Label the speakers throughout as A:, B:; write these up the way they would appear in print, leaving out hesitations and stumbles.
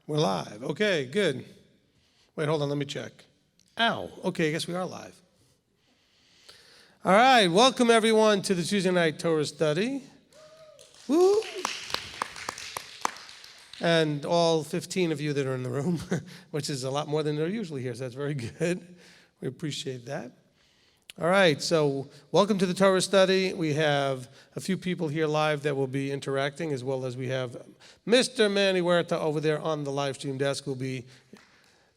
A: We're live. Okay, good. Wait, hold on, let me check. Ow. Okay, I guess we are live. All right, welcome everyone to the Tuesday night Torah study. Woo! And all 15 of you that are in the room, which is a lot more than they're usually here, so that's very good. We appreciate that. All right, so welcome to the Torah study. We have a few people here live that will be interacting, as well as we have Mr. Manny Huerta over there on the live stream desk who will be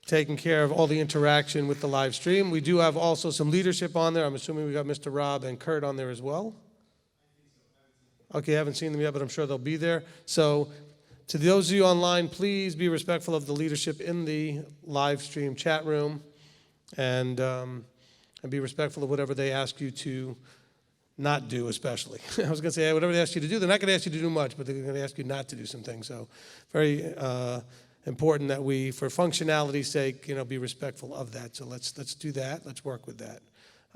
A: taking care of all the interaction with the live stream. We do have also some leadership on there. I'm assuming we got Mr. Rob and Kurt on there as well. Okay, I haven't seen them yet, but I'm sure they'll be there. So to those of you online, please be respectful of the leadership in the live stream chat room and be respectful of whatever they ask you to not do, especially. I was going to say, whatever they ask you to do, they're not going to ask you to do much, but they're going to ask you not to do some things. So very important that we, for functionality's sake, be respectful of that. So let's do that. Let's work with that.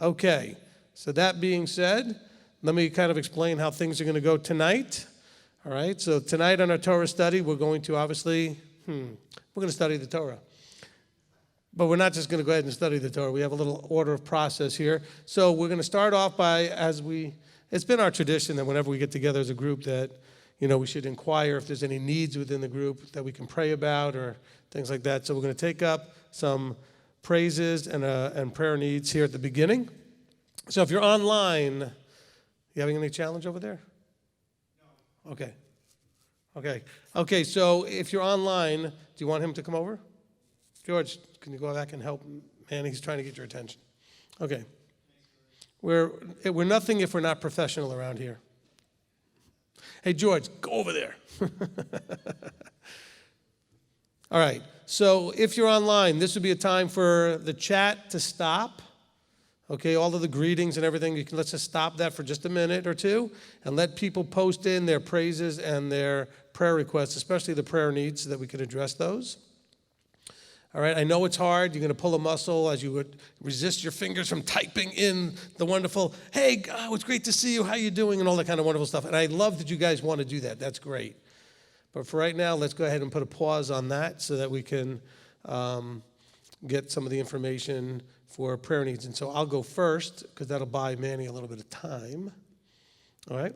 A: Okay. So that being said, let me kind of explain how things are going to go tonight. All right. So tonight on our Torah study, we're going to obviously, we're going to study the Torah. But we're not just going to go ahead and study the Torah. We have a little order of process here. So we're going to start off by, it's been our tradition that whenever we get together as a group that, we should inquire if there's any needs within the group that we can pray about or things like that. So we're going to take up some praises and prayer needs here at the beginning. So if you're online, you having any challenge over there? No. Okay, so if you're online, do you want him to come over? George, can you go back and help Manny? He's trying to get your attention. Okay. We're nothing if we're not professional around here. Hey, George, go over there. All right. So if you're online, this would be a time for the chat to stop. Okay, all of the greetings and everything, let's just stop that for just a minute or two and let people post in their praises and their prayer requests, especially the prayer needs, so that we can address those. All right, I know it's hard. You're going to pull a muscle as you would resist your fingers from typing in the wonderful, hey, God, it's great to see you, how you doing, and all that kind of wonderful stuff. And I love that you guys want to do that. That's great. But for right now, let's go ahead and put a pause on that so that we can get some of the information for prayer needs. And so I'll go first because that'll buy Manny a little bit of time. All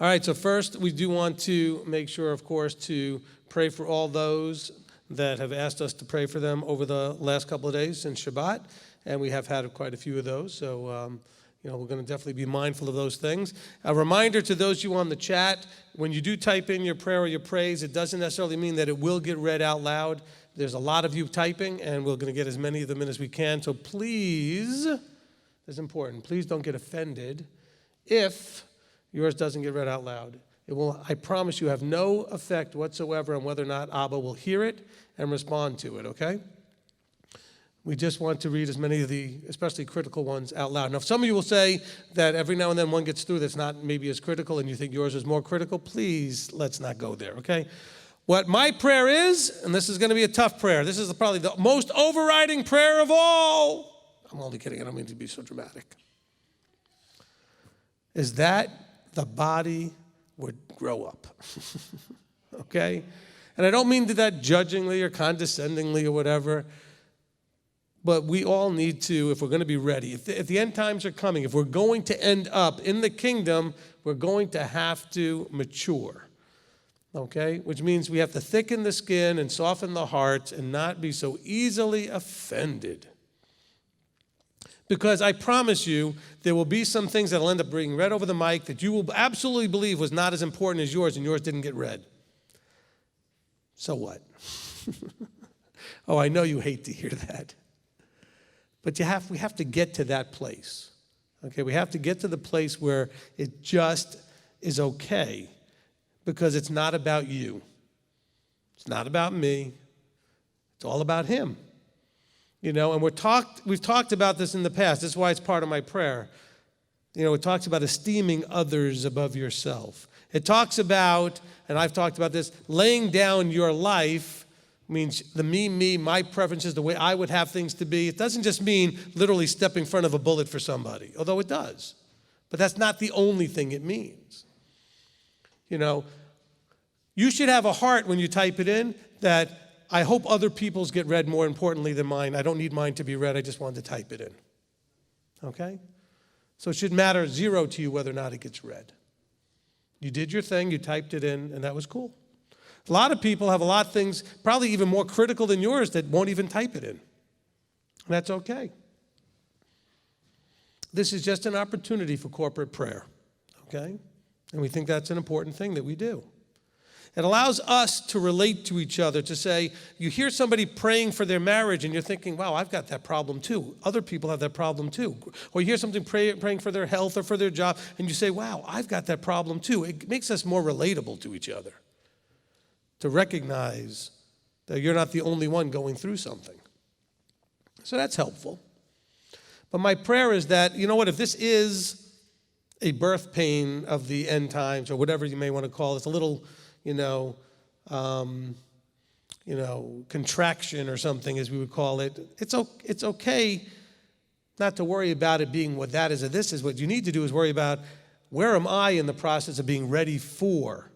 A: right, so first we do want to make sure, of course, to pray for all those that have asked us to pray for them over the last couple of days since Shabbat, and we have had quite a few of those, so we're going to definitely be mindful of those things. A reminder to those of you on the chat, when you do type in your prayer or your praise, it doesn't necessarily mean that it will get read out loud. There's a lot of you typing, and we're going to get as many of them in as we can, so please, that's important, please don't get offended if yours doesn't get read out loud. It will, I promise you, have no effect whatsoever on whether or not Abba will hear it and respond to it, okay? We just want to read as many of the, especially critical ones, out loud. Now, if some of you will say that every now and then one gets through that's not maybe as critical and you think yours is more critical, please, let's not go there, okay? What my prayer is, and this is going to be a tough prayer, this is probably the most overriding prayer of all. I'm only kidding, I don't mean to be so dramatic. Is that the body would grow up, okay? And I don't mean to that judgingly or condescendingly or whatever, but we all need to, if we're going to be ready, if the end times are coming, if we're going to end up in the kingdom, we're going to have to mature, okay? Which means we have to thicken the skin and soften the hearts and not be so easily offended. Because I promise you, there will be some things that will end up being read over the mic that you will absolutely believe was not as important as yours, and yours didn't get read. So what? Oh, I know you hate to hear that. But we have to get to that place. Okay, we have to get to the place where it just is okay, because it's not about you. It's not about me. It's all about him. And we've talked about this in the past. This is why it's part of my prayer. It talks about esteeming others above yourself. It talks about, and I've talked about this, laying down your life means the me, my preferences, the way I would have things to be. It doesn't just mean literally step in front of a bullet for somebody, although it does. But that's not the only thing it means. You should have a heart when you type it in that I hope other people's get read more importantly than mine. I don't need mine to be read. I just wanted to type it in. Okay? So it should matter zero to you whether or not it gets read. You did your thing, you typed it in, and that was cool. A lot of people have a lot of things, probably even more critical than yours, that won't even type it in. And that's okay. This is just an opportunity for corporate prayer, okay? And we think that's an important thing that we do. It allows us to relate to each other, to say, you hear somebody praying for their marriage and you're thinking, wow, I've got that problem too. Other people have that problem too. Or you hear something praying for their health or for their job and you say, wow, I've got that problem too. It makes us more relatable to each other, to recognize that you're not the only one going through something. So that's helpful. But my prayer is that, you know what, if this is a birth pain of the end times or whatever you may want to call it, it's a little, contraction or something, as we would call it. It's okay not to worry about it being what that is or this is. What you need to do is worry about, where am I in the process of being ready for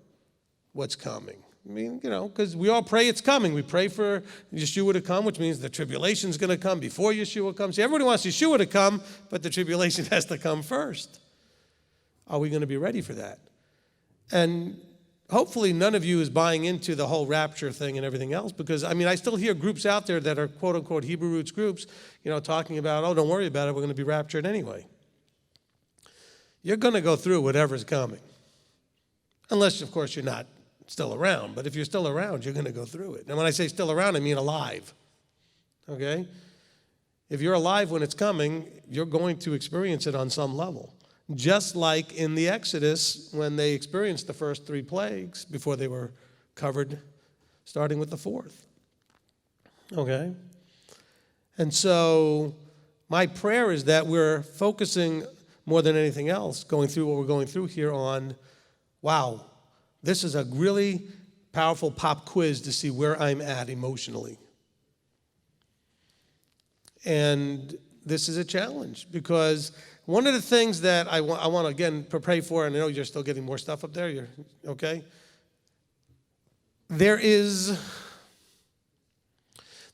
A: what's coming? I mean, because we all pray it's coming. We pray for Yeshua to come, which means the tribulation's going to come before Yeshua comes. See, everybody wants Yeshua to come, but the tribulation has to come first. Are we going to be ready for that? And hopefully none of you is buying into the whole rapture thing and everything else, because, I still hear groups out there that are quote-unquote Hebrew roots groups, talking about, oh, don't worry about it, we're going to be raptured anyway. You're going to go through whatever's coming. Unless, of course, you're not still around. But if you're still around, you're going to go through it. And when I say still around, I mean alive. Okay? If you're alive when it's coming, you're going to experience it on some level. Just like in the Exodus, when they experienced the first 3 plagues before they were covered, starting with the 4th. Okay? And so my prayer is that we're focusing more than anything else, going through what we're going through here, on, wow, this is a really powerful pop quiz to see where I'm at emotionally. And this is a challenge, because one of the things that I want to, again, pray for, and I know you're still getting more stuff up there, you're okay? There is,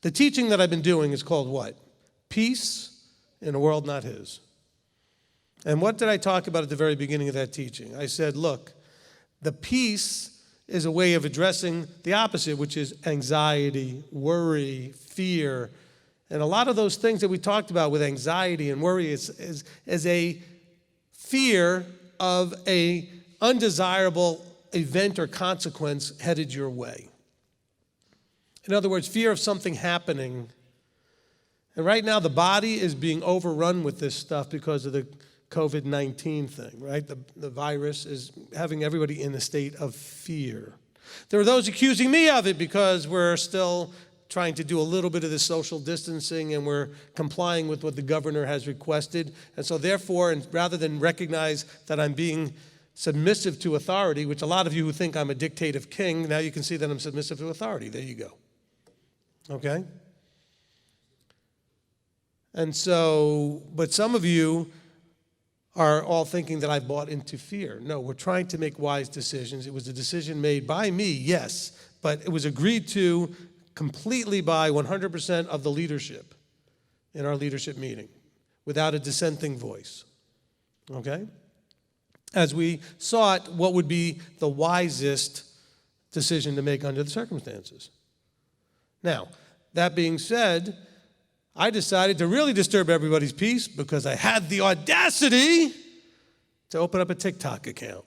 A: the teaching that I've been doing is called what? Peace in a world not his. And what did I talk about at the very beginning of that teaching? I said, look, the peace is a way of addressing the opposite, which is anxiety, worry, fear. And a lot of those things that we talked about with anxiety and worry is a fear of an undesirable event or consequence headed your way. In other words, fear of something happening. And right now the body is being overrun with this stuff because of the COVID-19 thing, right? The virus is having everybody in a state of fear. There are those accusing me of it because we're still trying to do a little bit of the social distancing and we're complying with what the governor has requested. And so therefore, and rather than recognize that I'm being submissive to authority, which a lot of you who think I'm a dictative king, now you can see that I'm submissive to authority. There you go. Okay? And so, but some of you are all thinking that I've bought into fear. No, we're trying to make wise decisions. It was a decision made by me, yes, but it was agreed to completely by 100% of the leadership in our leadership meeting, without a dissenting voice, okay? As we sought what would be the wisest decision to make under the circumstances. Now, that being said, I decided to really disturb everybody's peace because I had the audacity to open up a TikTok account.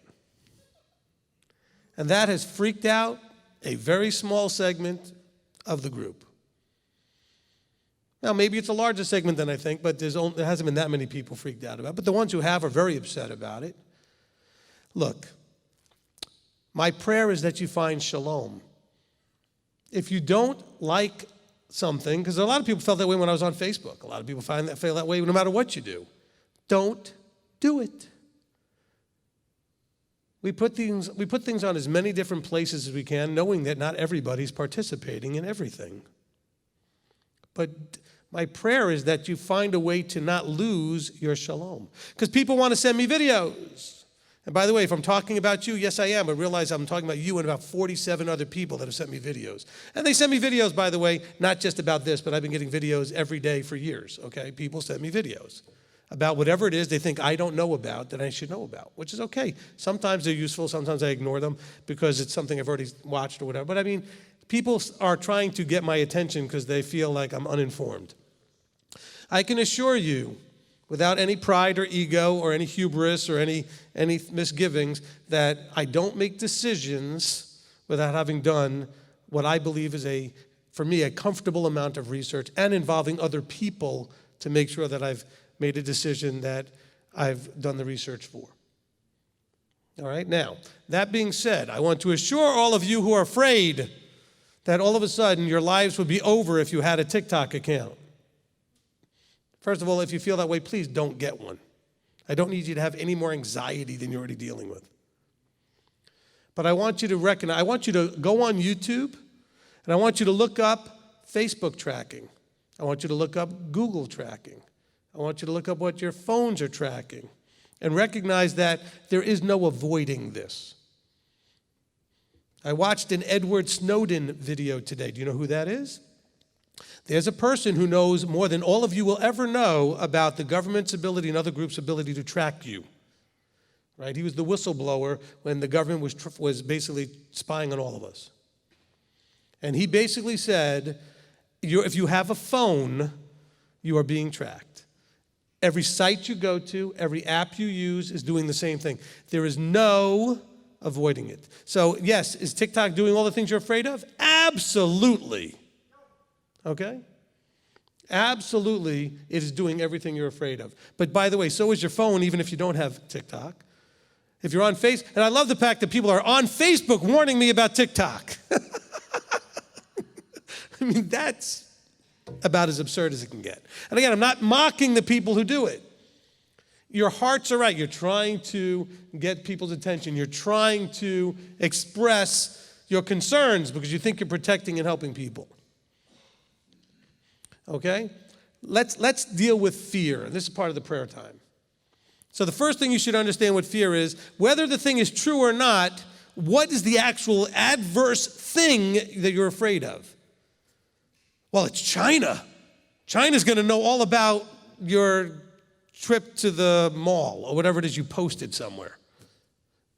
A: And that has freaked out a very small segment of the group. Now, maybe it's a larger segment than I think, but there hasn't been that many people freaked out about it. But the ones who have are very upset about it. Look, my prayer is that you find shalom. If you don't like something, because a lot of people felt that way when I was on Facebook. A lot of people feel that way no matter what you do. Don't do it. We put things on as many different places as we can, knowing that not everybody's participating in everything. But my prayer is that you find a way to not lose your shalom. Because people want to send me videos. And by the way, if I'm talking about you, yes, I am. But realize I'm talking about you and about 47 other people that have sent me videos. And they send me videos, by the way, not just about this, but I've been getting videos every day for years, okay? People send me videos about whatever it is they think I don't know about that I should know about, which is okay. Sometimes they're useful. Sometimes I ignore them because it's something I've already watched or whatever. But I mean, people are trying to get my attention because they feel like I'm uninformed. I can assure you, without any pride or ego or any hubris or any misgivings, that I don't make decisions without having done what I believe is, for me, a comfortable amount of research and involving other people to make sure that I've made a decision that I've done the research for. All right, now, that being said, I want to assure all of you who are afraid that all of a sudden your lives would be over if you had a TikTok account. First of all, if you feel that way, please don't get one. I don't need you to have any more anxiety than you're already dealing with. But I want you to recognize, I want you to go on YouTube, and I want you to look up Facebook tracking. I want you to look up Google tracking. I want you to look up what your phones are tracking and recognize that there is no avoiding this. I watched an Edward Snowden video today. Do you know who that is? There's a person who knows more than all of you will ever know about the government's ability and other groups' ability to track you. Right? He was the whistleblower when the government was basically spying on all of us. And he basically said, if you have a phone, you are being tracked. Every site you go to, every app you use is doing the same thing. There is no avoiding it. So yes, is TikTok doing all the things you're afraid of? Absolutely. Okay? Absolutely, it is doing everything you're afraid of. But by the way, so is your phone, even if you don't have TikTok. If you're on Facebook, and I love the fact that people are on Facebook warning me about TikTok. I mean, that's about as absurd as it can get. And again, I'm not mocking the people who do it. Your hearts are right. You're trying to get people's attention. You're trying to express your concerns because you think you're protecting and helping people. Okay? Let's deal with fear. And this is part of the prayer time. So the first thing you should understand what fear is, whether the thing is true or not, what is the actual adverse thing that you're afraid of? Well, it's China. China's going to know all about your trip to the mall or whatever it is you posted somewhere.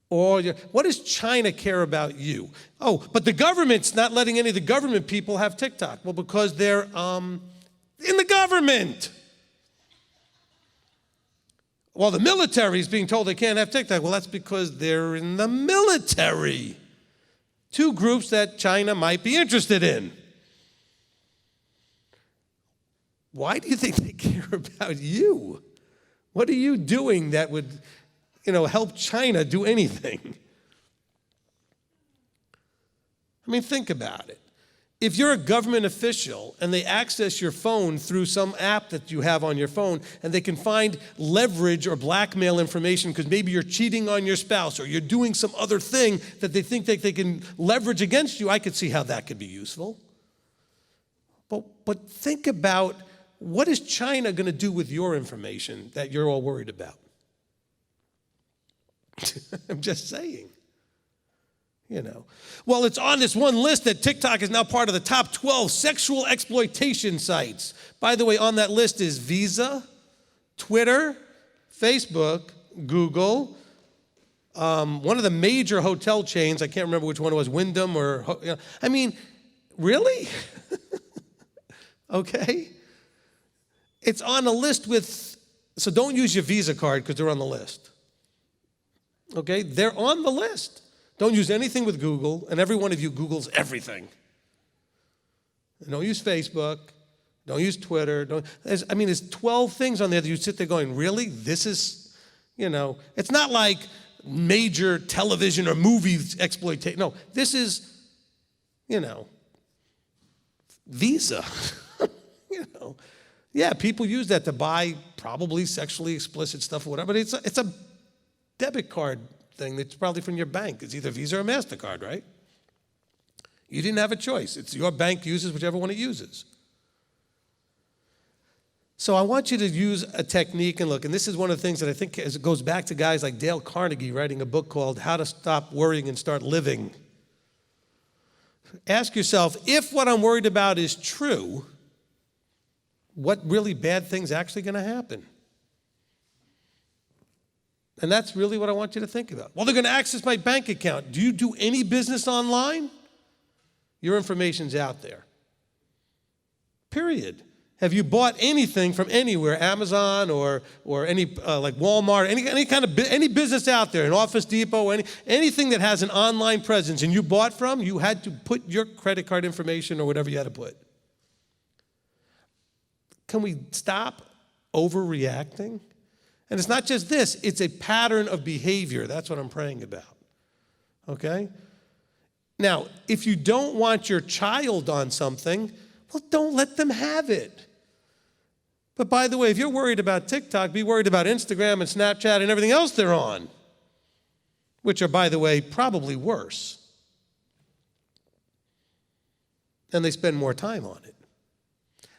A: Or what does China care about you? Oh, but the government's not letting any of the government people have TikTok. Well, because they're in the government. Well, the military is being told they can't have TikTok. Well, that's because they're in the military. Two groups that China might be interested in. Why do you think they care about you? What are you doing that would, help China do anything? I mean, think about it. If you're a government official and they access your phone through some app that you have on your phone and they can find leverage or blackmail information because maybe you're cheating on your spouse or you're doing some other thing that they think that they can leverage against you, I could see how that could be useful. But think about, what is China going to do with your information that you're all worried about? I'm just saying. Well, it's on this one list that TikTok is now part of the top 12 sexual exploitation sites. By the way, on that list is Visa, Twitter, Facebook, Google, one of the major hotel chains. I can't remember which one it was, Wyndham or, I mean, really? Okay. It's on a list so don't use your Visa card because they're on the list. Okay, they're on the list. Don't use anything with Google, and every one of you Googles everything. Don't use Facebook. Don't use Twitter. There's 12 things on there that you sit there going, really? This is, it's not like major television or movie exploitation. No, this is, Visa. Yeah, people use that to buy probably sexually explicit stuff or whatever, but it's a debit card thing that's probably from your bank. It's either Visa or MasterCard, right? You didn't have a choice. It's your bank uses whichever one it uses. So I want you to use a technique and look, and this is one of the things that I think goes back to guys like Dale Carnegie writing a book called How to Stop Worrying and Start Living. Ask yourself, if what I'm worried about is true, what really bad thing's actually going to happen? And that's really what I want you to think about. Well, they're going to access my bank account. Do you do any business online? Your information's out there. Period. Have you bought anything from anywhere, Amazon or any like Walmart, any kind of any business out there, an Office Depot, anything that has an online presence, and you bought from? You had to put your credit card information or whatever you had to put. Can we stop overreacting? And it's not just this; it's a pattern of behavior. That's what I'm praying about. Okay. Now, if you don't want your child on something, well, don't let them have it. But by the way, if you're worried about TikTok, be worried about Instagram and Snapchat and everything else they're on, which are, by the way, probably worse. And they spend more time on it.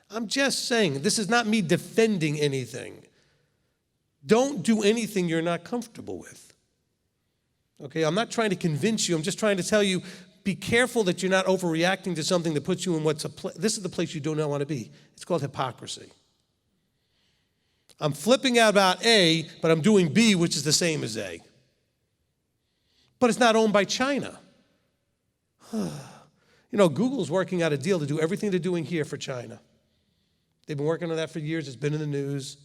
A: I'm just saying, this is not me defending anything. Don't do anything you're not comfortable with. Okay, I'm not trying to convince you. I'm just trying to tell you, be careful that you're not overreacting to something that puts you in this is the place you do not want to be. It's called hypocrisy. I'm flipping out about A, but I'm doing B, which is the same as A. But it's not owned by China. Google's working out a deal to do everything they're doing here for China. They've been working on that for years. It's been in the news.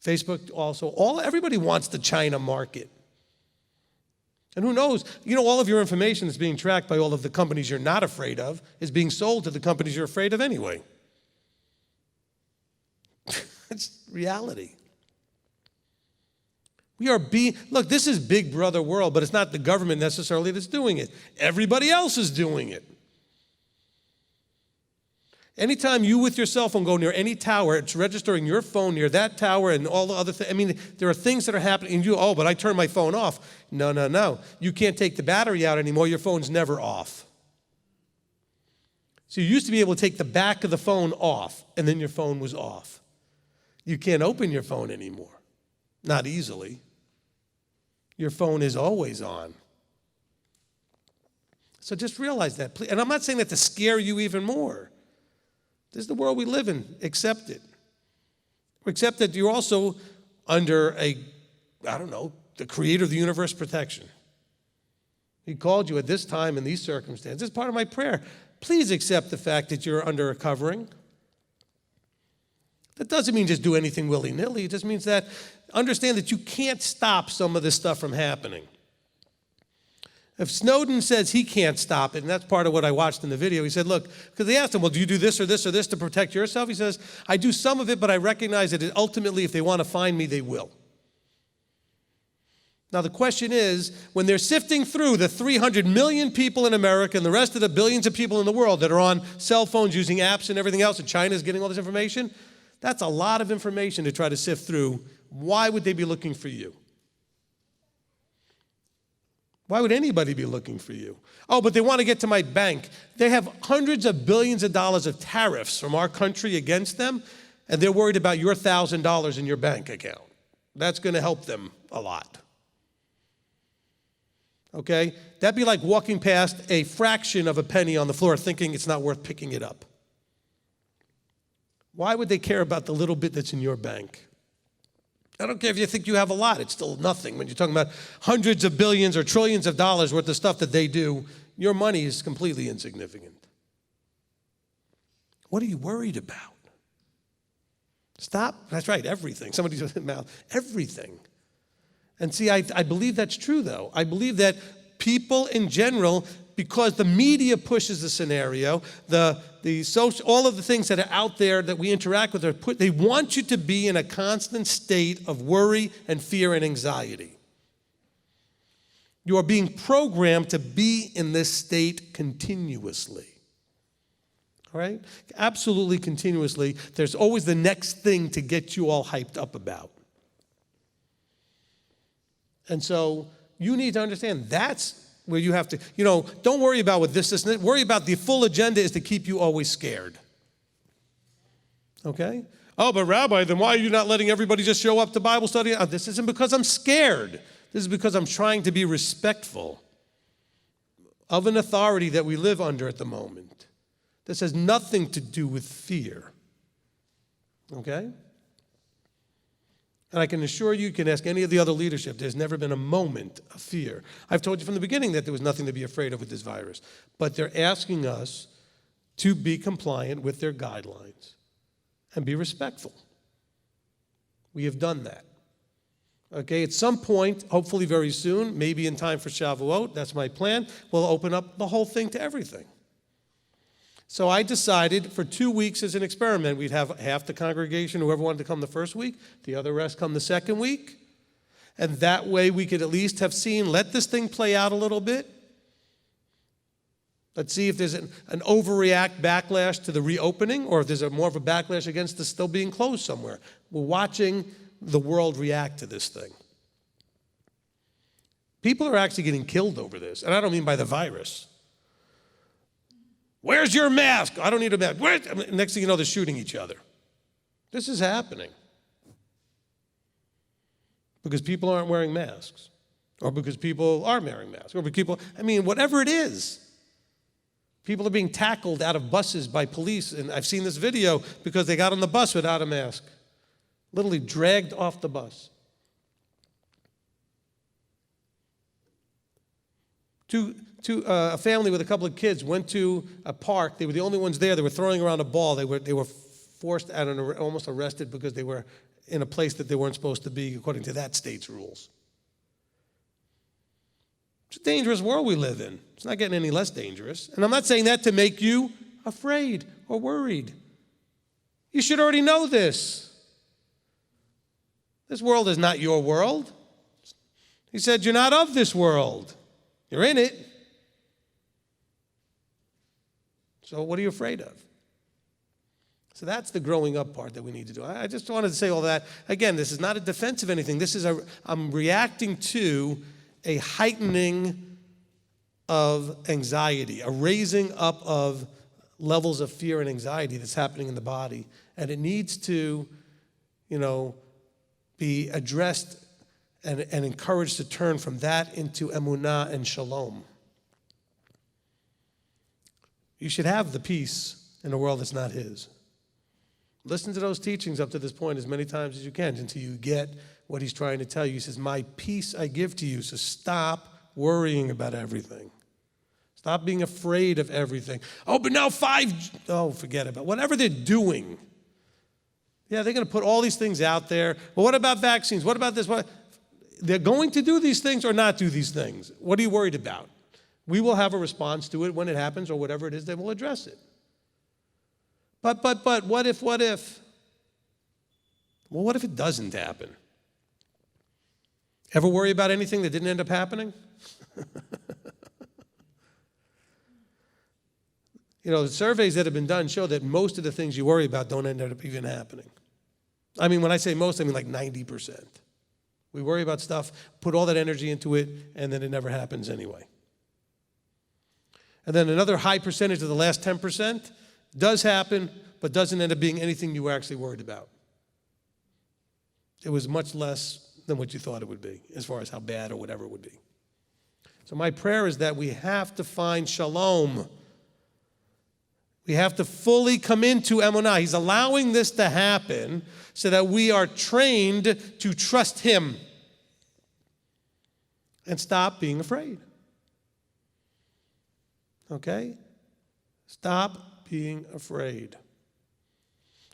A: Facebook also. Everybody wants the China market. And who knows, all of your information is being tracked by all of the companies you're not afraid of, is being sold to the companies you're afraid of anyway. It's reality. Look, this is big brother world, but it's not the government necessarily that's doing it. Everybody else is doing it. Anytime you with your cell phone go near any tower, it's registering your phone near that tower and all the other things. I mean, there are things that are happening. But I turned my phone off. No. You can't take the battery out anymore. Your phone's never off. So you used to be able to take the back of the phone off, and then your phone was off. You can't open your phone anymore. Not easily. Your phone is always on. So just realize that. And I'm not saying that to scare you even more. This is the world we live in. Accept it. Accept that you're also under the creator of the universe protection. He called you at this time in these circumstances. It's part of my prayer. Please accept the fact that you're under a covering. That doesn't mean just do anything willy-nilly. It just means that understand that you can't stop some of this stuff from happening. If Snowden says he can't stop it, and that's part of what I watched in the video, he said, look, because they asked him, well, do you do this or this or this to protect yourself? He says, I do some of it, but I recognize that ultimately if they want to find me, they will. Now the question is, when they're sifting through the 300 million people in America and the rest of the billions of people in the world that are on cell phones using apps and everything else, and China's getting all this information, that's a lot of information to try to sift through. Why would they be looking for you? Why would anybody be looking for you? Oh, but they want to get to my bank. They have hundreds of billions of dollars of tariffs from our country against them, and they're worried about your $1,000 in your bank account. That's going to help them a lot. Okay? That'd be like walking past a fraction of a penny on the floor thinking it's not worth picking it up. Why would they care about the little bit that's in your bank? I don't care if you think you have a lot. It's still nothing. When you're talking about hundreds of billions or trillions of dollars worth of stuff that they do, your money is completely insignificant. What are you worried about? Stop. That's right, everything. Somebody said mouth. Everything. And see, I believe that's true, though. I believe that people in general, because the media pushes the scenario, the social, all of the things that are out there that we interact with, they want you to be in a constant state of worry and fear and anxiety. You are being programmed to be in this state continuously. All right? Absolutely continuously. There's always the next thing to get you all hyped up about. And so you need to understand that's where you have to, don't worry about what this is. Worry about the full agenda is to keep you always scared. Okay? Oh, but Rabbi, then why are you not letting everybody just show up to Bible study? Oh, this isn't because I'm scared. This is because I'm trying to be respectful of an authority that we live under at the moment. This has nothing to do with fear. Okay? And I can assure you can ask any of the other leadership, there's never been a moment of fear. I've told you from the beginning that there was nothing to be afraid of with this virus. But they're asking us to be compliant with their guidelines and be respectful. We have done that. Okay, at some point, hopefully very soon, maybe in time for Shavuot, that's my plan, we'll open up the whole thing to everything. So I decided for 2 weeks as an experiment, we'd have half the congregation, whoever wanted to come the first week, the other rest come the second week. And that way we could at least have seen, let this thing play out a little bit. Let's see if there's an overreact backlash to the reopening, or if there's more of a backlash against this still being closed somewhere. We're watching the world react to this thing. People are actually getting killed over this, and I don't mean by the virus. Where's your mask? I don't need a mask. Next thing you know, they're shooting each other. This is happening because people aren't wearing masks, or because people are wearing masks, or because people, whatever it is. People are being tackled out of buses by police, and I've seen this video because they got on the bus without a mask. Literally dragged off the bus. A family with a couple of kids went to a park. They were the only ones there. They were throwing around a ball. They were forced out and almost arrested because they were in a place that they weren't supposed to be according to that state's rules. It's a dangerous world we live in. It's not getting any less dangerous. And I'm not saying that to make you afraid or worried. You should already know this. This world is not your world. He said, you're not of this world. You're in it. So what are you afraid of? So that's the growing up part that we need to do. I just wanted to say all that. Again, this is not a defense of anything. I'm reacting to a heightening of anxiety, a raising up of levels of fear and anxiety that's happening in the body. And it needs to, be addressed and encouraged to turn from that into emunah and shalom. You should have the peace in a world that's not his. Listen to those teachings up to this point as many times as you can until you get what he's trying to tell you. He says, my peace I give to you, so stop worrying about everything. Stop being afraid of everything. Oh, but now forget about it. Whatever they're doing. Yeah, they're going to put all these things out there. Well, what about vaccines? What about this? They're going to do these things or not do these things. What are you worried about? We will have a response to it when it happens, or whatever it is, then we'll address it. But, what if? Well, what if it doesn't happen? Ever worry about anything that didn't end up happening? The surveys that have been done show that most of the things you worry about don't end up even happening. When I say most, I mean like 90%. We worry about stuff, put all that energy into it, and then it never happens anyway. And then another high percentage of the last 10% does happen, but doesn't end up being anything you were actually worried about. It was much less than what you thought it would be, as far as how bad or whatever it would be. So my prayer is that we have to find shalom. We have to fully come into emunah. He's allowing this to happen so that we are trained to trust him and stop being afraid. Okay? Stop being afraid.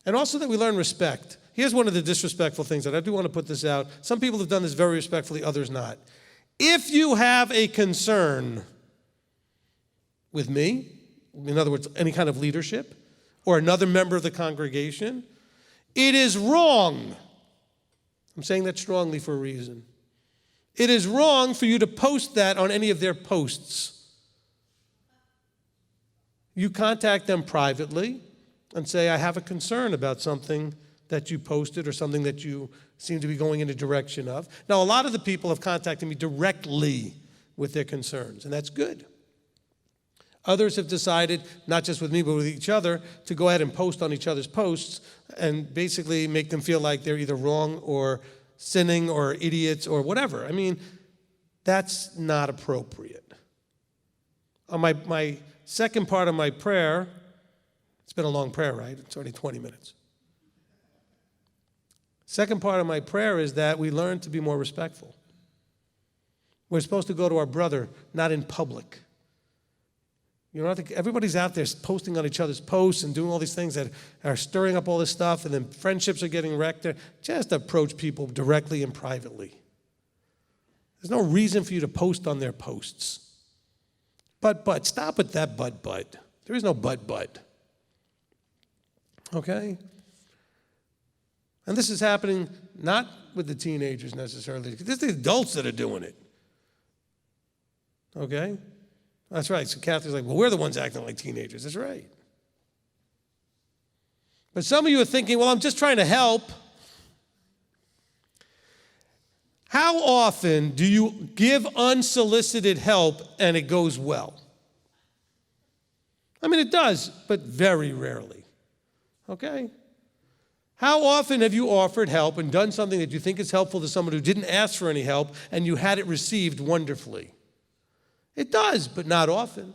A: And also that we learn respect. Here's one of the disrespectful things that I do want to put this out. Some people have done this very respectfully, others not. If you have a concern with me, in other words, any kind of leadership, or another member of the congregation, it is wrong. I'm saying that strongly for a reason. It is wrong for you to post that on any of their posts. You contact them privately and say, I have a concern about something that you posted or something that you seem to be going in a direction of. Now, a lot of the people have contacted me directly with their concerns, and that's good. Others have decided, not just with me, but with each other, to go ahead and post on each other's posts and basically make them feel like they're either wrong or sinning or idiots or whatever. I mean, that's not appropriate. On my second part of my prayer, it's been a long prayer, right? It's already 20 minutes. Second part of my prayer is that we learn to be more respectful. We're supposed to go to our brother, not in public. You know, everybody's out there posting on each other's posts and doing all these things that are stirring up all this stuff, and then friendships are getting wrecked. Just approach people directly and privately. There's no reason for you to post on their posts. But, stop with that but. There is no but. Okay? And this is happening not with the teenagers necessarily. This is the adults that are doing it. Okay? That's right. So Kathy's like, well, we're the ones acting like teenagers. That's right. But some of you are thinking, well, I'm just trying to help. How often do you give unsolicited help and it goes well? I mean, it does, but very rarely. Okay? How often have you offered help and done something that you think is helpful to someone who didn't ask for any help and you had it received wonderfully? It does, but not often.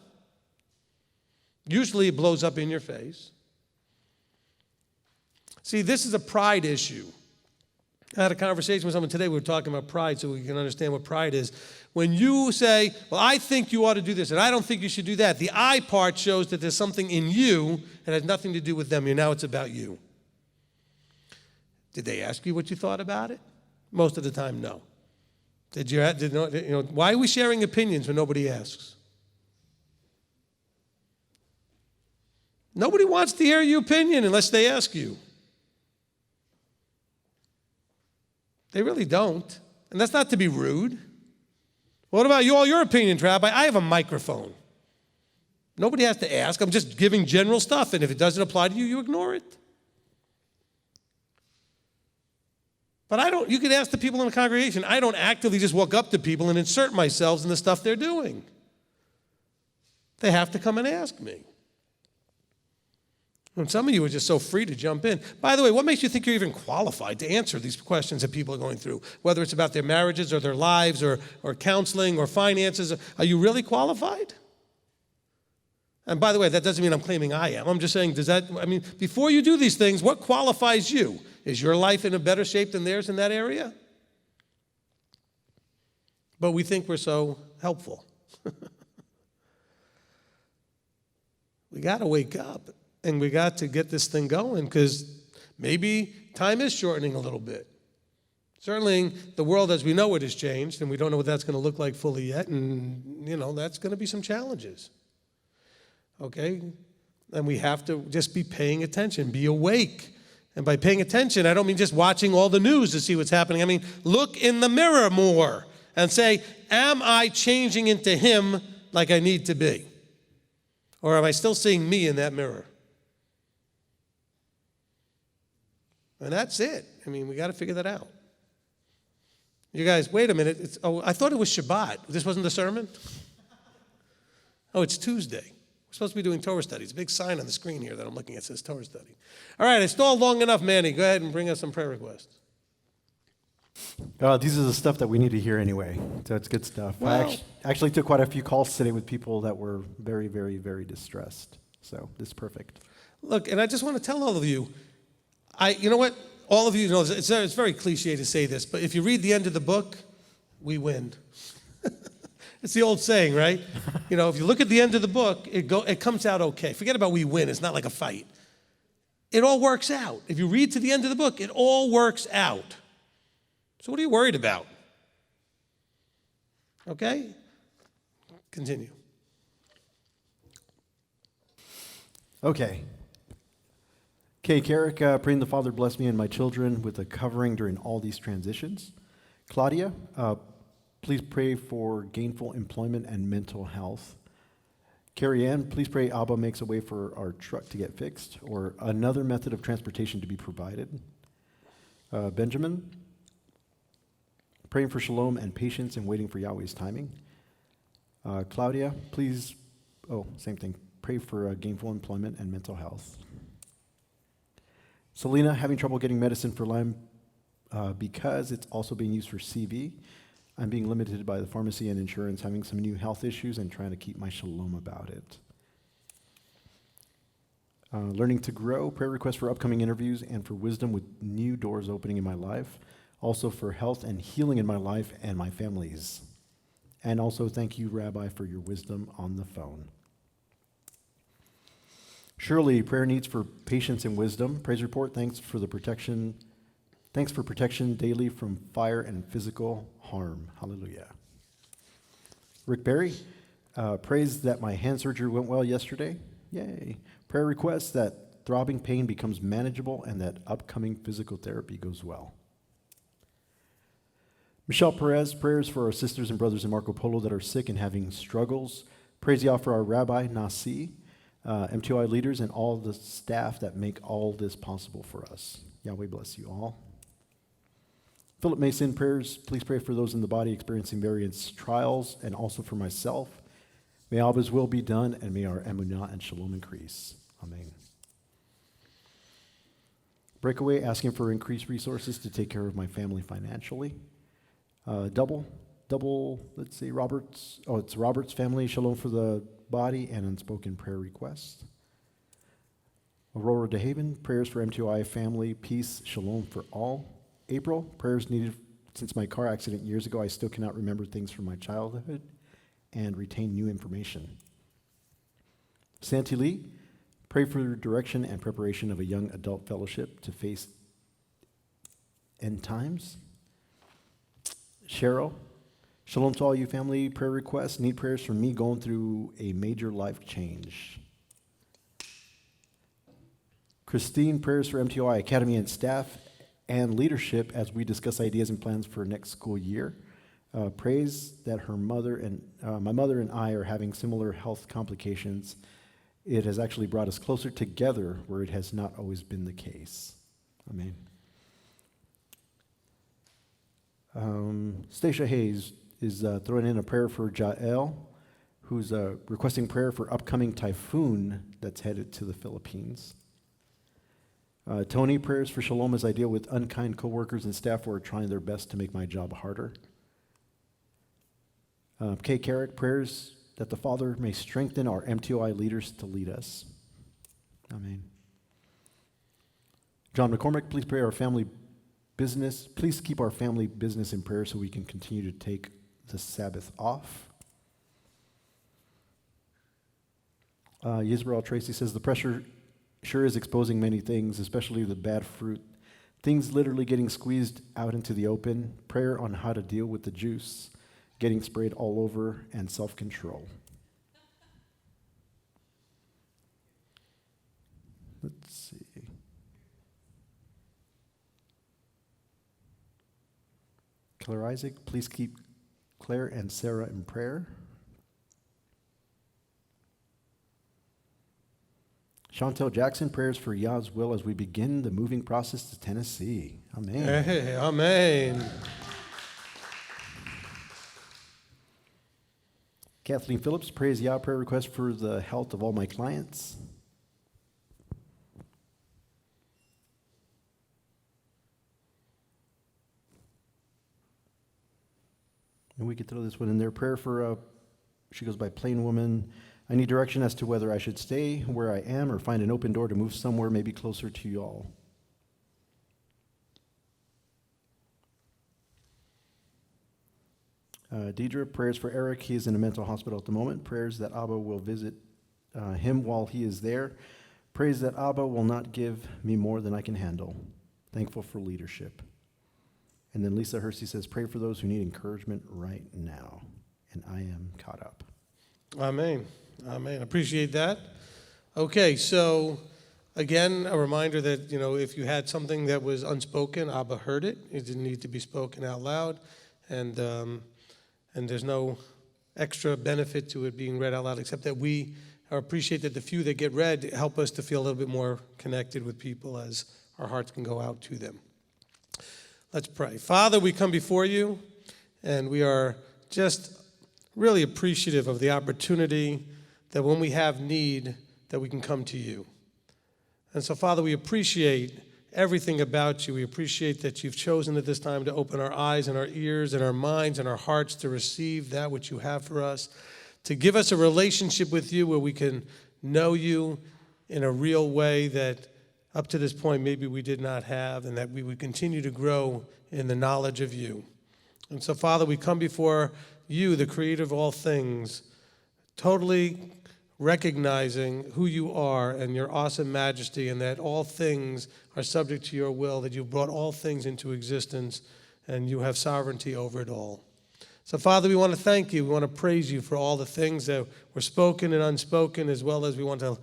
A: Usually it blows up in your face. See, this is a pride issue. I had a conversation with someone today. We were talking about pride so we can understand what pride is. When you say, well, I think you ought to do this, and I don't think you should do that, the I part shows that there's something in you that has nothing to do with them. Now it's about you. Did they ask you what you thought about it? Most of the time, no. Why are we sharing opinions when nobody asks? Nobody wants to hear your opinion unless they ask you. They really don't. And that's not to be rude. What about you, all your opinions, Rabbi? I have a microphone. Nobody has to ask. I'm just giving general stuff, and if it doesn't apply to you, you ignore it. But you could ask the people in the congregation. I don't actively just walk up to people and insert myself in the stuff they're doing. They have to come and ask me. And some of you are just so free to jump in. By the way, what makes you think you're even qualified to answer these questions that people are going through? Whether it's about their marriages or their lives or counseling or finances, are you really qualified? And by the way, that doesn't mean I'm claiming I am. I'm just saying, before you do these things, what qualifies you? Is your life in a better shape than theirs in that area? But we think we're so helpful. We got to wake up, and we got to get this thing going, because maybe time is shortening a little bit. Certainly, the world as we know it has changed, and we don't know what that's going to look like fully yet, and, that's going to be some challenges. Okay? And we have to just be paying attention, be awake. And by paying attention, I don't mean just watching all the news to see what's happening. I mean, look in the mirror more and say, am I changing into him like I need to be? Or am I still seeing me in that mirror? And that's it. I mean, we got to figure that out. You guys, wait a minute. I thought it was Shabbat. This wasn't the sermon? Oh, it's Tuesday. We're supposed to be doing Torah studies. A big sign on the screen here that I'm looking at says Torah study. All right, I stalled long enough, Manny. Go ahead and bring us some prayer requests.
B: These are the stuff that we need to hear anyway, so it's good stuff.
A: Well,
B: I actually took quite a few calls today with people that were very, very, very distressed. So this is perfect.
A: Look, and I just want to tell all of you, you know what? All of you know, it's very cliche to say this, but if you read the end of the book, we win. It's the old saying, right? If you look at the end of the book, it comes out okay. Forget about we win. It's not like a fight. It all works out. If you read to the end of the book, it all works out. So what are you worried about? Okay? Continue.
B: Okay, Carrick, praying the Father bless me and my children with a covering during all these transitions. Claudia, please pray for gainful employment and mental health. Carrie Ann, please pray Abba makes a way for our truck to get fixed or another method of transportation to be provided. Benjamin, praying for shalom and patience and waiting for Yahweh's timing. Claudia, please same thing. Pray for gainful employment and mental health. Selena, having trouble getting medicine for Lyme because it's also being used for CV. I'm being limited by the pharmacy and insurance, having some new health issues and trying to keep my shalom about it. Learning to grow, prayer requests for upcoming interviews and for wisdom with new doors opening in my life. Also for health and healing in my life and my family's. And also thank you, Rabbi, for your wisdom on the phone. Shirley, prayer needs for patience and wisdom. Praise report, thanks for protection daily from fire and physical harm. Hallelujah. Rick Berry, praise that my hand surgery went well yesterday. Yay. Prayer requests that throbbing pain becomes manageable and that upcoming physical therapy goes well. Michelle Perez, prayers for our sisters and brothers in Marco Polo that are sick and having struggles. Praise Yah for our Rabbi Nasi, MTOI leaders, and all the staff that make all this possible for us. Yahweh bless you all. Philip Mason, prayers, please pray for those in the body experiencing various trials and also for myself. May Abba's will be done and may our emunah and shalom increase. Amen. Breakaway, asking for increased resources to take care of my family financially. Let's see, it's Robert's family, shalom for the body and unspoken prayer request. Aurora DeHaven, prayers for MTOI family, peace, shalom for all. April, prayers needed since my car accident years ago. I still cannot remember things from my childhood and retain new information. Santi Lee, pray for direction and preparation of a young adult fellowship to face end times. Cheryl, shalom to all you family, prayer requests. Need prayers for me going through a major life change. Christine, prayers for MTOI Academy and staff and leadership as we discuss ideas and plans for next school year. Praise that her mother and my mother and I are having similar health complications. It has actually brought us closer together where it has not always been the case. Amen. Stacia Hayes is throwing in a prayer for Jael, who's requesting prayer for upcoming typhoon that's headed to the Philippines. Tony, prayers for shalom as I deal with unkind coworkers and staff who are trying their best to make my job harder. Kay Carrick, prayers that the Father may strengthen our MTOI leaders to lead us. Amen. John McCormick, please pray our family business. Please keep our family business in prayer so we can continue to take the Sabbath off. Yisrael Tracy says, the pressure sure is exposing many things, especially the bad fruit. Things literally getting squeezed out into the open. Prayer on how to deal with the juice getting sprayed all over and self-control. Let's see. Claire Isaac, please keep Claire and Sarah in prayer. Chantel Jackson, prayers for Yah's will as we begin the moving process to Tennessee. Amen.
A: Hey, amen.
B: Kathleen Phillips, praise Yah, prayer request for the health of all my clients. And we could throw this one in there. Prayer for, she goes by Plain Woman. I need direction as to whether I should stay where I am or find an open door to move somewhere maybe closer to y'all. Deidre, prayers for Eric. He is in a mental hospital at the moment. Prayers that Abba will visit him while he is there. Praise that Abba will not give me more than I can handle. Thankful for leadership. And then Lisa Hersey says, pray for those who need encouragement right now. And I am caught up.
A: Amen. Amen. Appreciate that. Okay, so again, a reminder that, if you had something that was unspoken, Abba heard it. It didn't need to be spoken out loud. And there's no extra benefit to it being read out loud, except that we appreciate that the few that get read help us to feel a little bit more connected with people as our hearts can go out to them. Let's pray. Father, we come before you, and we are just really appreciative of the opportunity that when we have need, that we can come to you. And so, Father, we appreciate everything about you. We appreciate that you've chosen at this time to open our eyes and our ears and our minds and our hearts to receive that which you have for us, to give us a relationship with you where we can know you in a real way that up to this point maybe we did not have, and that we would continue to grow in the knowledge of you. And so, Father, we come before you, the creator of all things, totally recognizing who you are and your awesome majesty, and that all things are subject to your will, that you've brought all things into existence and you have sovereignty over it all. So, Father, we want to thank you. We want to praise you for all the things that were spoken and unspoken, as well as we want to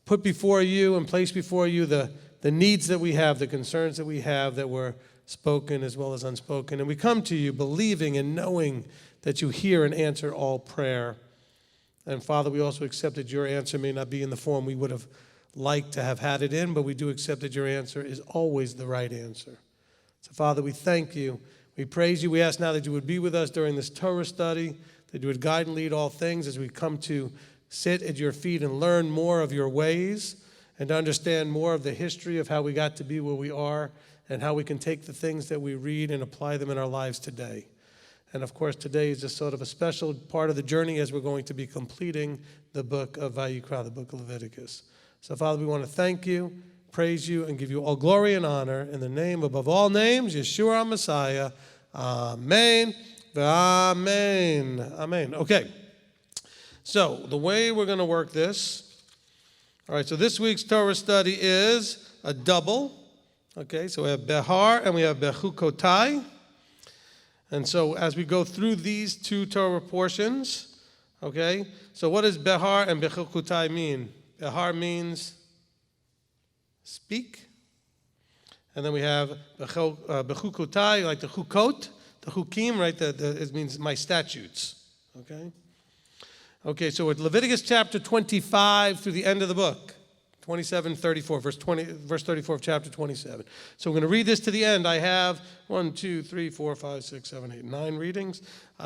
A: put before you and place before you the needs that we have, the concerns that we have that were spoken as well as unspoken. And we come to you believing and knowing that you hear and answer all prayer. And Father, we also accept that your answer may not be in the form we would have liked to have had it in, but we do accept that your answer is always the right answer. So, Father, we thank you. We praise you. We ask now that you would be with us during this Torah study, that you would guide and lead all things as we come to sit at your feet and learn more of your ways and to understand more of the history of how we got to be where we are and how we can take the things that we read and apply them in our lives today. And of course, today is just sort of a special part of the journey as we're going to be completing the book of Vayikra, the book of Leviticus. So, Father, we want to thank you, praise you, and give you all glory and honor in the name above all names, Yeshua our Messiah. Amen. Amen. Amen. Okay. So, the way we're going to work this, all right, so this week's Torah study is a double. Okay, so we have Behar and we have Bechukotai. And so as we go through these two Torah portions, okay, so what does Behar and Bechukotai mean? Behar means speak. And then we have Bechukotai, like the chukot, the chukim, right? It means my statutes, okay? Okay, so at Leviticus chapter 25 through the end of the book, 27, 34, verse 34 of chapter 27. So we're going to read this to the end. I have 1, 2, 3, 4, 5, 6, 7, 8, 9 readings.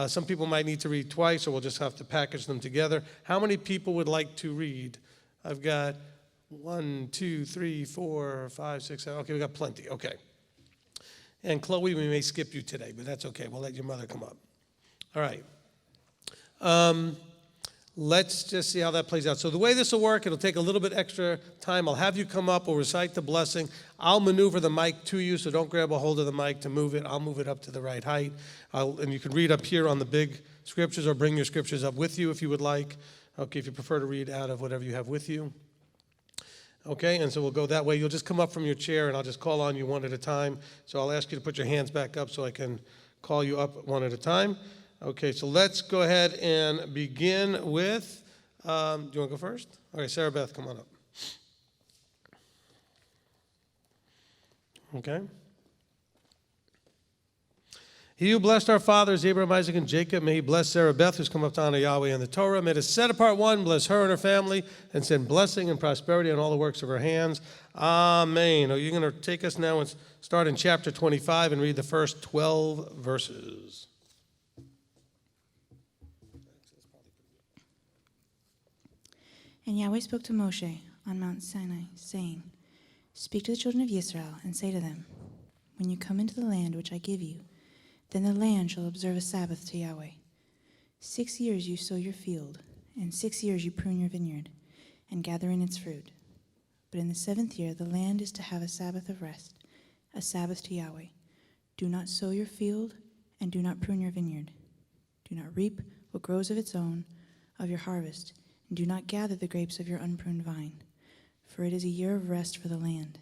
A: Some people might need to read twice, or we'll just have to package them together. How many people would like to read? I've got 1, 2, 3, 4, 5, 6, 7. Okay, we got plenty. Okay. And Chloe, we may skip you today, but that's okay. We'll let your mother come up. All right. Let's just see how that plays out. So the way this will work, it'll take a little bit extra time. I'll have you come up. We'll recite the blessing. I'll maneuver the mic to you, so don't grab a hold of the mic to move it. I'll move it up to the right height. And you can read up here on the big scriptures or bring your scriptures up with you if you would like. Okay, if you prefer to read out of whatever you have with you. Okay, and so we'll go that way. You'll just come up from your chair, and I'll just call on you one at a time. So I'll ask you to put your hands back up so I can call you up one at a time. Okay, so let's go ahead and begin with, do you want to go first? Okay, Sarah Beth, come on up. Okay. He who blessed our fathers, Abraham, Isaac, and Jacob, may he bless Sarah Beth, who's come up to honor Yahweh and the Torah. May the set apart one bless her and her family and send blessing and prosperity on all the works of her hands. Amen. Are you going to take us now and start in chapter 25 and read the first 12 verses?
C: And Yahweh spoke to Moshe on Mount Sinai, saying, Speak to the children of Israel, and say to them, When you come into the land which I give you, then the land shall observe a Sabbath to Yahweh. 6 years you sow your field, and 6 years you prune your vineyard, and gather in its fruit. But in the 7th year the land is to have a Sabbath of rest, a Sabbath to Yahweh. Do not sow your field, and do not prune your vineyard. Do not reap what grows of its own of your harvest, and do not gather the grapes of your unpruned vine, for it is a year of rest for the land.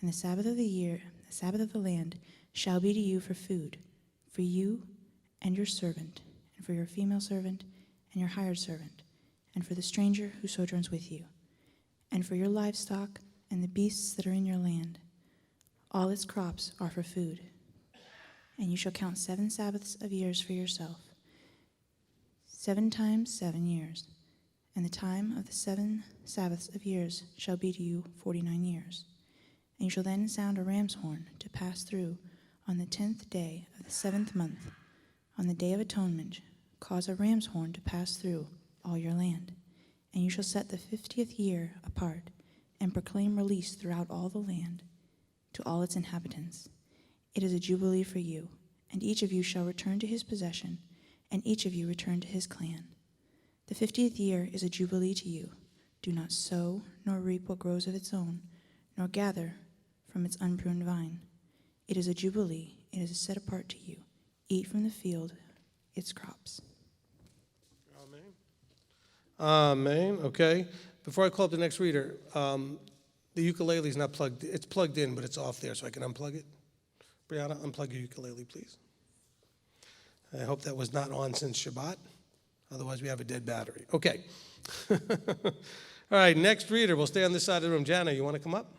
C: And the Sabbath of the year, the Sabbath of the land, shall be to you for food, for you and your servant, and for your female servant and your hired servant, and for the stranger who sojourns with you, and for your livestock and the beasts that are in your land. All its crops are for food. And you shall count 7 Sabbaths of years for yourself, 7 times 7 years. And the time of the 7 Sabbaths of years shall be to you 49 years. And you shall then sound a ram's horn to pass through on the 10th day of the 7th month. On the day of atonement, cause a ram's horn to pass through all your land. And you shall set the 50th year apart, and proclaim release throughout all the land, to all its inhabitants. It is a jubilee for you, and each of you shall return to his possession, and each of you return to his clan. The 50th year is a jubilee to you. Do not sow, nor reap what grows of its own, nor gather from its unpruned vine. It is a jubilee, it is set apart to you. Eat from the field its crops.
A: Amen. Amen. Okay. Before I call up the next reader, the ukulele is not plugged. It's plugged in, but it's off there, so I can unplug it. Brianna, unplug your ukulele, please. I hope that was not on since Shabbat. Otherwise, we have a dead battery. Okay. All right, next reader. We'll stay on this side of the room. Jana, you want to come up?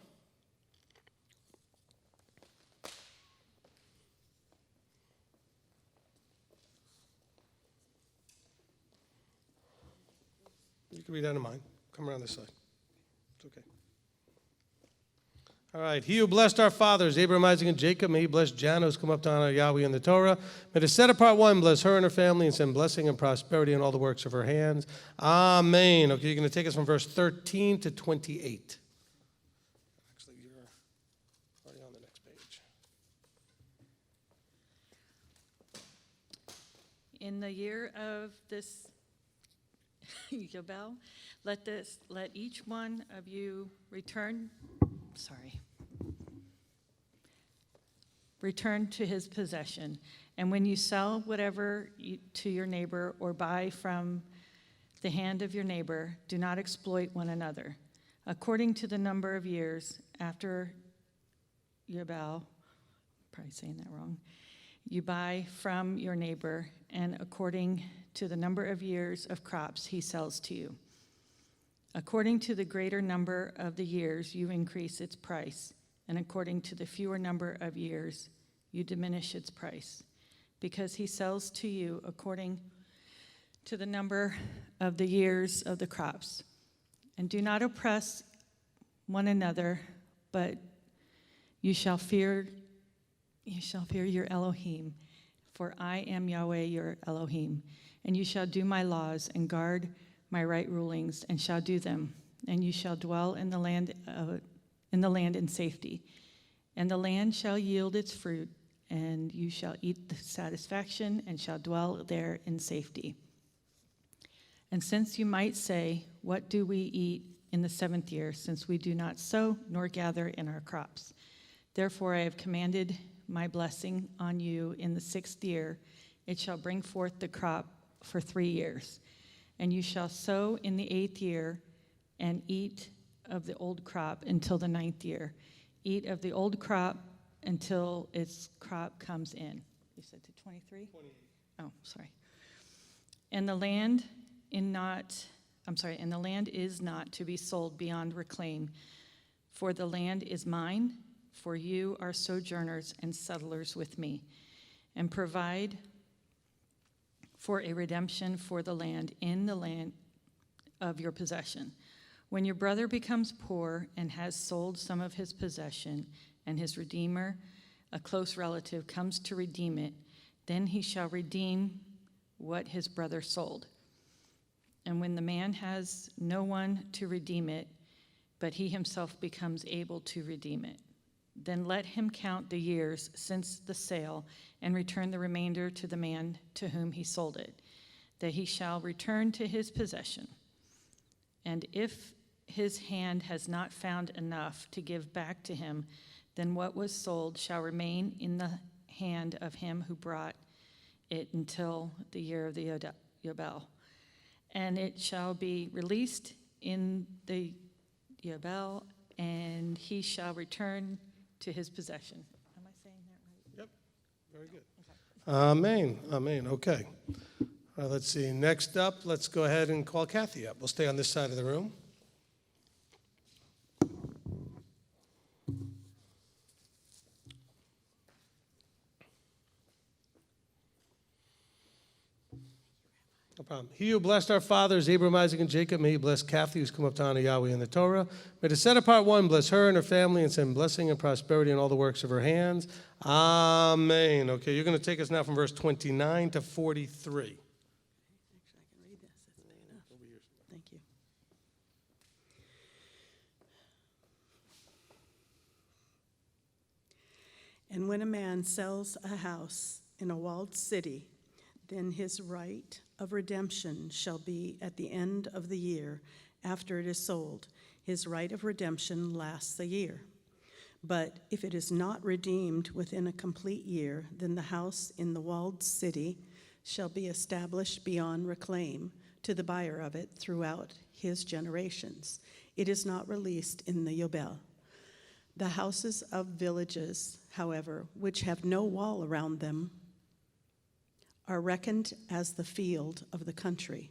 A: You can read out of mine. Come around this side. It's okay. All right. He who blessed our fathers, Abraham, Isaac, and Jacob, may he bless Jana, who's come up to honor Yahweh in the Torah. May the set apart one bless her and her family and send blessing and prosperity in all the works of her hands. Amen. Okay, you're going to take us from verse 13 to 28. Actually, you're already on the next page.
D: In the year of this Yobel, let each one of you return to his possession. And when you sell whatever to your neighbor or buy from the hand of your neighbor, do not exploit one another. According to the number of years after Yobel, probably saying that wrong, you buy from your neighbor, and according to the number of years of crops he sells to you. According to the greater number of the years, you increase its price, and according to the fewer number of years, you diminish its price, because he sells to you according to the number of the years of the crops. And do not oppress one another, but you shall fear your Elohim, for I am Yahweh your Elohim. And you shall do my laws and guard my right rulings, and shall do them. And you shall dwell in the land in safety. And the land shall yield its fruit, and you shall eat the satisfaction, and shall dwell there in safety. And since you might say, what do we eat in the 7th year, since we do not sow nor gather in our crops? Therefore I have commanded my blessing on you in the 6th year. It shall bring forth the crop for 3 years. And you shall sow in the 8th year, and eat of the old crop until the 9th year. Eat of the old crop until its crop comes in. You said to 23? 28. Oh, sorry. And the land is not to be sold beyond reclaim, for the land is mine, for you are sojourners and settlers with me, and provide for a redemption for the land in the land of your possession. When your brother becomes poor and has sold some of his possession, and his redeemer, a close relative, comes to redeem it, then he shall redeem what his brother sold. And when the man has no one to redeem it, but he himself becomes able to redeem it, then let him count the years since the sale and return the remainder to the man to whom he sold it, that he shall return to his possession. And if his hand has not found enough to give back to him, then what was sold shall remain in the hand of him who brought it until the year of the Yobel. And it shall be released in the Yobel, and he shall return to his possession. Am I saying that right?
A: Yep, very good. Okay. Amen, amen, okay. All right, let's see, next up, let's go ahead and call Kathy up. We'll stay on this side of the room. No problem. He who blessed our fathers, Abraham, Isaac, and Jacob, may he bless Kathy, who's come up to honor Yahweh in the Torah. May the set apart one bless her and her family and send blessing and prosperity in all the works of her hands. Amen. Okay, you're going to take us now from verse 29 to 43.
E: Actually, I can read this. That's big enough. Thank you. And when a man sells a house in a walled city, then his right of redemption shall be at the end of the year after it is sold. His right of redemption lasts a year. But if it is not redeemed within a complete year, then the house in the walled city shall be established beyond reclaim to the buyer of it throughout his generations. It is not released in the Yobel. The houses of villages, however, which have no wall around them, are reckoned as the field of the country.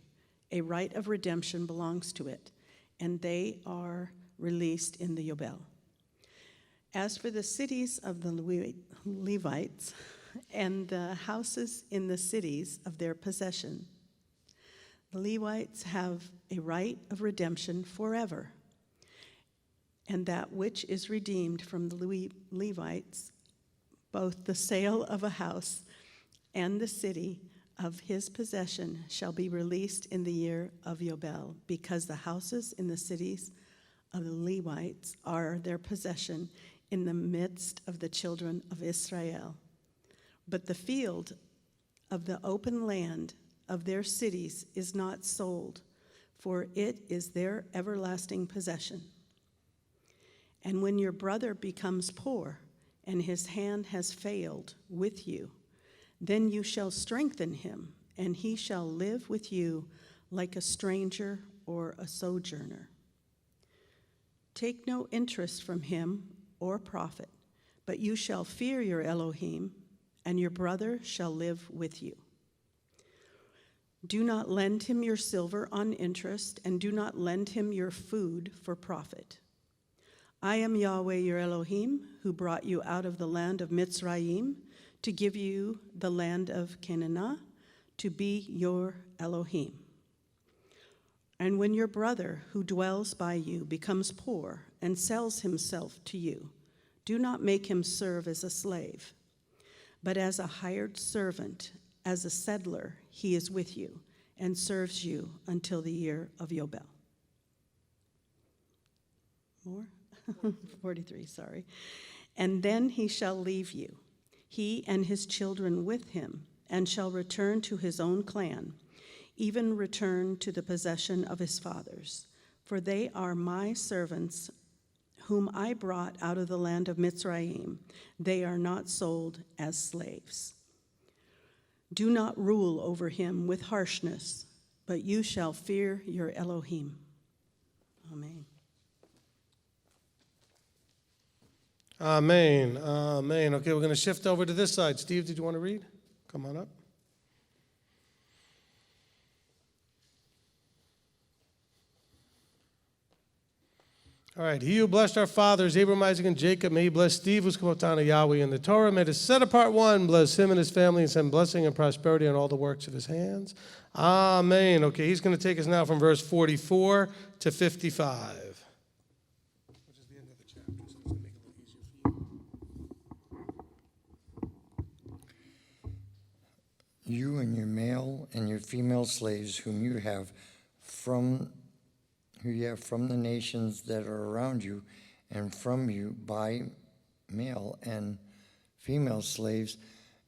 E: A right of redemption belongs to it, and they are released in the Yobel. As for the cities of the Levites and the houses in the cities of their possession, the Levites have a right of redemption forever, and that which is redeemed from the Levites, both the sale of a house and the city of his possession, shall be released in the year of Yobel, because the houses in the cities of the Levites are their possession in the midst of the children of Israel. But the field of the open land of their cities is not sold, for it is their everlasting possession. And when your brother becomes poor, and his hand has failed with you, then you shall strengthen him, and he shall live with you like a stranger or a sojourner. Take no interest from him or profit, but you shall fear your Elohim, and your brother shall live with you. Do not lend him your silver on interest, and do not lend him your food for profit. I am Yahweh your Elohim, who brought you out of the land of Mitzrayim to give you the land of Canaan, to be your Elohim. And when your brother who dwells by you becomes poor and sells himself to you, do not make him serve as a slave, but as a hired servant, as a settler, he is with you and serves you until the year of Yobel. More? 43, sorry. And then he shall leave you, he and his children with him, and shall return to his own clan, even return to the possession of his fathers. For they are my servants, whom I brought out of the land of Mitzrayim. They are not sold as slaves. Do not rule over him with harshness, but you shall fear your Elohim. Amen.
A: Amen. Amen. Okay, we're going to shift over to this side. Steve, did you want to read? Come on up. All right. He who blessed our fathers, Abraham, Isaac, and Jacob, may he bless Steve, who's come up down to Yahweh in the Torah. May the set apart one bless him and his family and send blessing and prosperity on all the works of his hands. Amen. Okay, he's going to take us now from verse 44 to 55. Which is the end of the chapter, so it's going to make it a little easier for you.
F: You and your male and your female slaves whom you have from the nations that are around you, and from you by male and female slaves,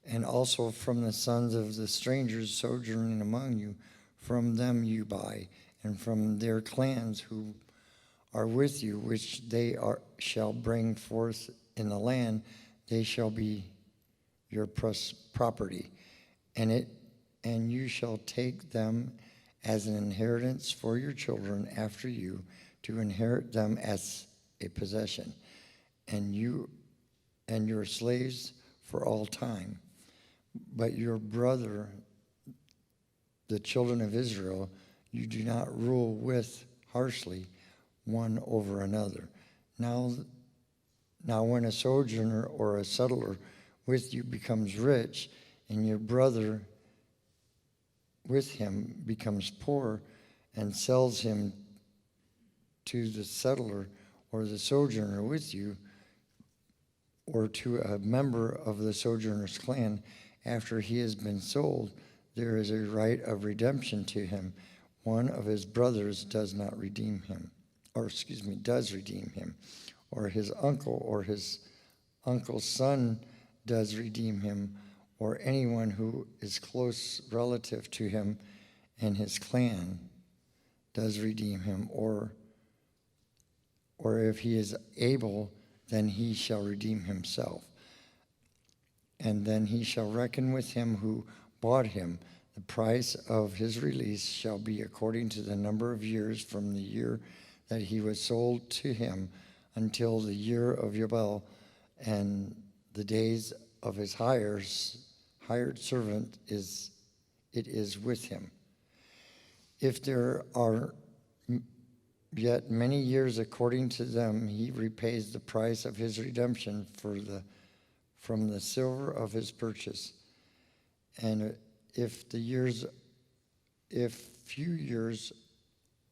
F: and also from the sons of the strangers sojourning among you, from them you buy, and from their clans who are with you, which they shall bring forth in the land, they shall be your property, and you shall take them as an inheritance for your children after you, to inherit them as a possession, and you and your slaves for all time. But your brother, the children of Israel, you do not rule with harshly one over another. Now when a sojourner or a settler with you becomes rich, and your brother with him becomes poor, and sells him to the settler or the sojourner with you, or to a member of the sojourner's clan, after he has been sold, there is a right of redemption to him. One of his brothers does redeem him, or his uncle or his uncle's son does redeem him, or anyone who is close relative to him and his clan does redeem him, or if he is able, then he shall redeem himself. And then he shall reckon with him who bought him. The price of his release shall be according to the number of years from the year that he was sold to him until the year of Yobel, and the days of his hired servant is with him. If there are yet many years according to them, he repays the price of his redemption from the silver of his purchase. And if few years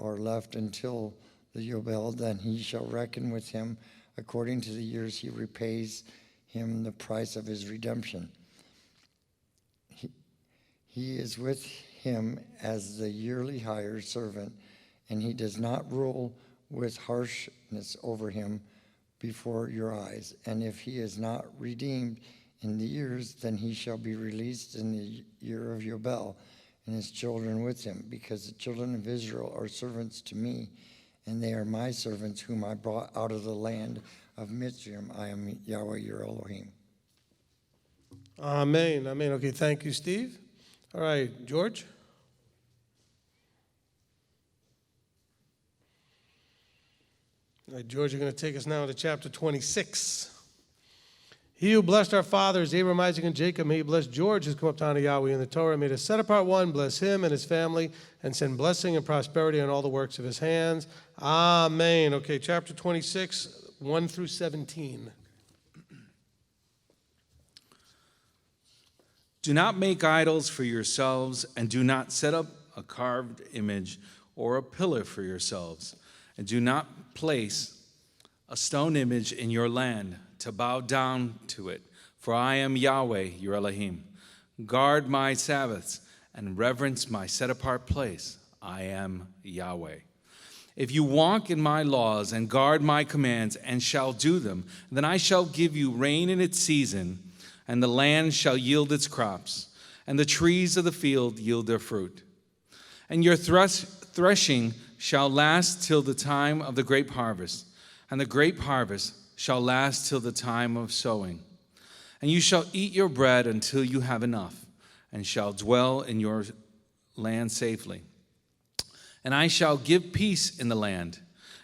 F: are left until the Yobel, then he shall reckon with him according to the years he repays him the price of his redemption. He is with him as the yearly hired servant, and he does not rule with harshness over him before your eyes. And if he is not redeemed in the years, then he shall be released in the year of Yobel, and his children with him, because the children of Israel are servants to me, and they are my servants whom I brought out of the land of Mitzrayim. I am Yahweh your Elohim.
A: Amen. Amen. Okay, thank you, Steve. All right, George. All right, George, you're going to take us now to chapter 26. He who blessed our fathers, Abraham, Isaac, and Jacob, may he bless George, who's come up to honor Yahweh in the Torah. May the set apart one bless him and his family and send blessing and prosperity on all the works of his hands. Amen. Okay, chapter 26, 1 through 17.
G: Do not make idols for yourselves, and do not set up a carved image or a pillar for yourselves, and do not place a stone image in your land to bow down to it, for I am Yahweh your Elohim. Guard my Sabbaths and reverence my set-apart place. I am Yahweh. If you walk in my laws and guard my commands and shall do them, then I shall give you rain in its season, and the land shall yield its crops, and the trees of the field yield their fruit. And your threshing shall last till the time of the grape harvest, and the grape harvest shall last till the time of sowing. And you shall eat your bread until you have enough, and shall dwell in your land safely. And I shall give peace in the land,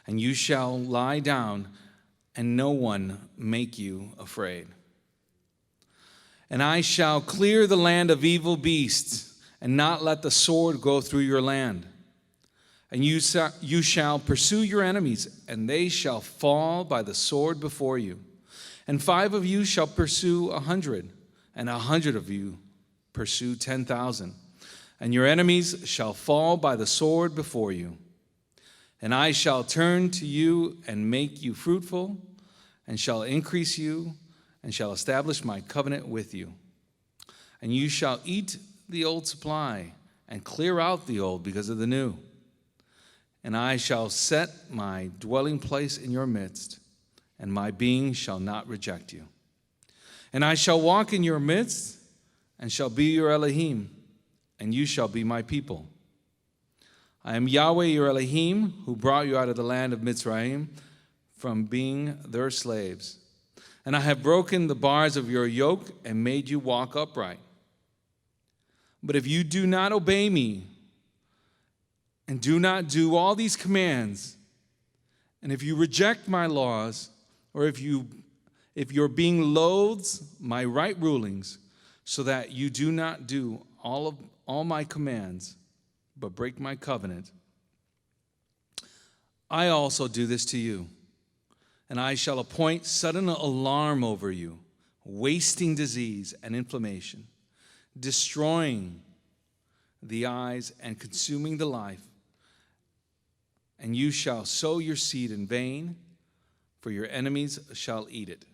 G: and you shall lie down, and no one make you afraid. And I shall clear the land of evil beasts, and not let the sword go through your land. And you shall pursue your enemies, and they shall fall by the sword before you. And 5 of you shall pursue 100, and 100 of you pursue 10,000. And your enemies shall fall by the sword before you. And I shall turn to you and make you fruitful, and shall increase you, and shall establish my covenant with you. And you shall eat the old supply, and clear out the old because of the new. And I shall set my dwelling place in your midst, and my being shall not reject you. And I shall walk in your midst, and shall be your Elohim, and you shall be my people. I am Yahweh your Elohim, who brought you out of the land of Mitzrayim, from being their slaves. And I have broken the bars of your yoke, and made you walk upright. But if you do not obey me, and do not do all these commands, and if you reject my laws, or if your being loathes my right rulings, so that you do not do all my commands, but break my covenant, I also do this to you, and I shall appoint sudden alarm over you, wasting disease and inflammation, destroying the eyes and consuming the life. And you shall sow your seed in vain, for your enemies shall eat it.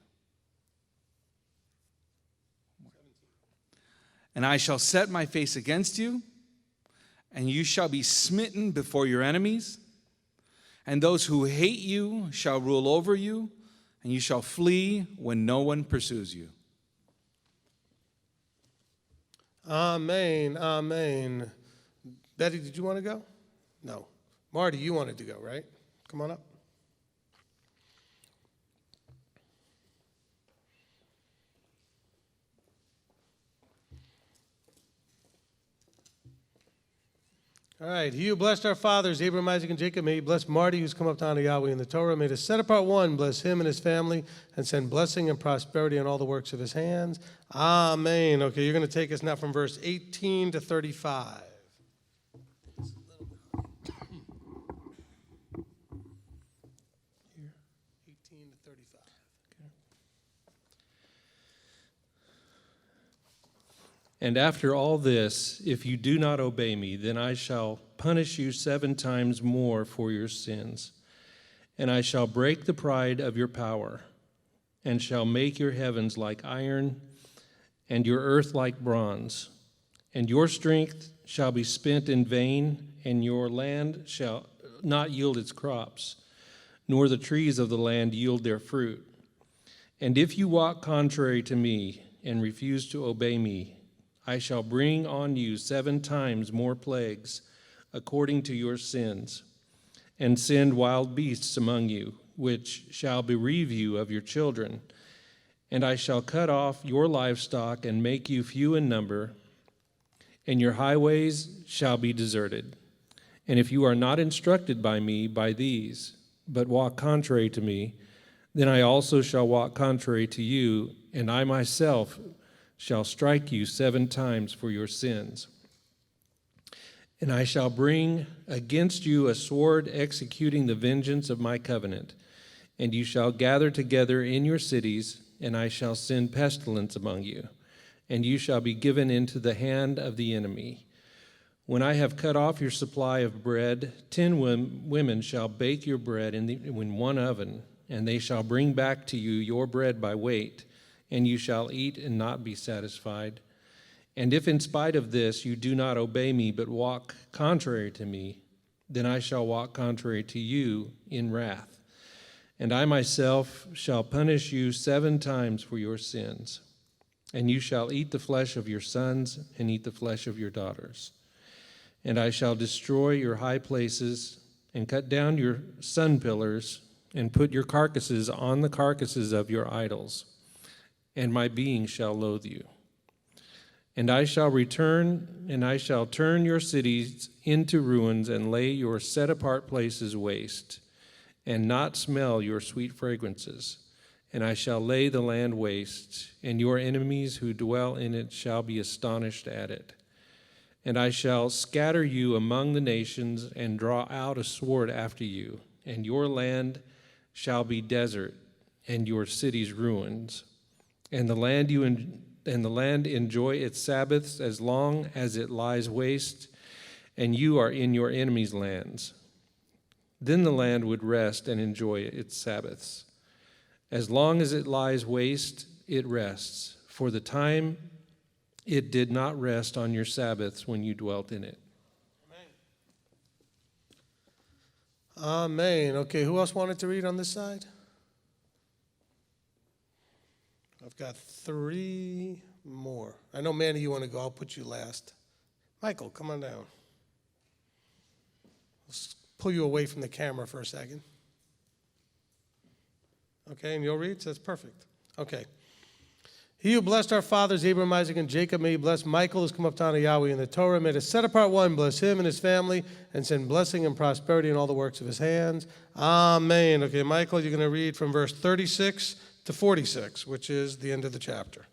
G: And I shall set my face against you, and you shall be smitten before your enemies, and those who hate you shall rule over you, and you shall flee when no one pursues you.
A: Amen. Amen. Betty, did you want to go? No. Marty, you wanted to go, right? Come on up. All right. He who blessed our fathers, Abraham, Isaac, and Jacob, may he bless Marty, who's come up to honor Yahweh in the Torah. May the set apart one bless him and his family and send blessing and prosperity on all the works of his hands. Amen. Okay, you're going to take us now from verse 18 to 35. Here, 18 to 35.
H: And after all this, if you do not obey me, then I shall punish you 7 times more for your sins. And I shall break the pride of your power, and shall make your heavens like iron, and your earth like bronze. And your strength shall be spent in vain, and your land shall not yield its crops, nor the trees of the land yield their fruit. And if you walk contrary to me, and refuse to obey me, I shall bring on you 7 times more plagues according to your sins, and send wild beasts among you, which shall bereave you of your children. And I shall cut off your livestock and make you few in number, and your highways shall be deserted. And if you are not instructed by me by these, but walk contrary to me, then I also shall walk contrary to you, and I myself shall strike you 7 times for your sins. And I shall bring against you a sword executing the vengeance of my covenant, and you shall gather together in your cities, and I shall send pestilence among you, and you shall be given into the hand of the enemy. When I have cut off your supply of bread, 10 women shall bake your bread in one oven, and they shall bring back to you your bread by weight, and you shall eat and not be satisfied. And if in spite of this you do not obey me, but walk contrary to me, then I shall walk contrary to you in wrath. And I myself shall punish you 7 times for your sins. And you shall eat the flesh of your sons and eat the flesh of your daughters. And I shall destroy your high places and cut down your sun pillars and put your carcasses on the carcasses of your idols. And my being shall loathe you. And I shall return, and I shall turn your cities into ruins and lay your set-apart places waste, and not smell your sweet fragrances. And I shall lay the land waste, and your enemies who dwell in it shall be astonished at it. And I shall scatter you among the nations and draw out a sword after you, and your land shall be desert, and your cities ruins. And the land enjoy its Sabbaths as long as it lies waste, and you are in your enemies' lands. Then the land would rest and enjoy its Sabbaths. As long as it lies waste, it rests. For the time it did not rest on your Sabbaths when you dwelt in it.
A: Amen. Okay, who else wanted to read on this side? I've got 3 more. I know, Manny, you want to go. I'll put you last. Michael, come on down. Let's pull you away from the camera for a second. Okay, and you'll read? So that's perfect. Okay. He who blessed our fathers, Abraham, Isaac, and Jacob, may he bless Michael, who's come up to honor Yahweh in the Torah. May the set-apart one bless him and his family and send blessing and prosperity in all the works of his hands. Amen. Okay, Michael, you're going to read from verse 36 to 46, which is the end of the chapter.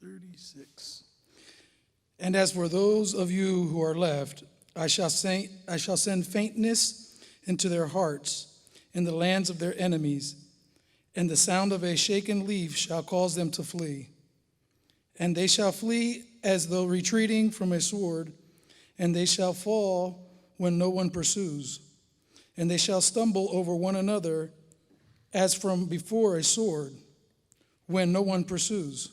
I: 36. And as for those of you who are left, I shall send faintness into their hearts in the lands of their enemies, and the sound of a shaken leaf shall cause them to flee. And they shall flee as though retreating from a sword, and they shall fall when no one pursues. And they shall stumble over one another as from before a sword, when no one pursues.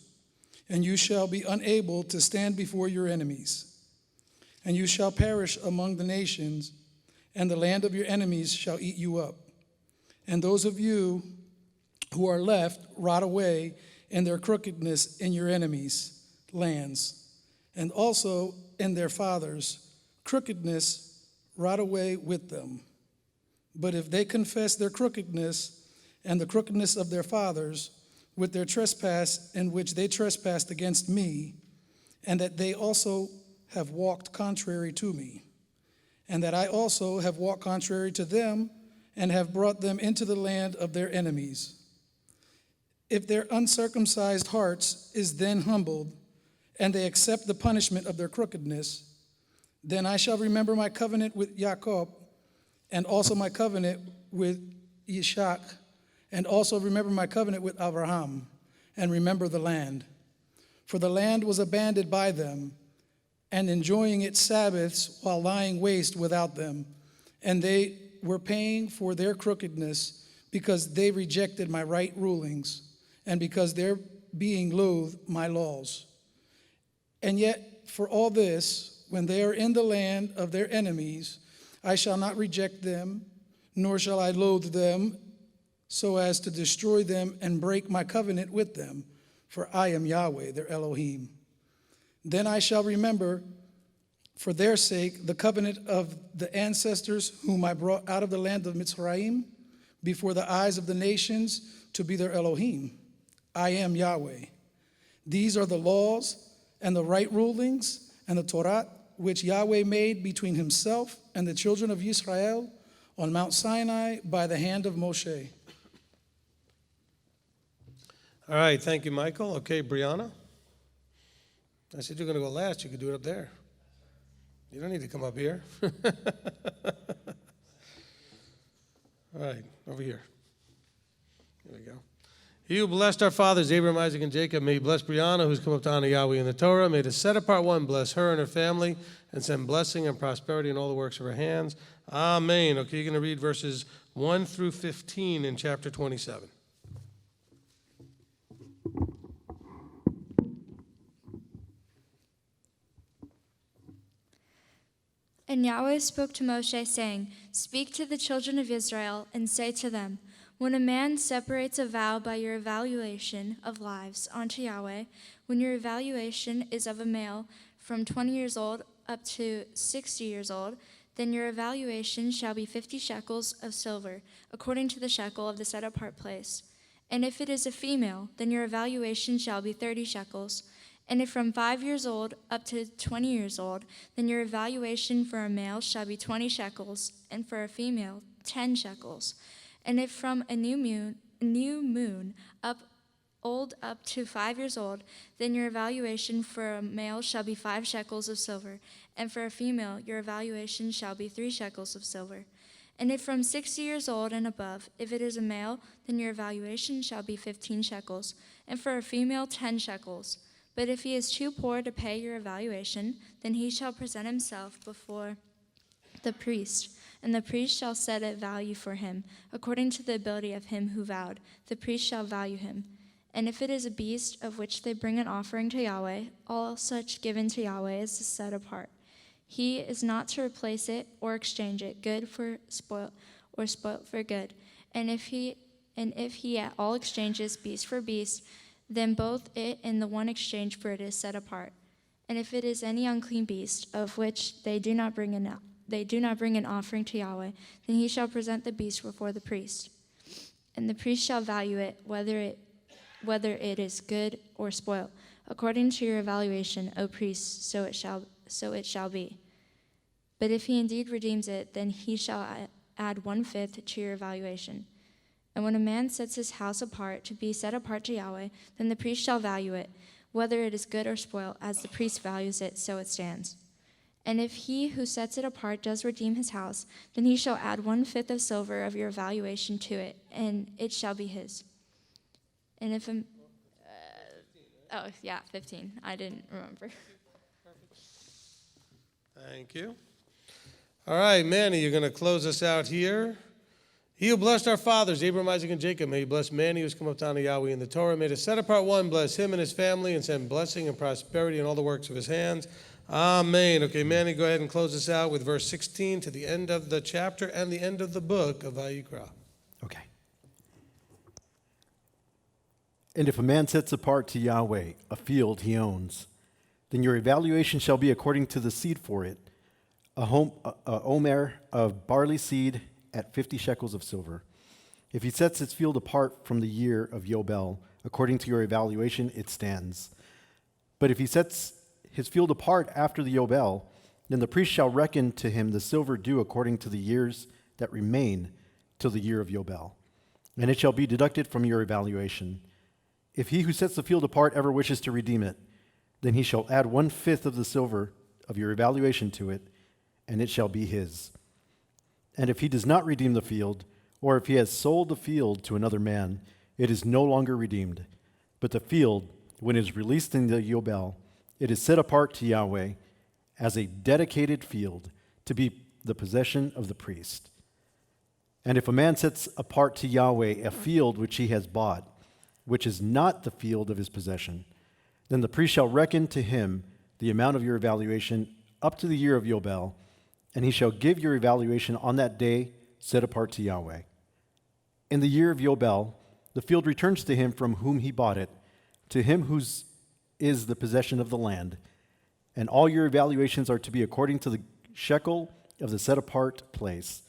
I: And you shall be unable to stand before your enemies. And you shall perish among the nations, and the land of your enemies shall eat you up. And those of you who are left rot away in their crookedness in your enemies' lands, and also in their fathers' crookedness right away with them. But if they confess their crookedness and the crookedness of their fathers with their trespass in which they trespassed against me, and that they also have walked contrary to me, and that I also have walked contrary to them and have brought them into the land of their enemies. If their uncircumcised hearts is then humbled, and they accept the punishment of their crookedness, then I shall remember my covenant with Jacob, and also my covenant with Ishak, and also remember my covenant with Abraham, and remember the land. For the land was abandoned by them, and enjoying its Sabbaths while lying waste without them, and they were paying for their crookedness because they rejected my right rulings, and because their being loathed my laws. And yet, for all this, when they are in the land of their enemies, I shall not reject them, nor shall I loathe them, so as to destroy them and break my covenant with them, for I am Yahweh, their Elohim. Then I shall remember, for their sake, the covenant of the ancestors whom I brought out of the land of Mitzrayim before the eyes of the nations to be their Elohim. I am Yahweh. These are the laws and the right rulings and the Torah which Yahweh made between himself and the children of Israel on Mount Sinai by the hand of Moshe.
A: All right, thank you, Michael. Okay, Brianna. I said you're going to go last. You could do it up there. You don't need to come up here. All right, over here. Here we go. He who blessed our fathers, Abraham, Isaac, and Jacob, may he bless Brianna, who's come up to honor Yahweh in the Torah. May the set-apart one bless her and her family and send blessing and prosperity in all the works of her hands. Amen. Okay, you're going to read verses 1 through 15 in chapter 27.
J: And Yahweh spoke to Moshe, saying, Speak to the children of Israel, and say to them, When a man separates a vow by your evaluation of lives unto Yahweh, when your evaluation is of a male from 20 years old up to 60 years old, then your evaluation shall be 50 shekels of silver, according to the shekel of the set-apart place. And if it is a female, then your evaluation shall be 30 shekels. And if from 5 years old up to 20 years old, then your evaluation for a male shall be 20 shekels, and for a female 10 shekels. And if from a new moon up to 5 years old, then your evaluation for a male shall be 5 shekels of silver, and for a female your evaluation shall be 3 shekels of silver. And if from 60 years old and above, if it is a male, then your evaluation shall be 15 shekels, and for a female 10 shekels. But if he is too poor to pay your evaluation, then he shall present himself before the priest, and the priest shall set a value for him, according to the ability of him who vowed. The priest shall value him. And if it is a beast of which they bring an offering to Yahweh, all such given to Yahweh is set apart. He is not to replace it or exchange it, good for spoilt, or spoilt for good. And if he at all exchanges beast for beast, then both it and the one exchanged for it is set apart. And if it is any unclean beast of which they do not bring an offering to Yahweh, then he shall present the beast before the priest. And the priest shall value it, whether it is good or spoiled, according to your evaluation, O priest, so it shall be. But if he indeed redeems it, then he shall add 1/5 to your evaluation. And when a man sets his house apart to be set apart to Yahweh, then the priest shall value it, whether it is good or spoiled, as the priest values it, so it stands. And if he who sets it apart does redeem his house, then he shall add 1/5 of silver of your evaluation to it, and it shall be his. And if 15. I didn't remember.
A: Thank you. All right, Manny, you're going to close us out here. He who blessed our fathers, Abraham, Isaac, and Jacob, may he bless Manny, who's come up to honor Yahweh in the Torah. May the set-apart one bless him and his family and send blessing and prosperity in all the works of his hands. Amen. Okay, Manny, go ahead and close us out with verse 16 to the end of the chapter and the end of the book of Vayikra.
B: Okay. And if a man sets apart to Yahweh a field he owns, then your evaluation shall be according to the seed for it, a omer of barley seed at 50 shekels of silver. If he sets his field apart from the year of Yobel, according to your evaluation, it stands. But if he sets his field apart after the Yobel, then the priest shall reckon to him the silver due according to the years that remain till the year of Yobel, and it shall be deducted from your evaluation. If he who sets the field apart ever wishes to redeem it, then he shall add 1/5 of the silver of your evaluation to it, and it shall be his. And if he does not redeem the field, or if he has sold the field to another man, it is no longer redeemed. But the field, when it is released in the Yobel, it is set apart to Yahweh as a dedicated field to be the possession of the priest. And if a man sets apart to Yahweh a field which he has bought, which is not the field of his possession, then the priest shall reckon to him the amount of your evaluation up to the year of Yobel, and he shall give your evaluation on that day set apart to Yahweh. In the year of Yobel, the field returns to him from whom he bought it, to him whose is the possession of the land, and all your evaluations are to be according to the shekel of the set-apart place,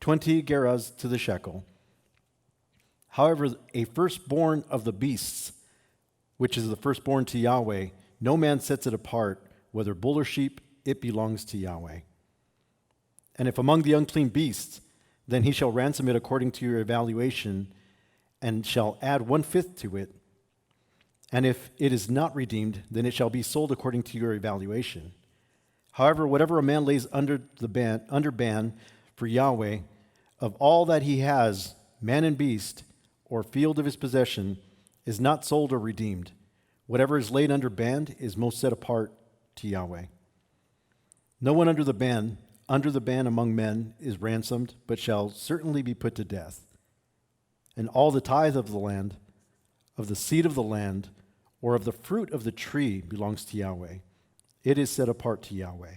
B: 20 gerahs to the shekel. However, a firstborn of the beasts, which is the firstborn to Yahweh, no man sets it apart, whether bull or sheep, it belongs to Yahweh. And if among the unclean beasts, then he shall ransom it according to your evaluation, and shall add 1/5 to it. And if it is not redeemed, then it shall be sold according to your evaluation. However, whatever a man lays under ban for Yahweh, of all that he has, man and beast, or field of his possession, is not sold or redeemed. Whatever is laid under ban is most set apart to Yahweh. No one under the ban among men is ransomed, but shall certainly be put to death. And all the tithe of the land, of the seed of the land, or of the fruit of the tree belongs to Yahweh. It is set apart to Yahweh.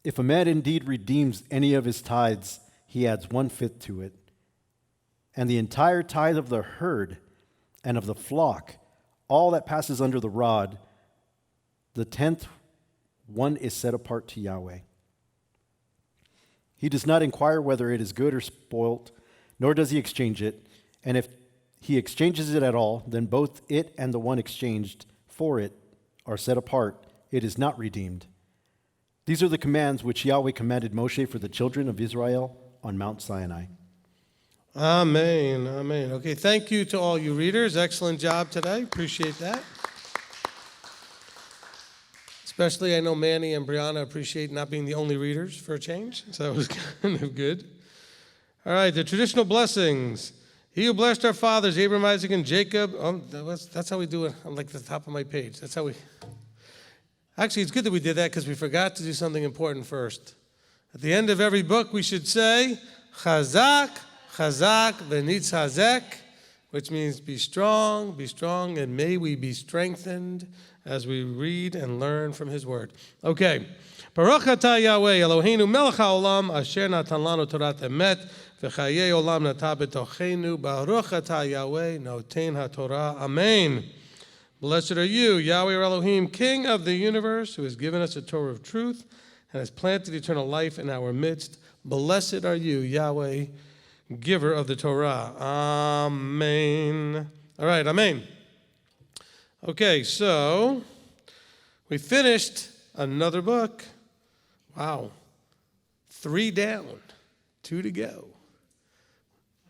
B: If a man indeed redeems any of his tithes, he adds 1/5 to it. And the entire tithe of the herd and of the flock, all that passes under the rod, the 10th one is set apart to Yahweh. He does not inquire whether it is good or spoilt, nor does he exchange it. And if he exchanges it at all, then both it and the one exchanged for it are set apart. It is not redeemed. These are the commands which Yahweh commanded Moshe for the children of Israel on Mount Sinai.
A: Amen. Amen. Okay, thank you to all you readers. Excellent job today. Appreciate that. Especially, I know Manny and Brianna appreciate not being the only readers for a change, so that was kind of good. All right, the traditional blessings. He who blessed our fathers, Abraham, Isaac, and Jacob. That's how we do it on like the top of my page. That's how we. Actually, it's good that we did that because we forgot to do something important first. At the end of every book, we should say, Chazak, Chazak, v'nitzhazek, which means be strong, and may we be strengthened as we read and learn from his word. Okay. Baruch atah Yahweh, Eloheinu melech haolam, asher natan lanu Torat emet, v'chayei olam nata b'tochenu, Baruch atah Yahweh, noten haTorah. Amen. Blessed are you, Yahweh our Elohim, King of the universe, who has given us a Torah of truth and has planted eternal life in our midst. Blessed are you, Yahweh, giver of the Torah. Amen. All right, amen. Okay, so we finished another book. Wow. 3 down, 2 to go.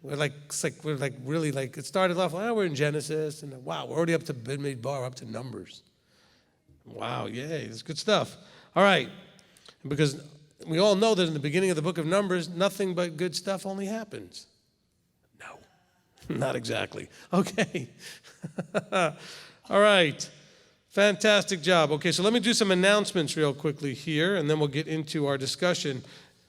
A: It started off, we're in Genesis, and wow, we're already up to Bidmidbar, up to Numbers. Wow, yay, that's good stuff. All right, because we all know that in the beginning of the book of Numbers, nothing but good stuff only happens. No, not exactly. Okay. All right, fantastic job. Okay, so let me do some announcements real quickly here, and then we'll get into our discussion.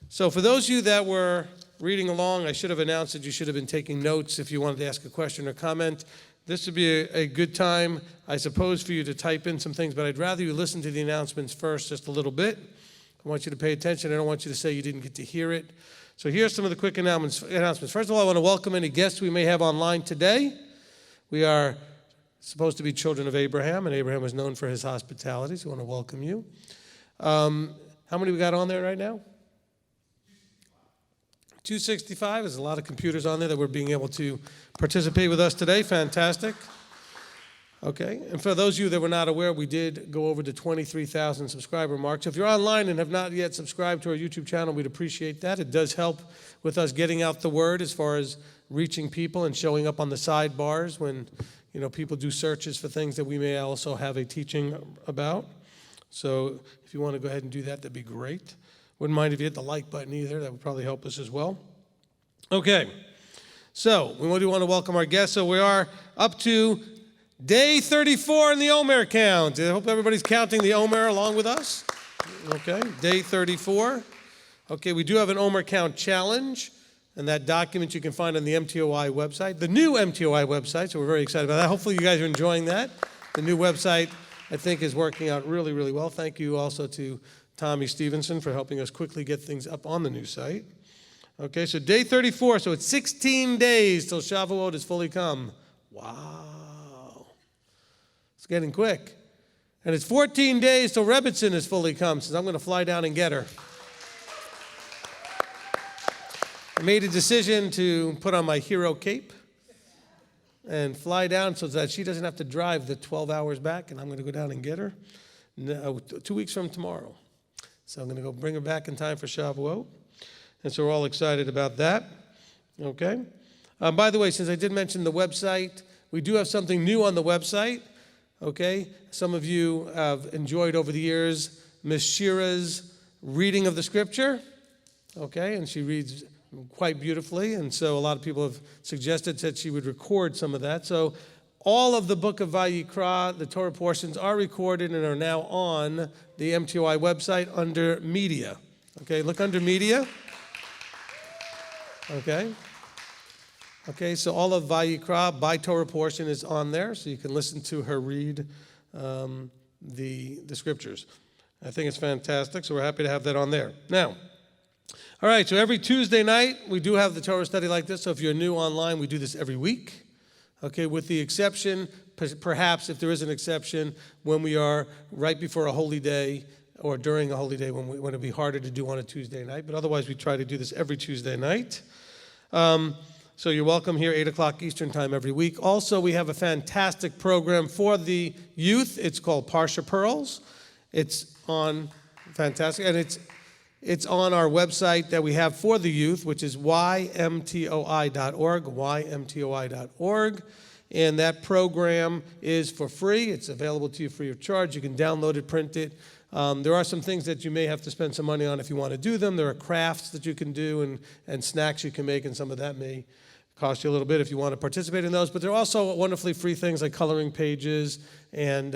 A: So for those of you that were reading along, I should have announced that you should have been taking notes if you wanted to ask a question or comment. This would be a good time, I suppose, for you to type in some things, but I'd rather you listen to the announcements first just a little bit. I want you to pay attention. I don't want you to say you didn't get to hear it. So here's some of the quick announcements. First of all, I want to welcome any guests we may have online today. We are supposed to be children of Abraham, and Abraham was known for his hospitality, so we want to welcome you. How many we got on there right now? 265. There's a lot of computers on there that we're being able to participate with us today. Fantastic. Okay, and for those of you that were not aware, we did go over the 23,000 subscriber mark. So if you're online and have not yet subscribed to our YouTube channel, we'd appreciate that. It does help with us getting out the word as far as reaching people and showing up on the sidebars when people do searches for things that we may also have a teaching about. So if you want to go ahead and do that, that'd be great. Wouldn't mind if you hit the like button either. That would probably help us as well. Okay, so we want to welcome our guests. So we are up to day 34 in the Omer count. I hope everybody's counting the Omer along with us. Okay, day 34. Okay, we do have an Omer count challenge, and that document you can find on the MTOI website, the new MTOI website, so we're very excited about that. Hopefully you guys are enjoying that. The new website, I think, is working out really, really well. Thank you also to Tommy Stevenson for helping us quickly get things up on the new site. Okay, so day 34, so it's 16 days till Shavuot is fully come. Wow. It's getting quick. And it's 14 days till Rebbitzin is fully come, since I'm going to fly down and get her. I made a decision to put on my hero cape and fly down so that she doesn't have to drive the 12 hours back, and I'm going to go down and get her 2 weeks from tomorrow. So I'm going to go bring her back in time for Shavuot. And so we're all excited about that. Okay? By the way, since I did mention the website, we do have something new on the website. Okay? Some of you have enjoyed over the years Miss Shira's reading of the scripture. Okay? And she reads quite beautifully. And so a lot of people have suggested that she would record some of that. So all of the book of Vayikra, the Torah portions, are recorded and are now on the MTOI website under Media. Okay, look under Media. Okay. Okay, so all of Vayikra by Torah portion is on there, so you can listen to her read the scriptures. I think it's fantastic, so we're happy to have that on there. Now, all right, so every Tuesday night, we do have the Torah study like this. So if you're new online, we do this every week. Okay, with the exception, perhaps if there is an exception, when we are right before a holy day or during a holy day when it'd be harder to do on a Tuesday night. But otherwise, we try to do this every Tuesday night. So you're welcome here, 8 o'clock Eastern time every week. Also, we have a fantastic program for the youth. It's called Parsha Pearls. It's on, fantastic, and it's on our website that we have for the youth, which is ymtoi.org, ymtoi.org. And that program is for free. It's available to you free of charge. You can download it, print it. There are some things that you may have to spend some money on if you want to do them. There are crafts that you can do and snacks you can make, and some of that may cost you a little bit if you want to participate in those. But there are also wonderfully free things like coloring pages. And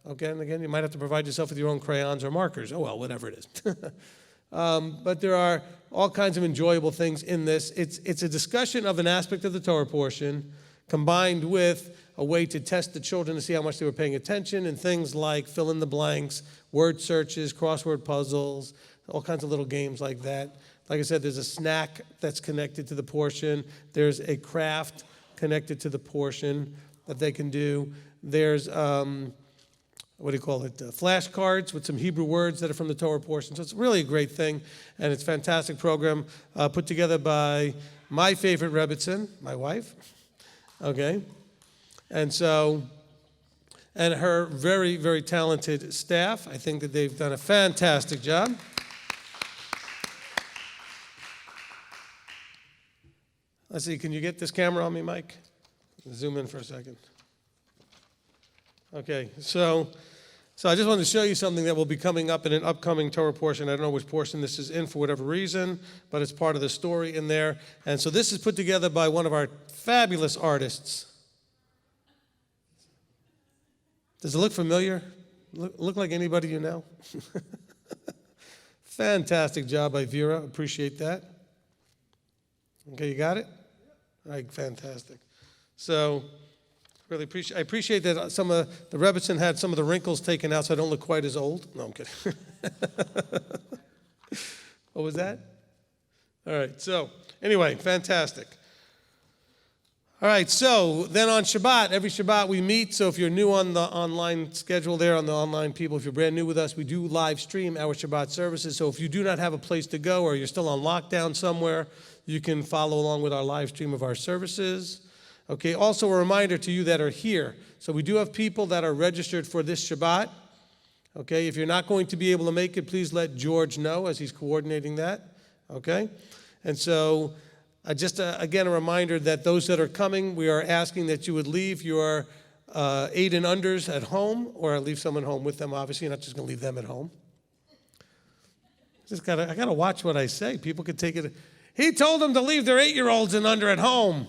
A: again, you might have to provide yourself with your own crayons or markers. Oh, well, whatever it is. But there are all kinds of enjoyable things in this. It's a discussion of an aspect of the Torah portion combined with a way to test the children to see how much they were paying attention, and things like fill in the blanks, word searches, crossword puzzles, all kinds of little games like that. Like I said, there's a snack that's connected to the portion. There's a craft connected to the portion that they can do. There's flashcards with some Hebrew words that are from the Torah portion. So it's really a great thing, and it's a fantastic program put together by my favorite Rebbitzin, my wife, okay? And her very, very talented staff. I think that they've done a fantastic job. Let's see, can you get this camera on me, Mike? Zoom in for a second. Okay, so I just wanted to show you something that will be coming up in an upcoming Torah portion. I don't know which portion this is in for whatever reason, but it's part of the story in there. And so this is put together by one of our fabulous artists. Does it look familiar? Look like anybody you know? Fantastic job by Vera. Appreciate that. Okay, you got it? All right, fantastic. So really appreciate that some of the Rebbitzin had some of the wrinkles taken out so I don't look quite as old. No, I'm kidding. What was that? All right, so anyway, fantastic. All right, so then on Shabbat, every Shabbat we meet. So if you're new on the online schedule there, on the online people, if you're brand new with us, we do live stream our Shabbat services. So if you do not have a place to go or you're still on lockdown somewhere, you can follow along with our live stream of our services. Okay, also a reminder to you that are here. So we do have people that are registered for this Shabbat. Okay, if you're not going to be able to make it, please let George know as he's coordinating that. Okay, and so just again a reminder that those that are coming, we are asking that you would leave your 8 and unders at home, or leave someone home with them. Obviously, you're not just going to leave them at home. I gotta watch what I say. People could take it. He told them to leave their 8-year-olds and under at home.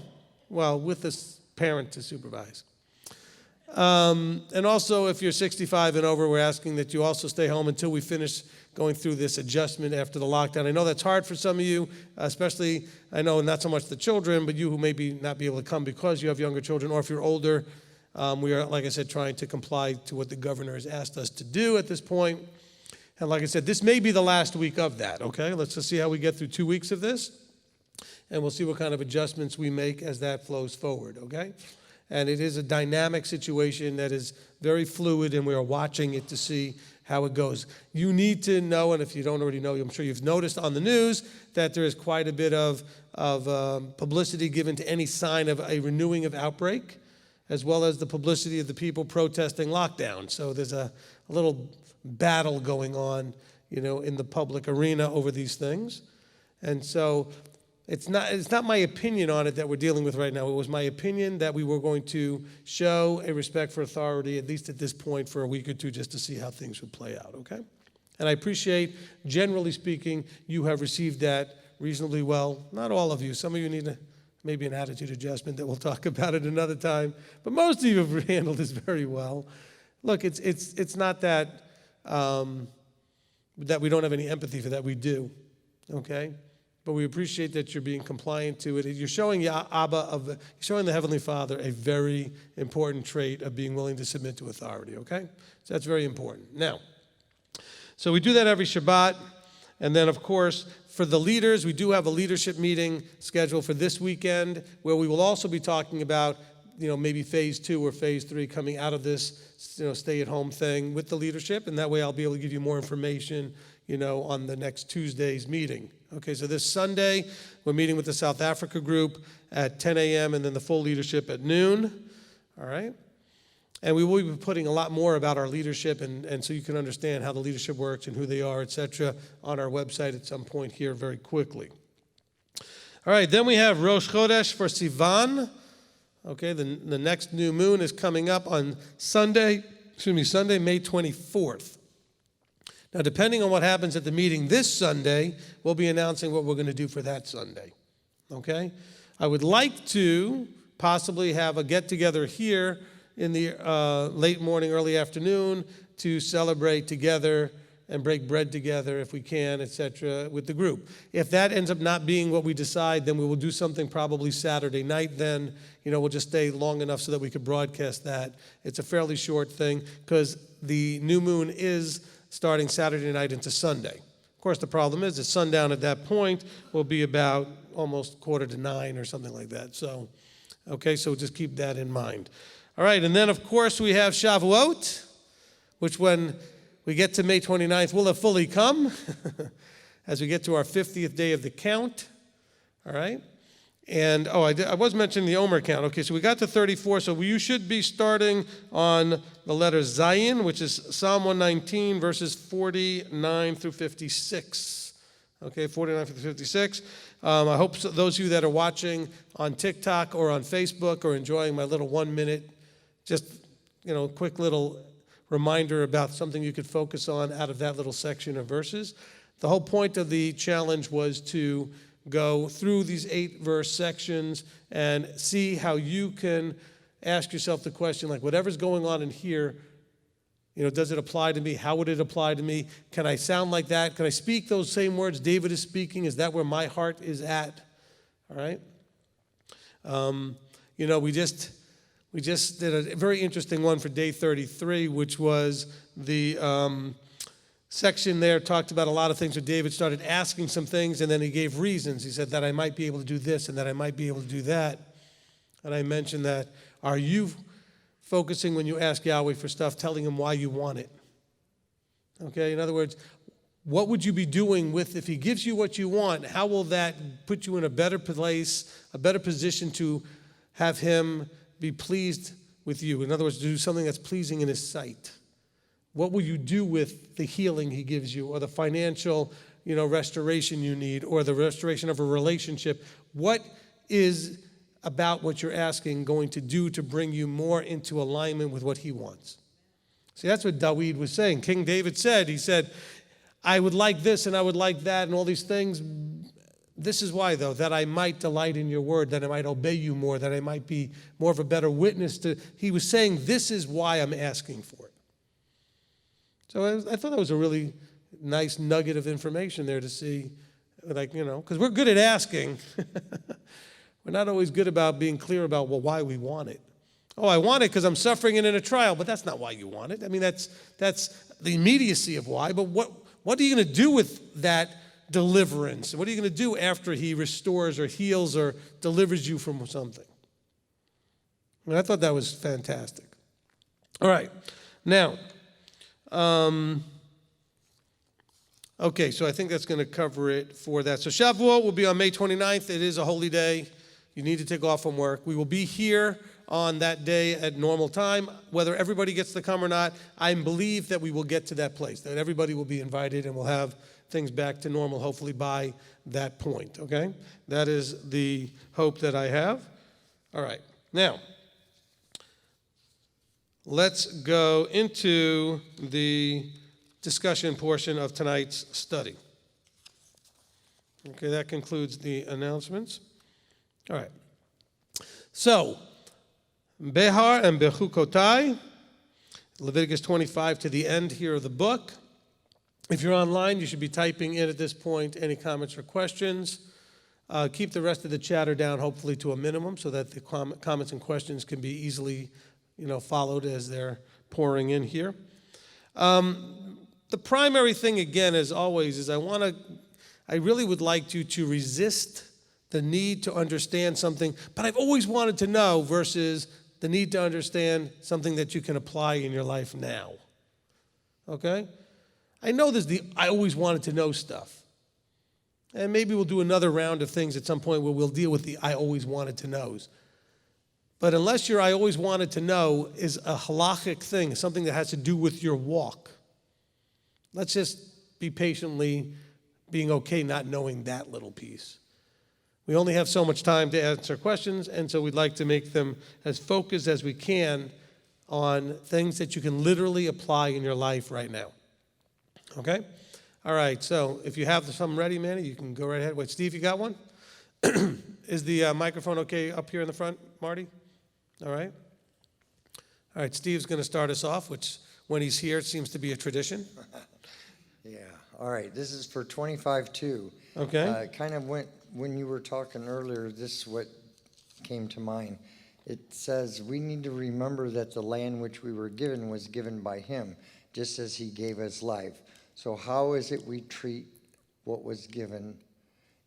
A: Well, with this parent to supervise. And also, if you're 65 and over, we're asking that you also stay home until we finish going through this adjustment after the lockdown. I know that's hard for some of you, especially, I know not so much the children, but you who maybe not be able to come because you have younger children, or if you're older. We are, like I said, trying to comply to what the governor has asked us to do at this point. And like I said, this may be the last week of that, okay? Let's just see how we get through 2 weeks of this, and we'll see what kind of adjustments we make as that flows forward, okay? And it is a dynamic situation that is very fluid, and we are watching it to see how it goes. You need to know, and if you don't already know, I'm sure you've noticed on the news that there is quite a bit of publicity given to any sign of a renewing of outbreak, as well as the publicity of the people protesting lockdown. So there's a little battle going on, in the public arena over these things. And so it's not my opinion on it that we're dealing with right now. It was my opinion that we were going to show a respect for authority, at least at this point, for a week or two, just to see how things would play out, okay? And I appreciate, generally speaking, you have received that reasonably well. Not all of you. Some of you need maybe an attitude adjustment that we'll talk about at another time. But most of you have handled this very well. Look, it's not that that we don't have any empathy for that. We do, okay? But we appreciate that you're being compliant to it. You're showing you're showing the Heavenly Father a very important trait of being willing to submit to authority, okay? So that's very important. Now, so we do that every Shabbat. And then, of course, for the leaders, we do have a leadership meeting scheduled for this weekend, where we will also be talking about, maybe phase 2 or phase 3 coming out of this, stay-at-home thing with the leadership. And that way I'll be able to give you more information, on the next Tuesday's meeting. Okay, so this Sunday, we're meeting with the South Africa group at 10 a.m. and then the full leadership at noon. All right? And we will be putting a lot more about our leadership, and so you can understand how the leadership works and who they are, etc., on our website at some point here very quickly. All right, then we have Rosh Chodesh for Sivan. Okay, the next new moon is coming up on Sunday, May 24th. Now, depending on what happens at the meeting this Sunday, we'll be announcing what we're going to do for that Sunday. Okay? I would like to possibly have a get-together here in the late morning, early afternoon to celebrate together and break bread together if we can, etc., with the group. If that ends up not being what we decide, then we will do something probably Saturday night then. We'll just stay long enough so that we could broadcast that. It's a fairly short thing because the new moon is starting Saturday night into Sunday. Of course, the problem is that sundown at that point will be about almost 8:45 or something like that. So, okay, so just keep that in mind. All right, and then, of course, we have Shavuot, which when we get to May 29th will have fully come as we get to our 50th day of the count. All right? And, I was mentioning the Omer count. Okay, so we got to 34, so you should be starting on the letter Zayin, which is Psalm 119, verses 49 through 56. Okay, 49 through 56. I hope those of you that are watching on TikTok or on Facebook are enjoying my little 1 minute, just, quick little reminder about something you could focus on out of that little section of verses. The whole point of the challenge was to go through these 8-verse sections and see how you can ask yourself the question, like, whatever's going on in here, does it apply to me? How would it apply to me? Can I sound like that? Can I speak those same words David is speaking? Is that where my heart is at? All right? We just did a very interesting one for day 33, which was the section there talked about a lot of things where David started asking some things, and then he gave reasons. He said that I might be able to do this and that I might be able to do that. And I mentioned that, are you focusing when you ask Yahweh for stuff, telling him why you want it? Okay, in other words, what would you be doing with, if he gives you what you want, how will that put you in a better place, a better position to have him be pleased with you? In other words, do something that's pleasing in his sight. What will you do with the healing he gives you, or the financial, restoration you need, or the restoration of a relationship? What is about what you're asking going to do to bring you more into alignment with what he wants? See, that's what David was saying. King David said, he said, I would like this and I would like that and all these things. This is why, though, that I might delight in your word, that I might obey you more, that I might be more of a better witness to. He was saying, this is why I'm asking for it. So I thought that was a really nice nugget of information there to see, because we're good at asking. We're not always good about being clear about, why we want it. Oh, I want it because I'm suffering and in a trial, but that's not why you want it. I mean, that's the immediacy of why, but what are you going to do with that deliverance? What are you going to do after he restores or heals or delivers you from something? And I thought that was fantastic. All right. Now, okay, so I think that's going to cover it for that. So Shavuot will be on May 29th. It is a holy day. You need to take off from work. We will be here on that day at normal time. Whether everybody gets to come or not, I believe that we will get to that place, that everybody will be invited and we'll have things back to normal, hopefully by that point, okay? That is the hope that I have. All right, now, let's go into the discussion portion of tonight's study. Okay, that concludes the announcements. All right. So, Behar and Bechukotai, Leviticus 25 to the end here of the book. If you're online, you should be typing in at this point any comments or questions. Keep the rest of the chatter down, hopefully to a minimum, so that the comments and questions can be easily, followed as they're pouring in here. The primary thing, again, as always, is I really would like you to resist the need to understand something, but I've always wanted to know, versus the need to understand something that you can apply in your life now. Okay? I know there's I always wanted to know stuff. And maybe we'll do another round of things at some point where we'll deal with the I always wanted to knows. But unless your I always wanted to know is a halachic thing, something that has to do with your walk, let's just be patiently being okay not knowing that little piece. We only have so much time to answer questions, and so we'd like to make them as focused as we can on things that you can literally apply in your life right now. Okay? All right, so if you have something ready, Manny, you can go right ahead. Wait, Steve, you got one? Is the microphone okay up here in the front, Marty? All right. All right, Steve's going to start us off, which when he's here, it seems to be a tradition.
F: Yeah, all right, this is for 25-2.
A: Okay.
F: Kind of when you were talking earlier, this is what came to mind. It says, we need to remember that the land which we were given was given by him, just as he gave us life. So how is it we treat what was given?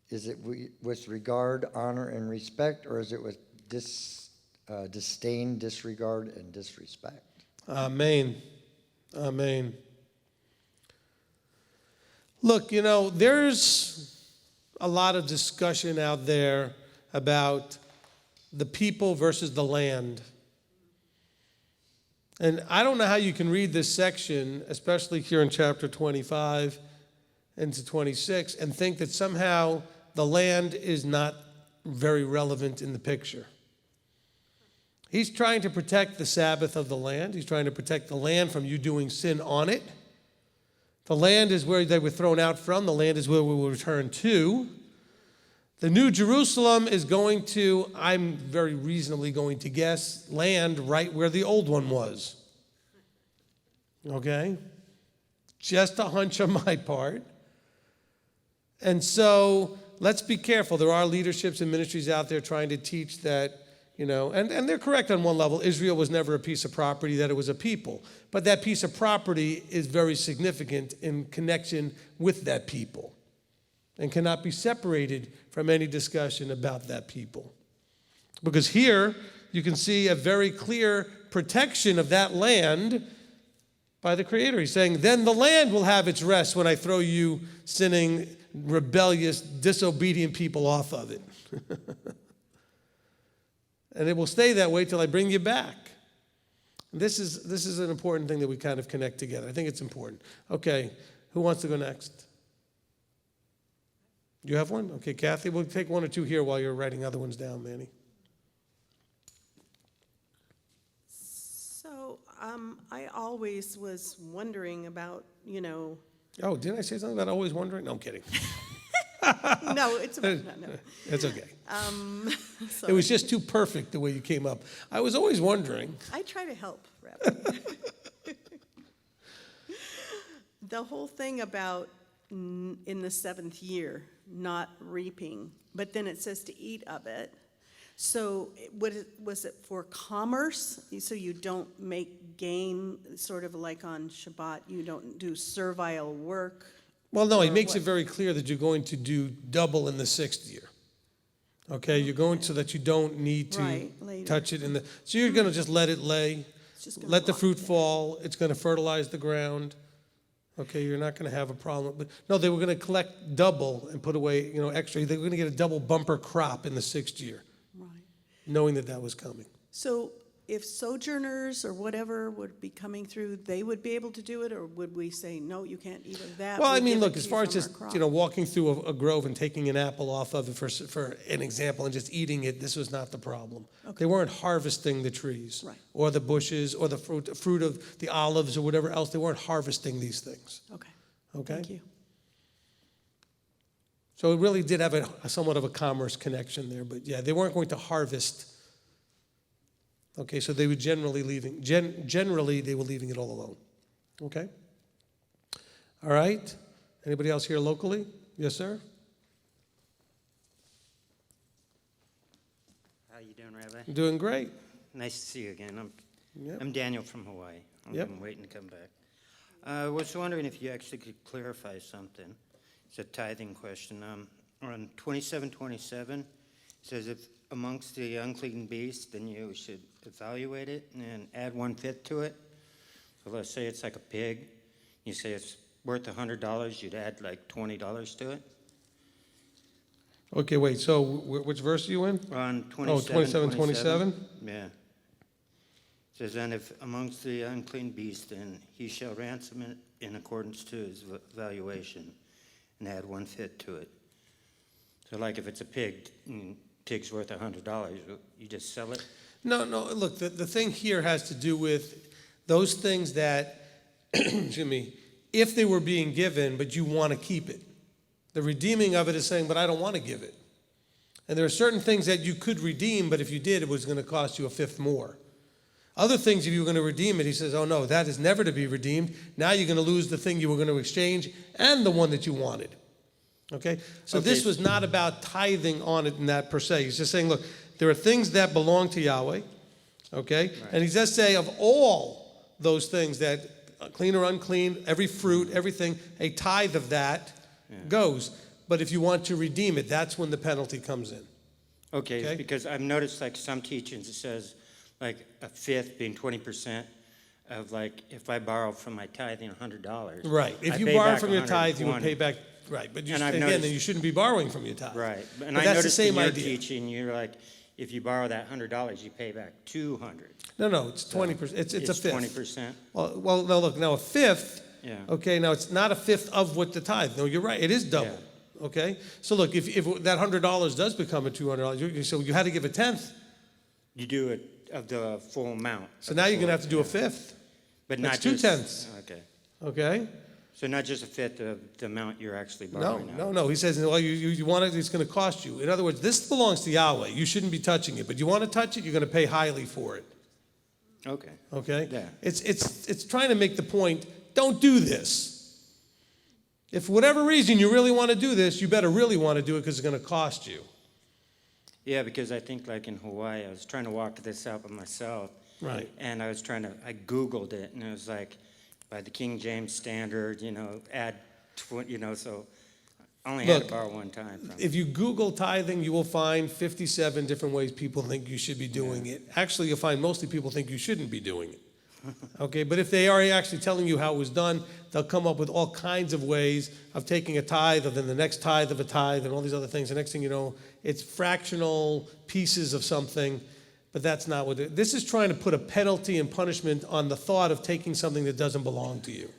F: Is it with regard, honor, and respect, or is it with disdain, disregard, and disrespect?
A: Amen. Amen. Look, there's a lot of discussion out there about the people versus the land. And I don't know how you can read this section, especially here in chapter 25 into 26, and think that somehow the land is not very relevant in the picture. He's trying to protect the Sabbath of the land. He's trying to protect the land from you doing sin on it. The land is where they were thrown out from. The land is where we will return to. The New Jerusalem is going to, I'm very reasonably going to guess, land right where the old one was. Okay? Just a hunch on my part. And so let's be careful. There are leaderships and ministries out there trying to teach that, and they're correct on one level. Israel was never a piece of property, that it was a people. But that piece of property is very significant in connection with that people and cannot be separated from any discussion about that people. Because here you can see a very clear protection of that land by the Creator. He's saying, then the land will have its rest when I throw you sinning, rebellious, disobedient people off of it. And it will stay that way till I bring you back. This is an important thing that we kind of connect together. I think it's important. Okay, who wants to go next? You have one? Okay, Kathy, we'll take one or two here while you're writing other ones down, Manny.
E: So I always was wondering about,
A: Oh, didn't I say something about always wondering? No, I'm kidding.
E: no, it's about, no.
A: It's okay.
E: Sorry.
A: It was just too perfect the way you came up. I was always wondering.
E: I try to help, Rabbi. The whole thing about in the seventh year not reaping, but then it says to eat of it. So was it for commerce? So you don't make gain, sort of like on Shabbat, you don't do servile work?
A: Well, no, he
E: Or
A: makes
E: what?
A: it very clear that you're going to do double in the sixth year. Okay, you're going so that you don't need to
E: Right, later.
A: touch it so you're going to just let it lay,
E: It's just gonna
A: let the
E: rot
A: fruit
E: there.
A: fall. It's going to fertilize the ground. Okay, you're not going to have a problem. But no, they were going to collect double and put away, extra. They were going to get a double bumper crop in the sixth year,
E: Right.
A: knowing that was coming.
E: So if sojourners or whatever would be coming through, they would be able to do it, or would we say, no, you can't eat of that?
A: Well,
E: we
A: I mean,
E: give it
A: look,
E: to
A: as
E: you
A: far as
E: from
A: just,
E: our crop?
A: walking through a grove and taking an apple off of it for an example and just eating it, this was not the problem.
E: Okay.
A: They weren't harvesting the trees
E: Right.
A: or the bushes or the fruit of the olives or whatever else. They weren't harvesting these things.
E: Okay,
A: Okay?
E: thank you.
A: So it really did have a somewhat of a commerce connection there. But yeah, they weren't going to harvest. Okay, so they were generally they were leaving it all alone. Okay? All right. Anybody else here locally? Yes, sir?
K: How you doing, Rabbi?
A: Doing great.
K: Nice to see you again.
A: Yep.
K: I'm Daniel from Hawaii. I've
A: Yep.
K: been waiting to come back. I was wondering if you actually could clarify something. It's a tithing question. On 27:27, it says if amongst the unclean beasts, then you should evaluate it and add 1/5 to it. So let's say it's like a pig. You say it's worth $100, you'd add like $20 to it.
A: Okay, wait. So which verse are you in?
K: On
A: Oh, 27:27?
K: Yeah. It says, and if amongst the unclean beasts, then he shall ransom it in accordance to his valuation and add 1/5 to it. So like if it's a pig, pig's worth $100, you just sell it?
A: No. Look, the thing here has to do with those things that, excuse me, if they were being given, but you want to keep it. The redeeming of it is saying, but I don't want to give it. And there are certain things that you could redeem, but if you did, it was going to cost you 1/5 more. Other things, if you were going to redeem it, he says, oh no, that is never to be redeemed. Now you're going to lose the thing you were going to exchange and the one that you wanted. Okay? So
K: Okay.
A: this was not about tithing on it in that per se. He's just saying, look, there are things that belong to Yahweh. Okay?
K: Right.
A: And he does say of all those things that clean or unclean, every fruit, everything, a tithe of that goes. But if you want to redeem it, that's when the penalty comes in.
K: Okay,
A: Okay.
K: because I've noticed like some teachings, it says like 1/5 being 20% of like if I borrow from my tithing $100.
A: Right. If
K: I
A: you
K: pay
A: borrow
K: back
A: from your tithe, you would
K: 120.
A: pay back. Right. But
K: And I've
A: again,
K: noticed-
A: then you shouldn't be borrowing from your tithe.
K: Right, and
A: But
K: I
A: that's the
K: noticed
A: same
K: in your
A: idea.
K: teaching, you're like, if you borrow that $100, you pay back $200.
A: No, it's 20%. It's a fifth.
K: 20%.
A: Well, no, look, now a fifth,
K: Yeah.
A: okay, now it's not a fifth of what the tithe. No, you're right, it is double, okay? So look, if that $100 does become a $200, so you had to give a tenth.
K: You do it of the full amount.
A: So now you're going to have to do a fifth,
K: But
A: that's
K: not
A: 2/10.
K: Okay,
A: okay?
K: so not just a fifth of the amount you're actually borrowing now.
A: No. He says, well, you want it, it's going to cost you. In other words, this belongs to Yahweh. You shouldn't be touching it, but you want to touch it, you're going to pay highly for it,
K: Okay,
A: okay?
K: Yeah.
A: It's trying to make the point, don't do this. If for whatever reason you really want to do this, you better really want to do it because it's going to cost you.
K: yeah, because I think like in Hawaii, I was trying to walk this out by myself.
A: Right.
K: And I Googled it, and it was like, by the King James Standard, add, so Only had
A: Look,
K: to borrow one time from
A: if you Google tithing, you will find 57 different ways people think you should be doing it. Actually, you'll find mostly people think you shouldn't be doing it. Okay, but if they are actually telling you how it was done, they'll come up with all kinds of ways of taking a tithe, and then the next tithe of a tithe, and all these other things. The next thing you know, it's fractional pieces of something, but that's not what it is. This is trying to put a penalty and punishment on the thought of taking something that doesn't belong to you.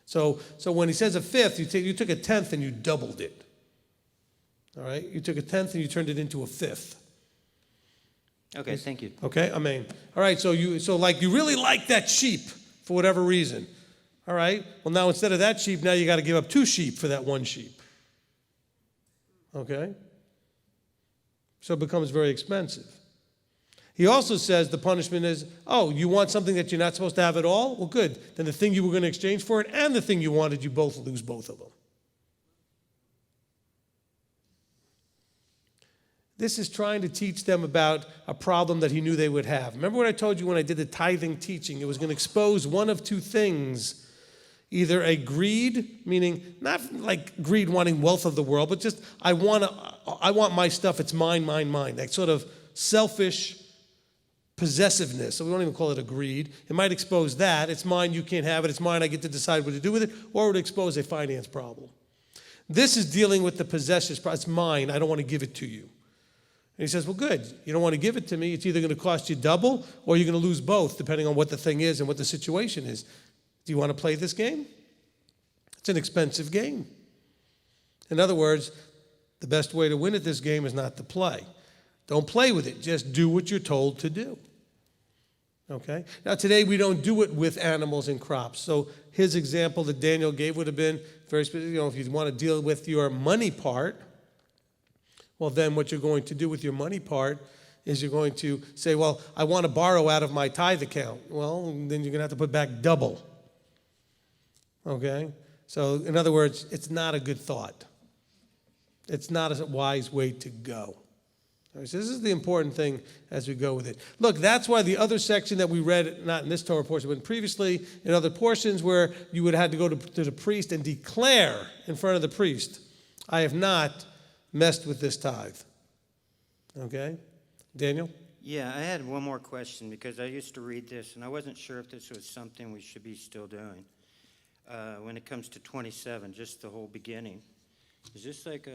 A: So when he says a fifth, you took a tenth and you doubled it. All right? You took a tenth and you turned it into a fifth.
K: Okay, thank you.
A: Okay, amen. All right, so you really like that sheep for whatever reason. All right, well now instead of that sheep, now you got to give up 2 sheep for that 1 sheep. Okay? So it becomes very expensive. He also says the punishment is, oh, you want something that you're not supposed to have at all? Well, good. Then the thing you were going to exchange for it and the thing you wanted, you both lose both of them. This is trying to teach them about a problem that he knew they would have. Remember what I told you when I did the tithing teaching? It was going to expose one of 2 things. Either a greed, meaning not like greed wanting wealth of the world, but just I want my stuff, it's mine, mine, mine. That sort of selfish possessiveness. So we don't even call it a greed. It might expose that. It's mine, you can't have it. It's mine, I get to decide what to do with it. Or it would expose a finance problem. This is dealing with the possessions problem. It's mine, I don't want to give it to you. And he says, well, good. You don't want to give it to me. It's either going to cost you double or you're going to lose both, depending on what the thing is and what the situation is. Do you want to play this game? It's an expensive game. In other words, the best way to win at this game is not to play. Don't play with it. Just do what you're told to do. Okay? Now, today we don't do it with animals and crops. So his example that Daniel gave would have been very specific. If you want to deal with your money part, well, then what you're going to do with your money part is you're going to say, well, I want to borrow out of my tithe account. Well, then you're going to have to put back double. Okay? So, in other words, it's not a good thought. It's not a wise way to go. Right, so this is the important thing as we go with it. Look, that's why the other section that we read, not in this Torah portion, but previously in other portions where you would have had to go to the priest and declare in front of the priest, I have not messed with this tithe. Okay? Daniel?
K: Yeah, I had one more question because I used to read this and I wasn't sure if this was something we should be still doing. When it comes to 27, just the whole beginning. Is this like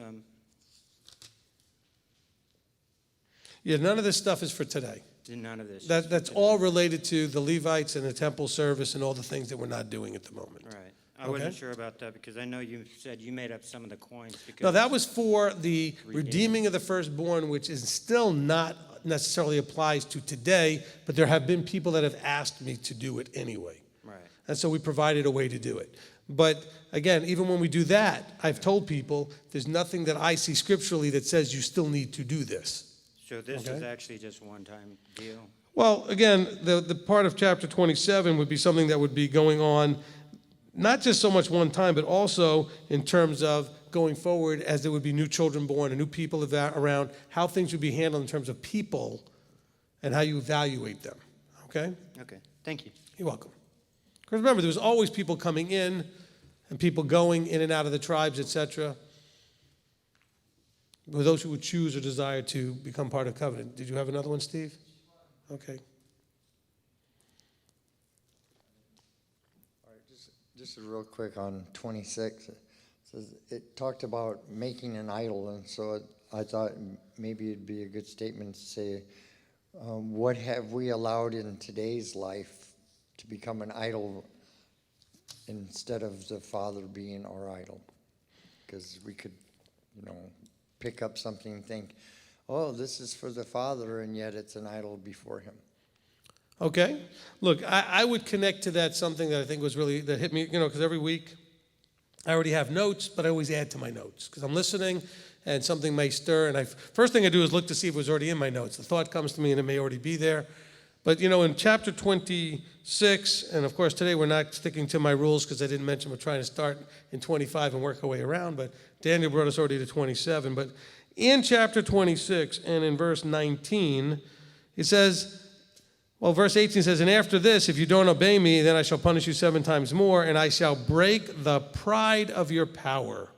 A: Yeah, none of this stuff is for today.
K: none of this?
A: That's all related to the Levites and the temple service and all the things that we're not doing at the moment.
K: Right. I wasn't sure about that because I know you said you made up some of the coins. Because
A: No, that was for the redeeming of the firstborn, which is still not necessarily applies to today, but there have been people that have asked me to do it anyway.
K: Right.
A: And so we provided a way to do it. But again, even when we do that, I've told people there's nothing that I see scripturally that says you still need to do this.
K: So this
A: Okay.
K: is actually just a one-time deal?
A: Well, again, the part of chapter 27 would be something that would be going on, not just so much one time, but also in terms of going forward as there would be new children born and new people around, how things would be handled in terms of people and how you evaluate them. Okay?
K: Okay, thank you.
A: You're welcome. Because remember, there was always people coming in and people going in and out of the tribes, etc. For those who would choose or desire to become part of covenant. Did you have another one, Steve? Okay.
F: All right, just real quick on 26. It says it talked about making an idol, and so I thought maybe it'd be a good statement to say, what have we allowed in today's life to become an idol instead of the Father being our idol? Because we could, pick up something and think, oh, this is for the Father, and yet it's an idol before him.
A: Okay. Look, I would connect to that something that I think was really, that hit me, because every week I already have notes, but I always add to my notes because I'm listening and something may stir. And first thing I do is look to see if it was already in my notes. The thought comes to me and it may already be there. But, in chapter 26, and of course today we're not sticking to my rules because I didn't mention we're trying to start in 25 and work our way around, but Daniel brought us already to 27. But in chapter 26 and in verse 19, it says, verse 18 says, and after this, if you don't obey me, then I shall punish you 7 times more, and I shall break the pride of your power.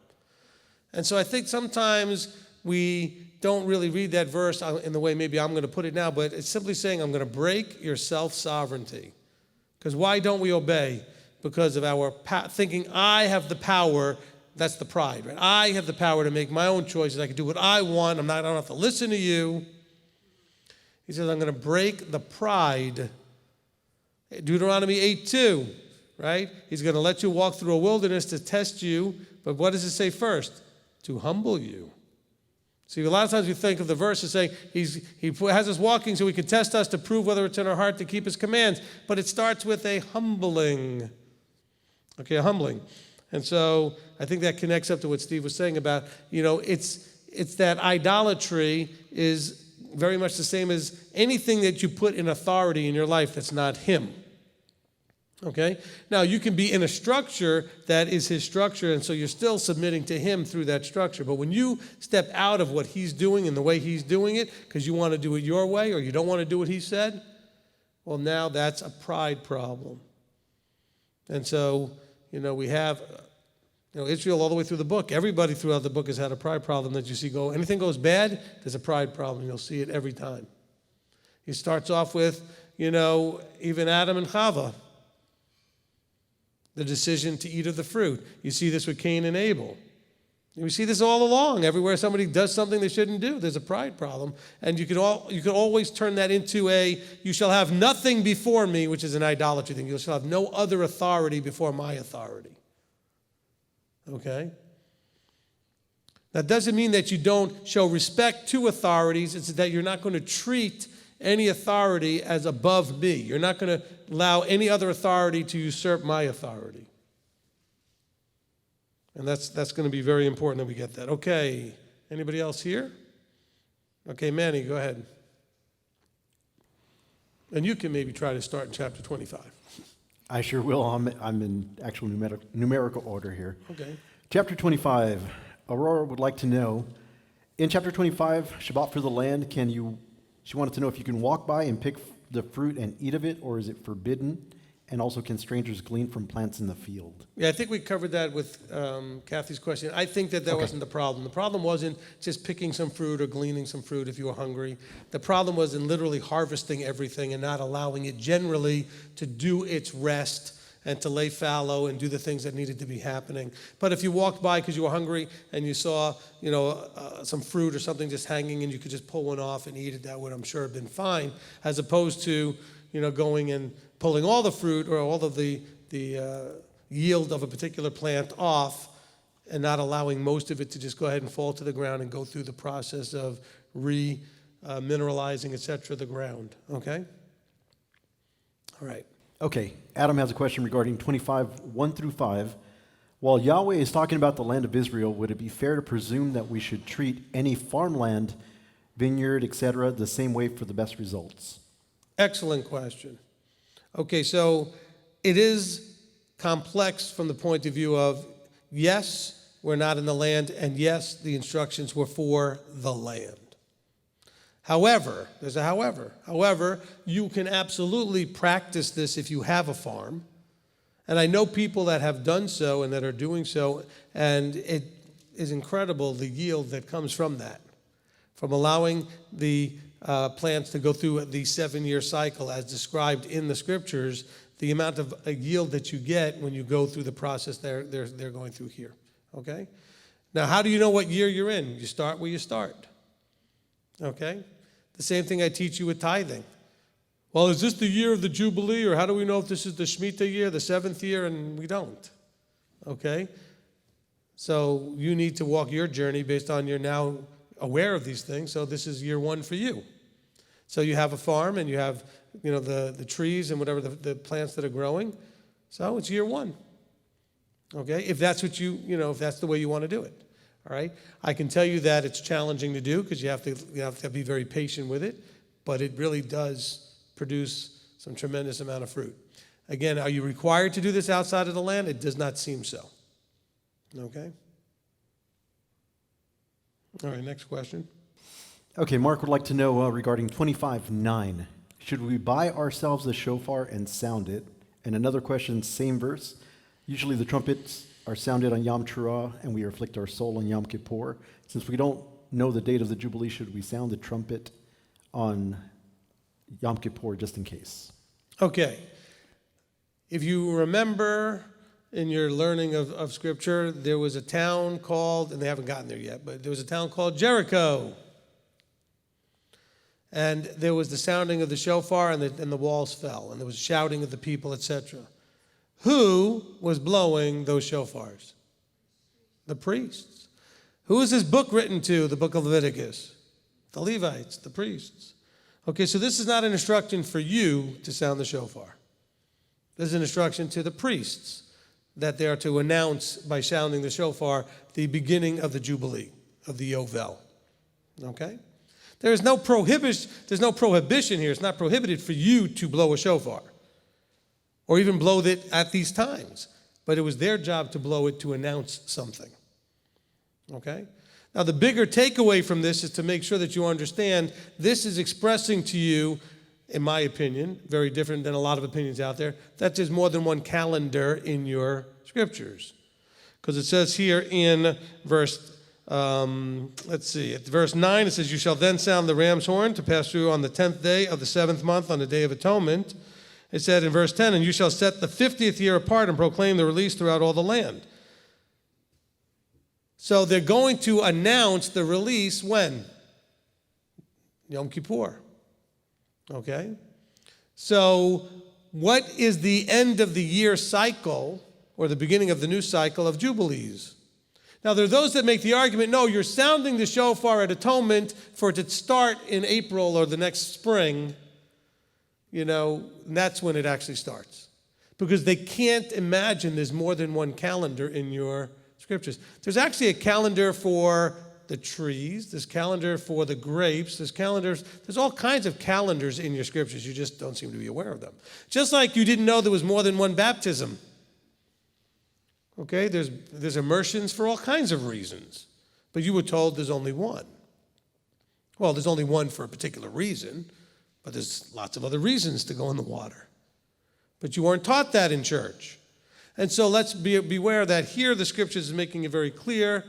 A: And so I think sometimes we don't really read that verse in the way maybe I'm going to put it now, but it's simply saying, I'm going to break your self-sovereignty. Because why don't we obey? Because of our thinking I have the power. That's the pride, right? I have the power to make my own choices. I can do what I want. I don't have to listen to you. He says, I'm going to break the pride. Deuteronomy 8:2, right? He's going to let you walk through a wilderness to test you. But what does it say first? To humble you. See, a lot of times we think of the verse as saying he has us walking so he can test us to prove whether it's in our heart to keep his commands. But it starts with a humbling. Okay, a humbling. And so I think that connects up to what Steve was saying about, it's that idolatry is very much the same as anything that you put in authority in your life that's not him. Okay? Now, you can be in a structure that is his structure, and so you're still submitting to him through that structure. But when you step out of what he's doing and the way he's doing it because you want to do it your way or you don't want to do what he said, well, now that's a pride problem. And so, we have, Israel all the way through the book. Everybody throughout the book has had a pride problem that you see go. Anything goes bad, there's a pride problem. You'll see it every time. He starts off with, even Adam and Chava. The decision to eat of the fruit. You see this with Cain and Abel. We see this all along. Everywhere somebody does something they shouldn't do, there's a pride problem. And you could always turn that into you shall have nothing before me, which is an idolatry thing. You shall have no other authority before my authority. Okay? That doesn't mean that you don't show respect to authorities. It's that you're not going to treat any authority as above me. You're not going to allow any other authority to usurp my authority. And that's going to be very important that we get that. Okay, anybody else here? Okay, Manny, go ahead. And you can maybe try to start in chapter 25.
B: I sure will. I'm in actual numerical order here.
A: Okay.
B: Chapter 25. Aurora would like to know, in chapter 25, Shabbat for the land, she wanted to know if you can walk by and pick the fruit and eat of it, or is it forbidden? And also, can strangers glean from plants in the field?
A: Yeah, I think we covered that with Kathy's question. I think that wasn't the problem. The problem wasn't just picking some fruit or gleaning some fruit if you were hungry. The problem was in literally harvesting everything and not allowing it generally to do its rest and to lay fallow and do the things that needed to be happening. But if you walked by because you were hungry and you saw, some fruit or something just hanging and you could just pull one off and eat it, that would, I'm sure, have been fine, as opposed to, going and pulling all the fruit or all of the yield of a particular plant off and not allowing most of it to just go ahead and fall to the ground and go through the process of mineralizing, etc., the ground. Okay? All right.
B: Okay, Adam has a question regarding 25, 1 through 5. While Yahweh is talking about the land of Israel, would it be fair to presume that we should treat any farmland, vineyard, etc., the same way for the best results?
A: Excellent question. Okay, so it is complex from the point of view of, yes, we're not in the land, and yes, the instructions were for the land. However, there's a however. However, you can absolutely practice this if you have a farm. And I know people that have done so and that are doing so, and it is incredible the yield that comes from that, from allowing the plants to go through the 7-year cycle as described in the scriptures, the amount of yield that you get when you go through the process they're going through here. Okay? Now, how do you know what year you're in? You start where you start. Okay? The same thing I teach you with tithing. Well, is this the year of the Jubilee, or how do we know if this is the Shemitah year, the 7th year? And we don't. Okay? So you need to walk your journey based on you're now aware of these things. So this is year 1 for you. So you have a farm and you have, the trees and whatever the plants that are growing. So it's year 1. Okay? If that's what if that's the way you want to do it. All right? I can tell you that it's challenging to do because you have to be very patient with it, but it really does produce some tremendous amount of fruit. Again, are you required to do this outside of the land? It does not seem so. Okay? All right, next question.
B: Okay, Mark would like to know regarding 25:9. Should we buy ourselves a shofar and sound it? And another question, same verse. Usually the trumpets are sounded on Yom Teruah, and we afflict our soul on Yom Kippur. Since we don't know the date of the Jubilee, should we sound the trumpet on Yom Kippur just in case?
A: Okay. If you remember in your learning of Scripture, there was a town called, and they haven't gotten there yet, but there was a town called Jericho. And there was the sounding of the shofar, and the walls fell, and there was shouting of the people, etc. Who was blowing those shofars? The priests. Who is this book written to, the book of Leviticus? The Levites, the priests. Okay, so this is not an instruction for you to sound the shofar. This is an instruction to the priests that they are to announce by sounding the shofar the beginning of the Jubilee, of the Yovel. Okay? There's no prohibition here. It's not prohibited for you to blow a shofar or even blow it at these times. But it was their job to blow it to announce something. Okay? Now, the bigger takeaway from this is to make sure that you understand this is expressing to you, in my opinion, very different than a lot of opinions out there, that there's more than one calendar in your scriptures. Because it says here in verse, at verse 9, it says, "You shall then sound the ram's horn to pass through on the 10th day of the 7th month on the Day of Atonement." It said in verse 10, "And you shall set the 50th year apart and proclaim the release throughout all the land." So they're going to announce the release when? Yom Kippur. Okay? So what is the end of the year cycle, or the beginning of the new cycle of Jubilees? Now, there are those that make the argument, no, you're sounding the shofar at Atonement for it to start in April or the next spring, and that's when it actually starts. Because they can't imagine there's more than one calendar in your scriptures. There's actually a calendar for the trees, there's calendar for the grapes, there's all kinds of calendars in your scriptures. You just don't seem to be aware of them. Just like you didn't know there was more than one baptism. Okay, there's immersions for all kinds of reasons, but you were told there's only one. Well, there's only one for a particular reason, but there's lots of other reasons to go in the water. But you weren't taught that in church. And so let's beware that here the scriptures is making it very clear,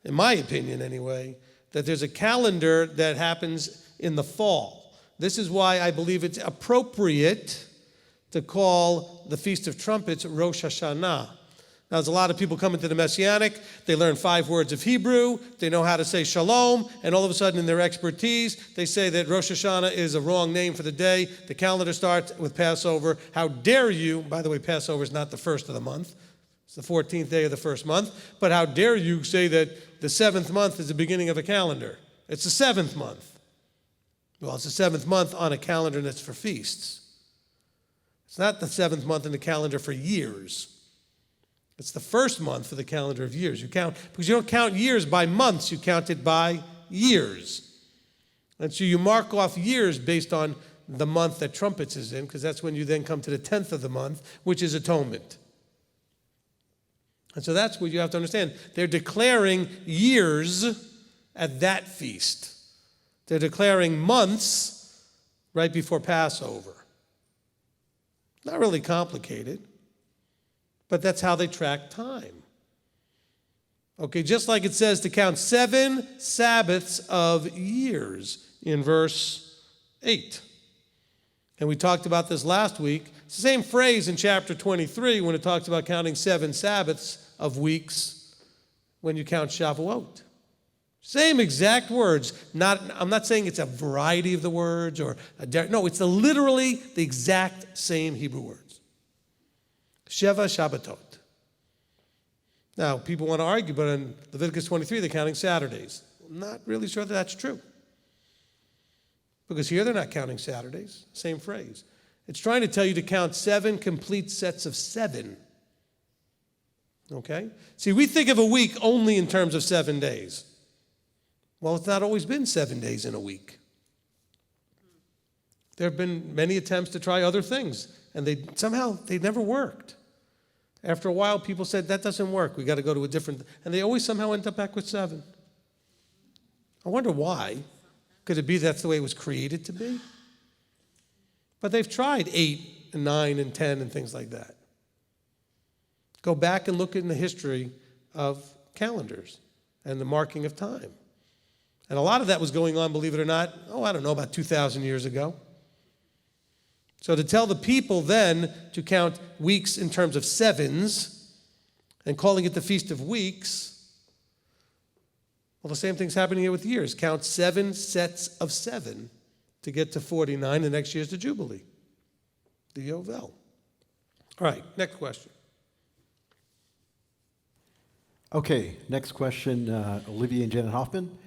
A: in my opinion anyway, that there's a calendar that happens in the fall. This is why I believe it's appropriate to call the Feast of Trumpets Rosh Hashanah. Now, there's a lot of people coming to the Messianic. They learn 5 words of Hebrew. They know how to say shalom. And all of a sudden, in their expertise, they say that Rosh Hashanah is a wrong name for the day. The calendar starts with Passover. How dare you? By the way, Passover is not the first of the month. It's the 14th day of the first month. But how dare you say that the 7th month is the beginning of a calendar? It's the 7th month. Well, it's the 7th month on a calendar that's for feasts. It's not the 7th month in the calendar for years. It's the first month for the calendar of years. You count, because you don't count years by months, you count it by years. And so you mark off years based on the month that trumpets is in, because that's when you then come to the 10th of the month, which is atonement. And so that's what you have to understand. They're declaring years at that feast. They're declaring months right before Passover. Not really complicated. But that's how they track time. Okay, just like it says to count 7 Sabbaths of years in verse 8. And we talked about this last week. It's the same phrase in chapter 23 when it talks about counting 7 Sabbaths of weeks when you count Shavuot. Same exact words. I'm not saying it's a variety of the words no, it's literally the exact same Hebrew words. Sheva Shabbatot. Now, people want to argue, but in Leviticus 23, they're counting Saturdays. I'm not really sure that that's true. Because here they're not counting Saturdays. Same phrase. It's trying to tell you to count 7 complete sets of 7. Okay? See, we think of a week only in terms of 7 days. Well, it's not always been 7 days in a week. There have been many attempts to try other things, and they never worked. After a while, people said, that doesn't work. We got to go to a different, and they always somehow end up back with 7. I wonder why. Could it be that's the way it was created to be? But they've tried 8 and 9 and 10 and things like that. Go back and look in the history of calendars and the marking of time. And a lot of that was going on, believe it or not, about 2,000 years ago. So to tell the people then to count weeks in terms of sevens and calling it the Feast of Weeks, well, the same thing's happening here with years. Count 7 sets of 7 to get to 49. The next year's the Jubilee, the Yovel. All right, next question.
B: Okay, next question, Olivia and Janet Hoffman.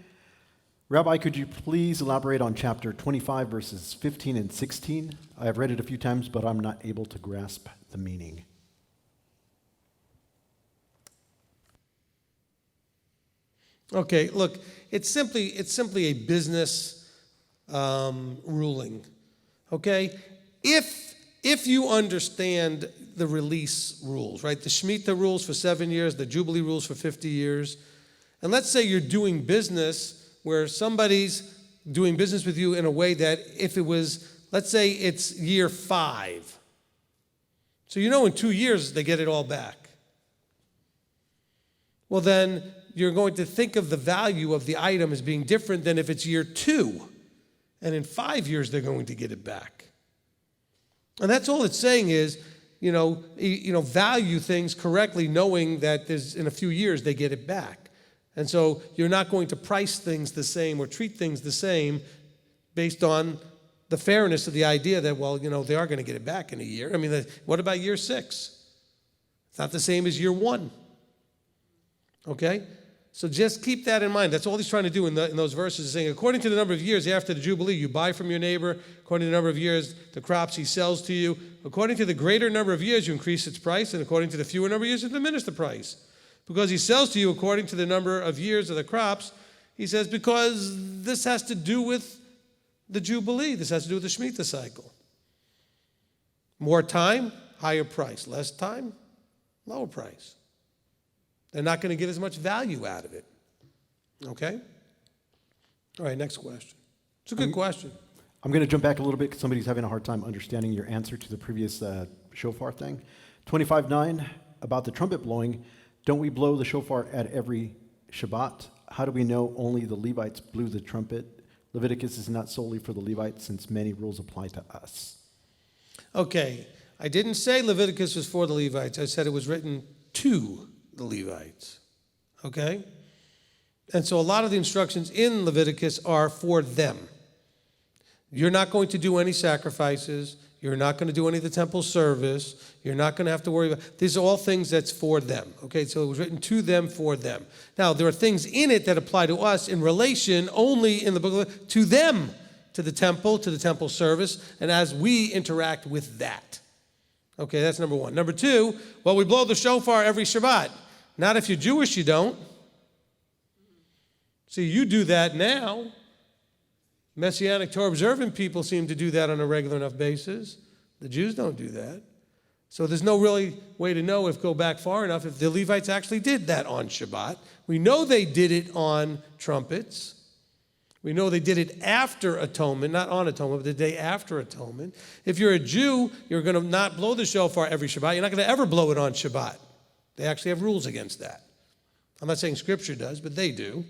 B: Rabbi, could you please elaborate on chapter 25, verses 15 and 16? I have read it a few times, but I'm not able to grasp the meaning.
A: Okay, look, it's simply a business ruling. Okay, if you understand the release rules, right? The Shemitah rules for 7 years, the Jubilee rules for 50 years, and let's say you're doing business where somebody's doing business with you in a way that if it was, let's say it's year 5. So in 2 years they get it all back. Well, then you're going to think of the value of the item as being different than if it's year 2. And in 5 years they're going to get it back. And that's all it's saying is, value things correctly, knowing that in a few years they get it back. And so you're not going to price things the same or treat things the same based on the fairness of the idea that, they are going to get it back in a year. I mean, what about year 6? It's not the same as year 1. Okay? So just keep that in mind. That's all he's trying to do in those verses, saying, according to the number of years after the Jubilee, you buy from your neighbor. According to the number of years, the crops he sells to you. According to the greater number of years, you increase its price. And according to the fewer number of years, you diminish the price. Because he sells to you according to the number of years of the crops, he says, because this has to do with the Jubilee. This has to do with the Shemitah cycle. More time, higher price. Less time, lower price. They're not going to get as much value out of it. Okay? All right, next question. It's a good question.
B: I'm going to jump back a little bit because somebody's having a hard time understanding your answer to the previous shofar thing. 25:9, about the trumpet blowing. Don't we blow the shofar at every Shabbat? How do we know only the Levites blew the trumpet? Leviticus is not solely for the Levites, since many rules apply to us.
A: Okay, I didn't say Leviticus was for the Levites. I said it was written to the Levites. Okay? And so a lot of the instructions in Leviticus are for them. You're not going to do any sacrifices. You're not going to do any of the temple service. You're not going to have to worry about. These are all things that's for them. Okay, so it was written to them, for them. Now, there are things in it that apply to us in relation only in the book to them, to the temple service, and as we interact with that. Okay, that's number one. Number two, well, we blow the shofar every Shabbat. Not if you're Jewish, you don't. See, you do that now. Messianic Torah observant people seem to do that on a regular enough basis. The Jews don't do that. So there's no really way to know go back far enough if the Levites actually did that on Shabbat. We know they did it on trumpets. We know they did it after atonement, not on atonement, but the day after atonement. If you're a Jew, you're going to not blow the shofar every Shabbat. You're not going to ever blow it on Shabbat. They actually have rules against that. I'm not saying Scripture does, but they do.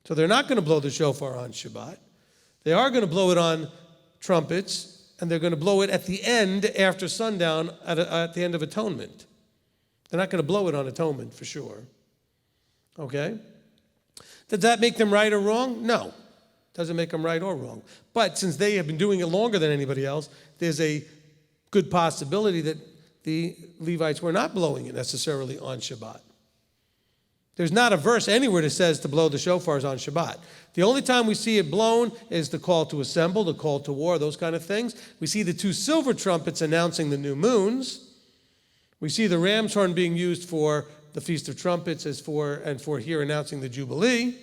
A: So they're not going to blow the shofar on Shabbat. They are going to blow it on trumpets, and they're going to blow it at the end after sundown at the end of atonement. They're not going to blow it on atonement for sure. Okay? Does that make them right or wrong? No. Doesn't make them right or wrong. But since they have been doing it longer than anybody else, there's a good possibility that the Levites were not blowing it necessarily on Shabbat. There's not a verse anywhere that says to blow the shofars on Shabbat. The only time we see it blown is the call to assemble, the call to war, those kind of things. We see the 2 silver trumpets announcing the new moons. We see the ram's horn being used for the Feast of Trumpets and for here announcing the Jubilee.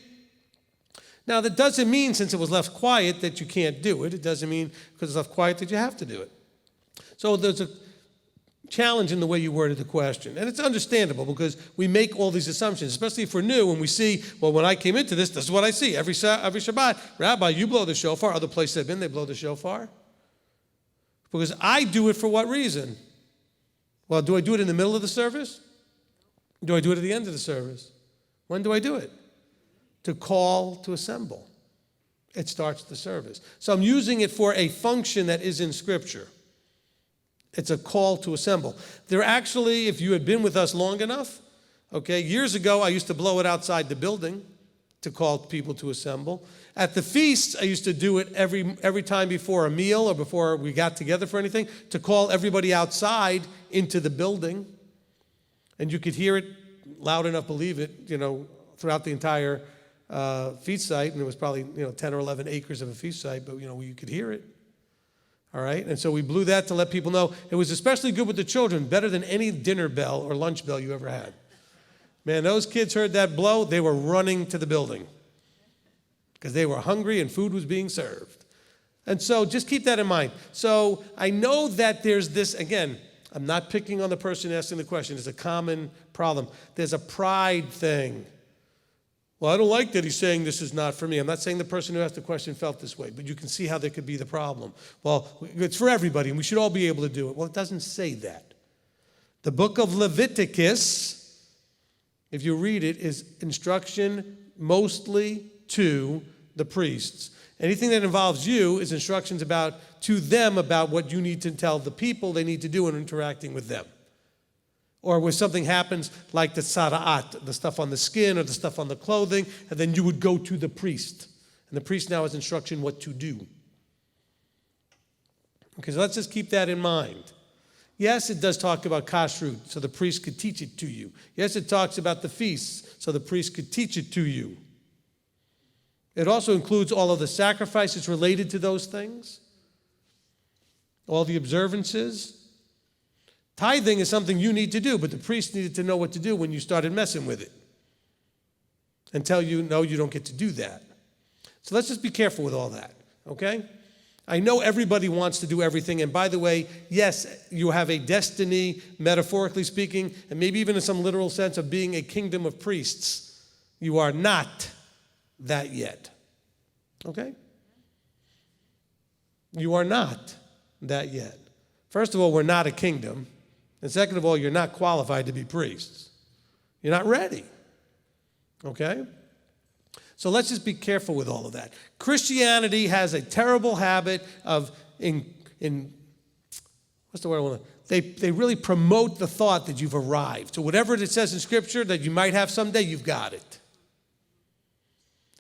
A: Now, that doesn't mean, since it was left quiet, that you can't do it. It doesn't mean, because it's left quiet, that you have to do it. So there's a challenge in the way you worded the question. And it's understandable because we make all these assumptions, especially if we're new and we see, well, when I came into this is what I see. Every Shabbat, Rabbi, you blow the shofar. Other places I've been, they blow the shofar. Because I do it for what reason? Well, do I do it in the middle of the service? Do I do it at the end of the service? When do I do it? To call to assemble. It starts the service. So I'm using it for a function that is in Scripture. It's a call to assemble. There actually, if you had been with us long enough, okay, years ago I used to blow it outside the building to call people to assemble. At the feasts, I used to do it every time before a meal or before we got together for anything, to call everybody outside into the building. And you could hear it loud enough, believe it, throughout the entire feast site. And it was probably, 10 or 11 acres of a feast site, but, you could hear it. All right? And so we blew that to let people know. It was especially good with the children, better than any dinner bell or lunch bell you ever had. Man, those kids heard that blow, they were running to the building because they were hungry and food was being served. And so just keep that in mind. So I know that there's this, again, I'm not picking on the person asking the question. It's a common problem. There's a pride thing. Well, I don't like that he's saying this is not for me. I'm not saying the person who asked the question felt this way, but you can see how there could be the problem. Well, it's for everybody, and we should all be able to do it. Well, it doesn't say that. The book of Leviticus, if you read it, is instruction mostly to the priests. Anything that involves you is instructions to them about what you need to tell the people they need to do in interacting with them. Or where something happens like the tzara'at, the stuff on the skin or the stuff on the clothing, and then you would go to the priest. And the priest now has instruction what to do. Okay, so let's just keep that in mind. Yes, it does talk about kashrut, so the priest could teach it to you. Yes, it talks about the feasts, so the priest could teach it to you. It also includes all of the sacrifices related to those things, all the observances. Tithing is something you need to do, but the priest needed to know what to do when you started messing with it and tell you, no, you don't get to do that. So let's just be careful with all that, okay? I know everybody wants to do everything, and by the way, yes, you have a destiny, metaphorically speaking, and maybe even in some literal sense of being a kingdom of priests. You are not that yet, okay? You are not that yet. First of all, we're not a kingdom. And second of all, you're not qualified to be priests. You're not ready. Okay? So let's just be careful with all of that. Christianity has a terrible habit of, what's the word I want to, they really promote the thought that you've arrived. So whatever it says in Scripture that you might have someday, you've got it.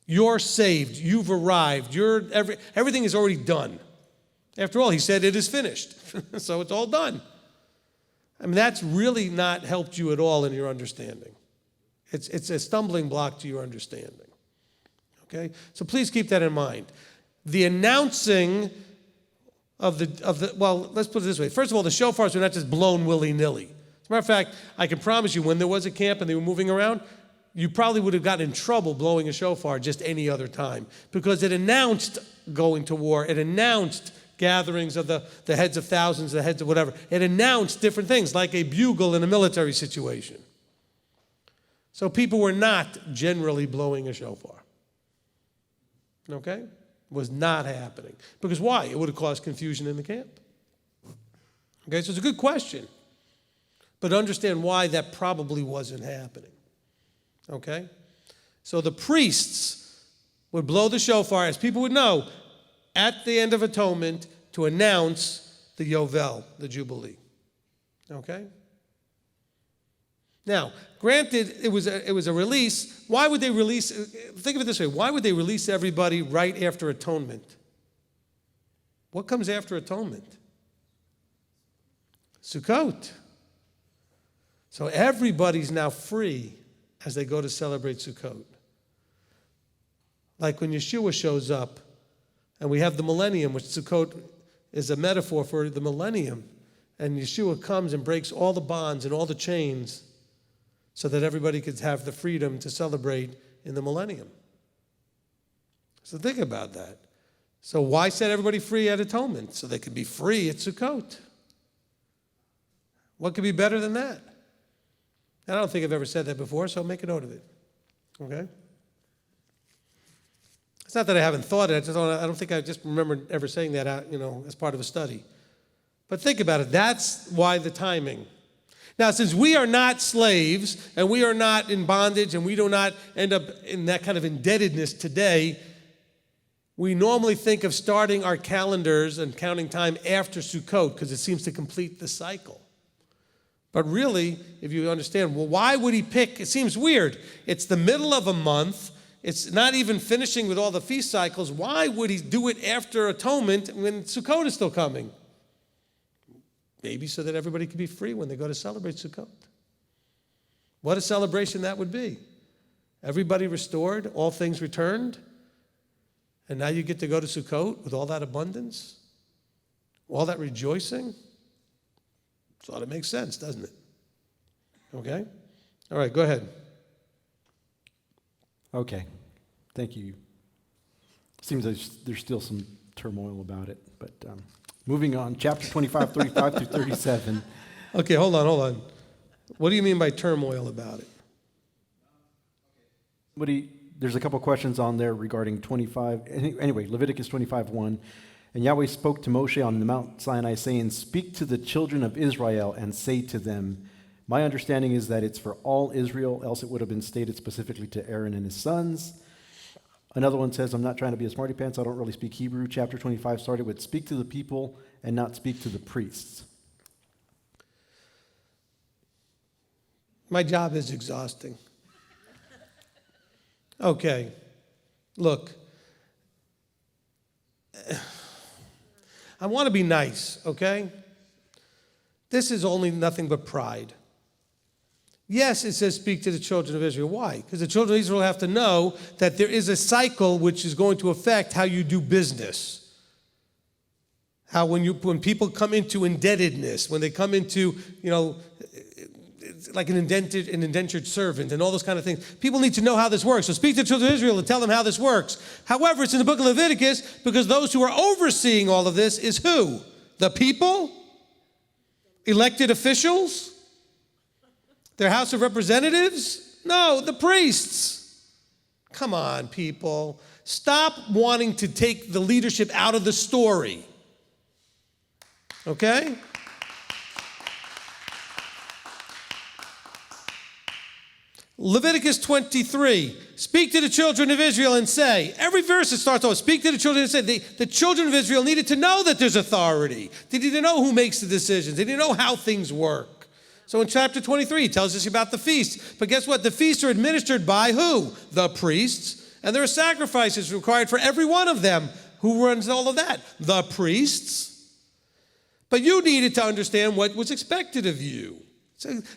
A: You're saved. You've arrived. Everything is already done. After all, he said it is finished. So it's all done. I mean, that's really not helped you at all in your understanding. It's a stumbling block to your understanding. Okay? So please keep that in mind. The announcing of the well, let's put it this way. First of all, the shofars were not just blown willy-nilly. As a matter of fact, I can promise you when there was a camp and they were moving around, you probably would have gotten in trouble blowing a shofar just any other time because it announced going to war. It announced gatherings of the heads of thousands, the heads of whatever. It announced different things, like a bugle in a military situation. So people were not generally blowing a shofar. Okay? It was not happening. Because why? It would have caused confusion in the camp. Okay, so it's a good question. But understand why that probably wasn't happening. Okay? So the priests would blow the shofar, as people would know, at the end of atonement to announce the Yovel, the Jubilee. Okay? Now, granted, it was a release. Why would they release, think of it this way, why would they release everybody right after atonement? What comes after atonement? Sukkot. So everybody's now free as they go to celebrate Sukkot. Like when Yeshua shows up, and we have the millennium, which Sukkot is a metaphor for the millennium. And Yeshua comes and breaks all the bonds and all the chains so that everybody could have the freedom to celebrate in the millennium. So think about that. So why set everybody free at atonement? So they could be free at Sukkot. What could be better than that? And I don't think I've ever said that before, so make a note of it. Okay? It's not that I haven't thought it. I don't think I just remember ever saying that out, as part of a study. But think about it. That's why the timing. Now, since we are not slaves and we are not in bondage and we do not end up in that kind of indebtedness today, we normally think of starting our calendars and counting time after Sukkot because it seems to complete the cycle. But really, if you understand, well, why would he pick? It seems weird. It's the middle of a month. It's not even finishing with all the feast cycles. Why would he do it after Atonement when Sukkot is still coming? Maybe so that everybody can be free when they go to celebrate Sukkot. What a celebration that would be. Everybody restored, all things returned, and now you get to go to Sukkot with all that abundance, all that rejoicing. So it makes sense, doesn't it? Okay? All right, go ahead.
B: Okay, thank you. Seems there's still some turmoil about it, but moving on, chapter 25, 35 through 37.
A: Okay, hold on. What do you mean by turmoil about it?
B: There's a couple questions on there regarding 25. Anyway, Leviticus 25:1. And Yahweh spoke to Moshe on the Mount Sinai, saying, "Speak to the children of Israel and say to them," my understanding is that it's for all Israel, else it would have been stated specifically to Aaron and his sons. Another one says, I'm not trying to be a smarty pants, I don't really speak Hebrew. Chapter 25 started with speak to the people and not speak to the priests.
A: My job is exhausting. Okay, look. I want to be nice, okay? This is only nothing but pride. Yes, it says speak to the children of Israel. Why? Because the children of Israel have to know that there is a cycle which is going to affect how you do business. How when people come into indebtedness, when they come into, like an indentured servant and all those kind of things. People need to know how this works. So speak to the children of Israel and tell them how this works. However, it's in the book of Leviticus because those who are overseeing all of this is who? The people? Elected officials? Their House of Representatives? No, the priests. Come on, people. Stop wanting to take the leadership out of the story. Okay? Leviticus 23, speak to the children of Israel and say, every verse it starts off, speak to the children and say, the children of Israel needed to know that there's authority. They needed to know who makes the decisions. They didn't know how things work. So in chapter 23, it tells us about the feasts. But guess what? The feasts are administered by who? The priests. And there are sacrifices required for every one of them. Who runs all of that? The priests. But you needed to understand what was expected of you.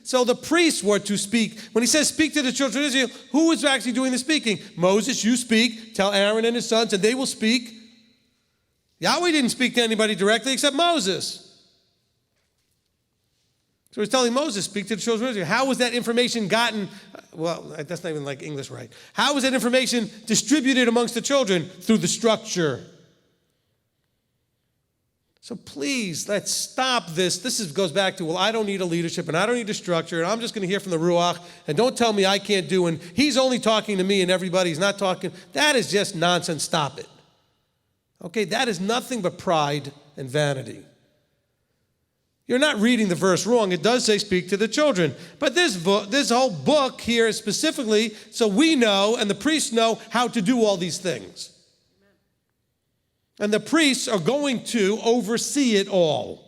A: So the priests were to speak. When he says speak to the children of Israel, who is actually doing the speaking? Moses, you speak. Tell Aaron and his sons, and they will speak. Yahweh didn't speak to anybody directly except Moses. So he's telling Moses, speak to the children of Israel. How was that information gotten? Well, that's not even like English right. How was that information distributed amongst the children? Through the structure. So please, let's stop this. This goes back to, well, I don't need a leadership and I don't need a structure and I'm just going to hear from the Ruach and don't tell me I can't do and he's only talking to me and everybody's not talking. That is just nonsense. Stop it. Okay, that is nothing but pride and vanity. You're not reading the verse wrong. It does say speak to the children. But this whole book here is specifically so we know and the priests know how to do all these things. And the priests are going to oversee it all.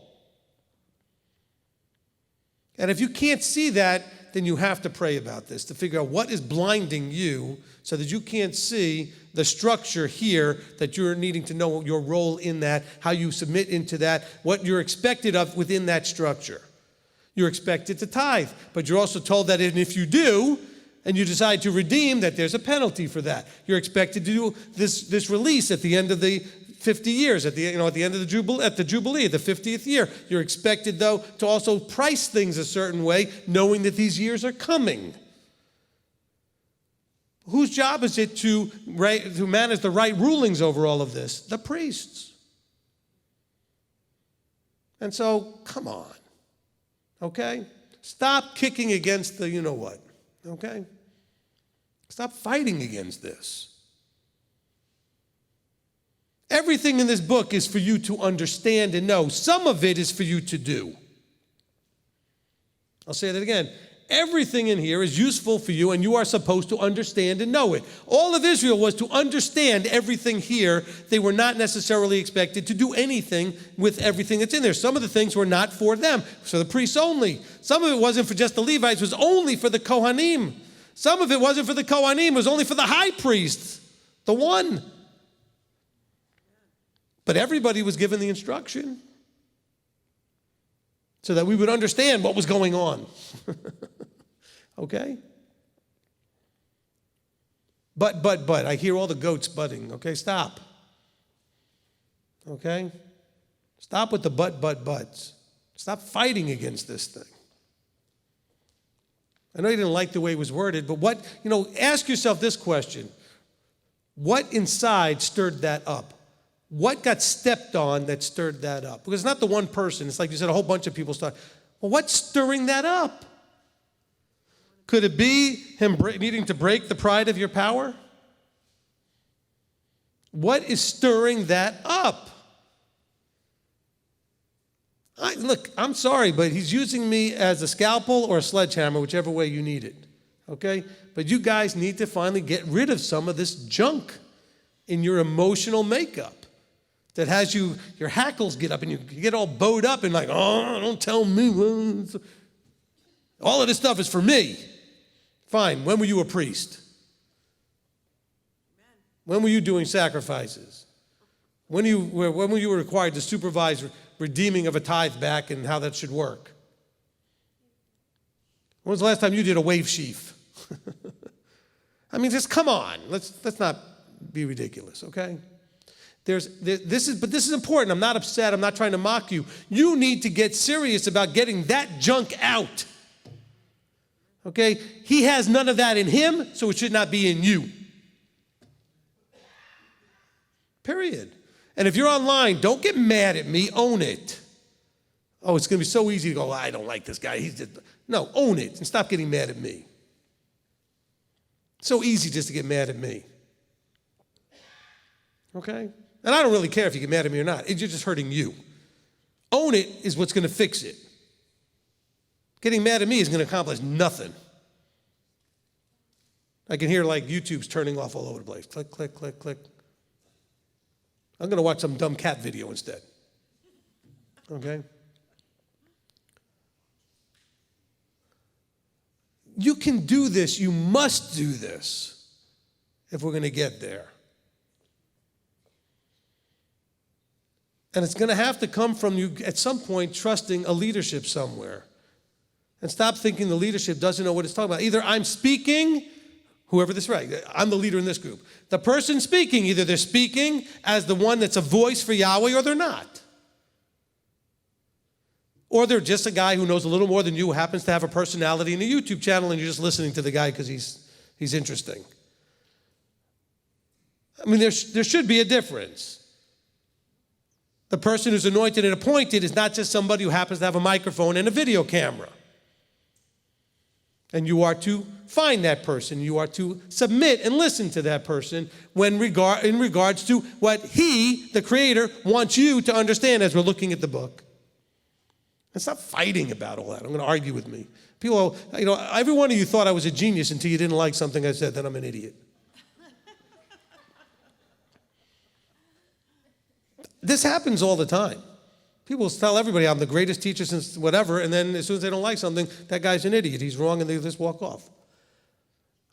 A: And if you can't see that, then you have to pray about this to figure out what is blinding you so that you can't see the structure here, that you're needing to know your role in that, how you submit into that, what you're expected of within that structure. You're expected to tithe, but you're also told that if you do, and you decide to redeem, that there's a penalty for that. You're expected to do this release at the end of the 50 years, at the end of the Jubilee, the 50th year. You're expected, though, to also price things a certain way, knowing that these years are coming. Whose job is it to manage the right rulings over all of this? The priests. And so, come on, okay? Stop kicking against the you-know-what, okay? Stop fighting against this. Everything in this book is for you to understand and know. Some of it is for you to do. I'll say that again. Everything in here is useful for you, and you are supposed to understand and know it. All of Israel was to understand everything here. They were not necessarily expected to do anything with everything that's in there. Some of the things were not for them, for the priests only. Some of it wasn't for just the Levites, it was only for the Kohanim. Some of it wasn't for the Kohanim, it was only for the high priest, the one. But everybody was given the instruction so that we would understand what was going on. Okay? But, I hear all the goats butting. Okay, stop. Okay? Stop with the buts. Stop fighting against this thing. I know you didn't like the way it was worded, but ask yourself this question. What inside stirred that up? What got stepped on that stirred that up? Because it's not the one person. It's like you said, a whole bunch of people start. Well, what's stirring that up? Could it be him needing to break the pride of your power? What is stirring that up? Look, I'm sorry, but he's using me as a scalpel or a sledgehammer, whichever way you need it. Okay? But you guys need to finally get rid of some of this junk in your emotional makeup that has your hackles get up and you get all bowed up and like, oh, don't tell me. All of this stuff is for me. Fine. When were you a priest? When were you doing sacrifices? When were you required to supervise redeeming of a tithe back and how that should work? When was the last time you did a wave sheaf? I mean, just come on. Let's not be ridiculous, okay? This is important. I'm not upset. I'm not trying to mock you. You need to get serious about getting that junk out. Okay? He has none of that in him, so it should not be in you. Period. And if you're online, don't get mad at me. Own it. Oh, it's going to be so easy to go, I don't like this guy. No, own it and stop getting mad at me. So easy just to get mad at me. Okay? And I don't really care if you get mad at me or not. You're just hurting you. Own it is what's going to fix it. Getting mad at me is going to accomplish nothing. I can hear like YouTube's turning off all over the place. Click, click, click, click. I'm going to watch some dumb cat video instead. Okay? You can do this. You must do this if we're going to get there. And it's going to have to come from you at some point trusting a leadership somewhere. And stop thinking the leadership doesn't know what it's talking about. Either I'm speaking, whoever this is, right, I'm the leader in this group. The person speaking, either they're speaking as the one that's a voice for Yahweh or they're not. Or they're just a guy who knows a little more than you, who happens to have a personality in a YouTube channel, and you're just listening to the guy because he's interesting. I mean, there should be a difference. The person who's anointed and appointed is not just somebody who happens to have a microphone and a video camera. And you are to find that person. You are to submit and listen to that person in regards to what he, the Creator, wants you to understand as we're looking at the book. And stop fighting about all that. I'm going to argue with me. People, every one of you thought I was a genius until you didn't like something I said, then I'm an idiot. This happens all the time. People tell everybody I'm the greatest teacher since whatever, and then as soon as they don't like something, that guy's an idiot. He's wrong, and they just walk off.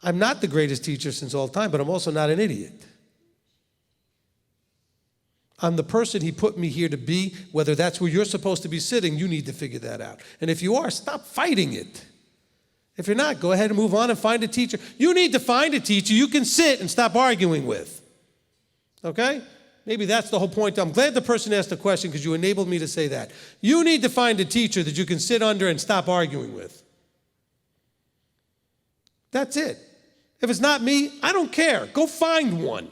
A: I'm not the greatest teacher since all time, but I'm also not an idiot. I'm the person he put me here to be. Whether that's where you're supposed to be sitting, you need to figure that out. And if you are, stop fighting it. If you're not, go ahead and move on and find a teacher. You need to find a teacher you can sit and stop arguing with. Okay? Maybe that's the whole point. I'm glad the person asked the question because you enabled me to say that. You need to find a teacher that you can sit under and stop arguing with. That's it. If it's not me, I don't care. Go find one.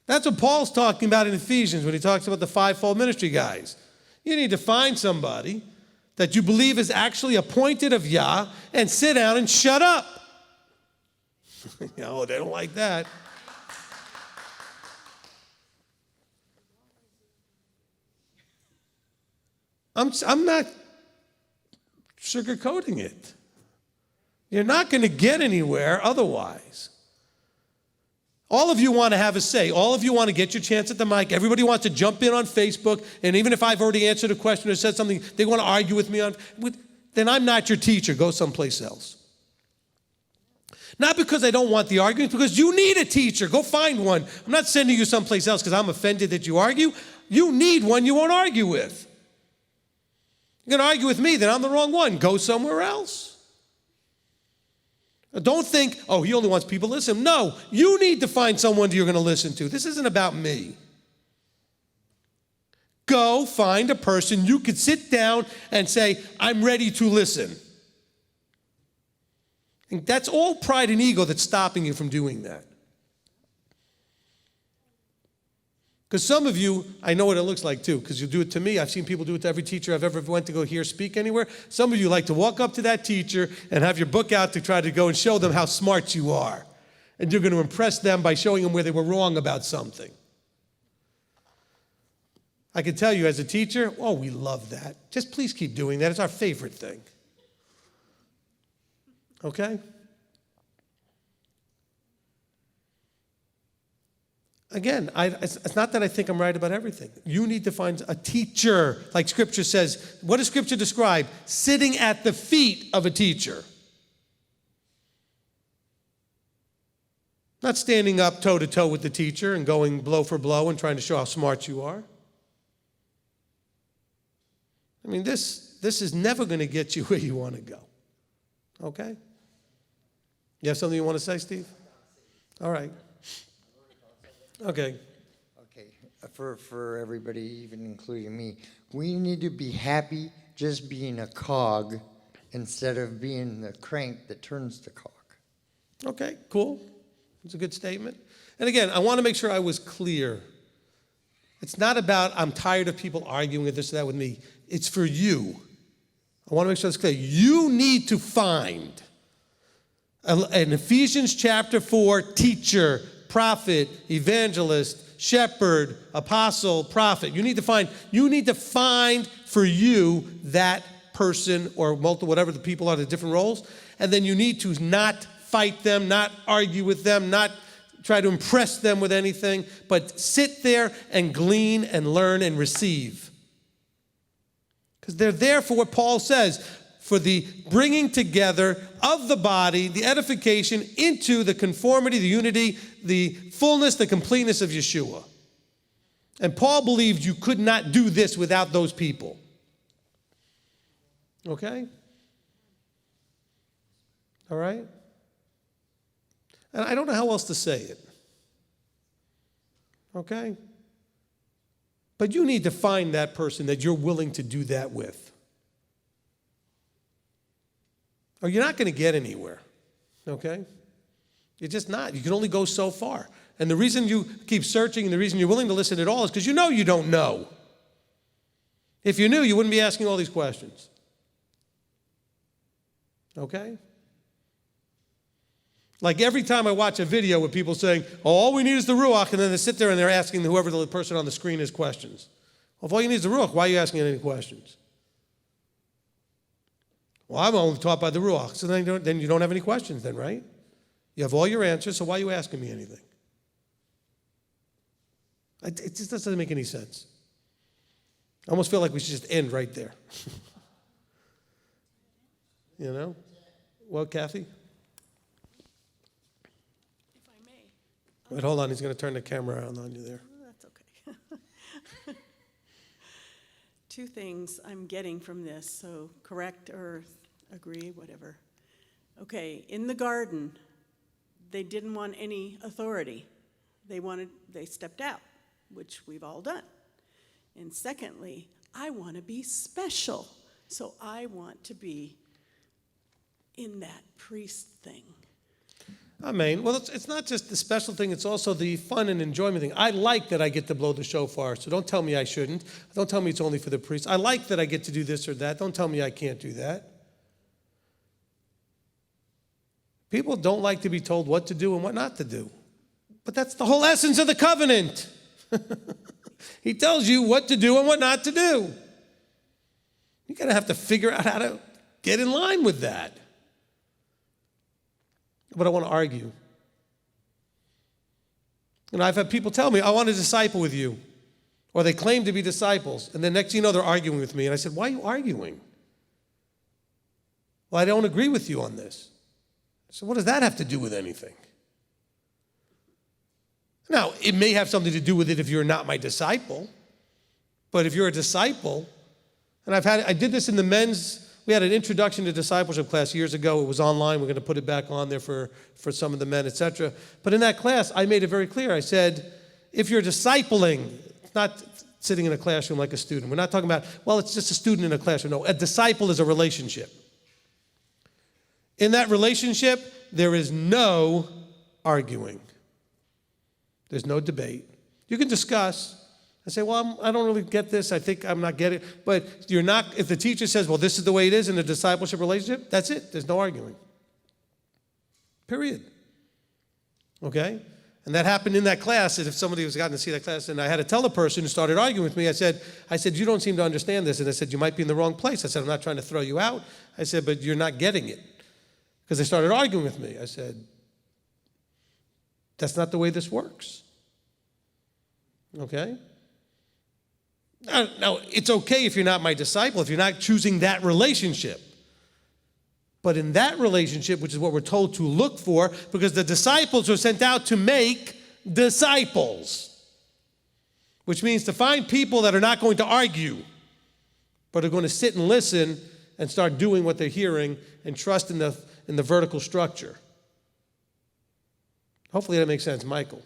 A: That's what Paul's talking about in Ephesians when he talks about the fivefold ministry guys. You need to find somebody that you believe is actually appointed of Yah and sit down and shut up. They don't like that. I'm not sugarcoating it. You're not going to get anywhere otherwise. All of you want to have a say. All of you want to get your chance at the mic. Everybody wants to jump in on Facebook, and even if I've already answered a question or said something, they want to argue with me then I'm not your teacher. Go someplace else. Not because I don't want the argument, because you need a teacher. Go find one. I'm not sending you someplace else because I'm offended that you argue. You need one you won't argue with. You're going to argue with me, then I'm the wrong one. Go somewhere else. Don't think, oh, he only wants people to listen. No, you need to find someone you're going to listen to. This isn't about me. Go find a person you could sit down and say, I'm ready to listen. And that's all pride and ego that's stopping you from doing that. Because some of you, I know what it looks like too, because you do it to me. I've seen people do it to every teacher I've ever went to go hear speak anywhere. Some of you like to walk up to that teacher and have your book out to try to go and show them how smart you are. And you're going to impress them by showing them where they were wrong about something. I can tell you as a teacher, oh, we love that. Just please keep doing that. It's our favorite thing. Okay? Again, it's not that I think I'm right about everything. You need to find a teacher, like Scripture says. What does Scripture describe? Sitting at the feet of a teacher. Not standing up toe-to-toe with the teacher and going blow for blow and trying to show how smart you are. I mean, this is never going to get you where you want to go. Okay? You have something you want to say, Steve? All right. Okay.
F: Okay, for everybody, even including me, we need to be happy just being a cog instead of being the crank that turns the cog.
A: Okay, cool. It's a good statement. And again, I want to make sure I was clear. It's not about I'm tired of people arguing with this or that with me. It's for you. I want to make sure it's clear. You need to find in Ephesians chapter 4, teacher, prophet, evangelist, shepherd, apostle, prophet. You need to find for you that person or whatever the people are, the different roles. And then you need to not fight them, not argue with them, not try to impress them with anything, but sit there and glean and learn and receive. Because they're there for what Paul says, for the bringing together of the body, the edification into the conformity, the unity, the fullness, the completeness of Yeshua. And Paul believed you could not do this without those people. Okay? All right? And I don't know how else to say it. Okay? But you need to find that person that you're willing to do that with. Or you're not going to get anywhere, okay? You're just not. You can only go so far. And the reason you keep searching and the reason you're willing to listen at all is because you know you don't know. If you knew, you wouldn't be asking all these questions. Okay? Like every time I watch a video with people saying, oh, all we need is the Ruach, and then they sit there and they're asking whoever the person on the screen is questions. Well, if all you need is the Ruach, why are you asking any questions? Well, I'm only taught by the Ruach. So then you don't have any questions then, right? You have all your answers, so why are you asking me anything? It just doesn't make any sense. I almost feel like we should just end right there. You know? Well, Kathy?
E: If I may.
A: Wait, hold on. He's going to turn the camera on you there.
E: That's okay. Two things I'm getting from this, so correct or agree, whatever. Okay, in the garden, they didn't want any authority. They stepped out, which we've all done. And secondly, I want to be special, so I want to be in that priest thing.
A: Amen. Well, it's not just the special thing, it's also the fun and enjoyment thing. I like that I get to blow the shofar, so don't tell me I shouldn't. Don't tell me it's only for the priests. I like that I get to do this or that. Don't tell me I can't do that. People don't like to be told what to do and what not to do. But that's the whole essence of the covenant. He tells you what to do and what not to do. You're going to have to figure out how to get in line with that. But I want to argue. And I've had people tell me, I want to disciple with you. Or they claim to be disciples. And then next thing you know, they're arguing with me. And I said, why are you arguing? Well, I don't agree with you on this. So what does that have to do with anything? Now, it may have something to do with it if you're not my disciple. But if you're a disciple, and I did this in the men's, we had an introduction to discipleship class years ago. It was online. We're going to put it back on there for some of the men, etc. But in that class, I made it very clear. I said, if you're discipling, it's not sitting in a classroom like a student. We're not talking about, well, it's just a student in a classroom. No, a disciple is a relationship. In that relationship, there is no arguing. There's no debate. You can discuss and say, well, I don't really get this. I think I'm not getting it. But you're not, if the teacher says, well, this is the way it is in a discipleship relationship, that's it. There's no arguing. Period. Okay? And that happened in that class. If somebody was gotten to see that class, and I had to tell the person who started arguing with me, I said, you don't seem to understand this. And I said, you might be in the wrong place. I said, I'm not trying to throw you out. I said, but you're not getting it. Because they started arguing with me. I said, that's not the way this works. Okay? Now, it's okay if you're not my disciple, if you're not choosing that relationship. But in that relationship, which is what we're told to look for, because the disciples are sent out to make disciples, which means to find people that are not going to argue, but are going to sit and listen and start doing what they're hearing and trust in the vertical structure. Hopefully that makes sense, Michael.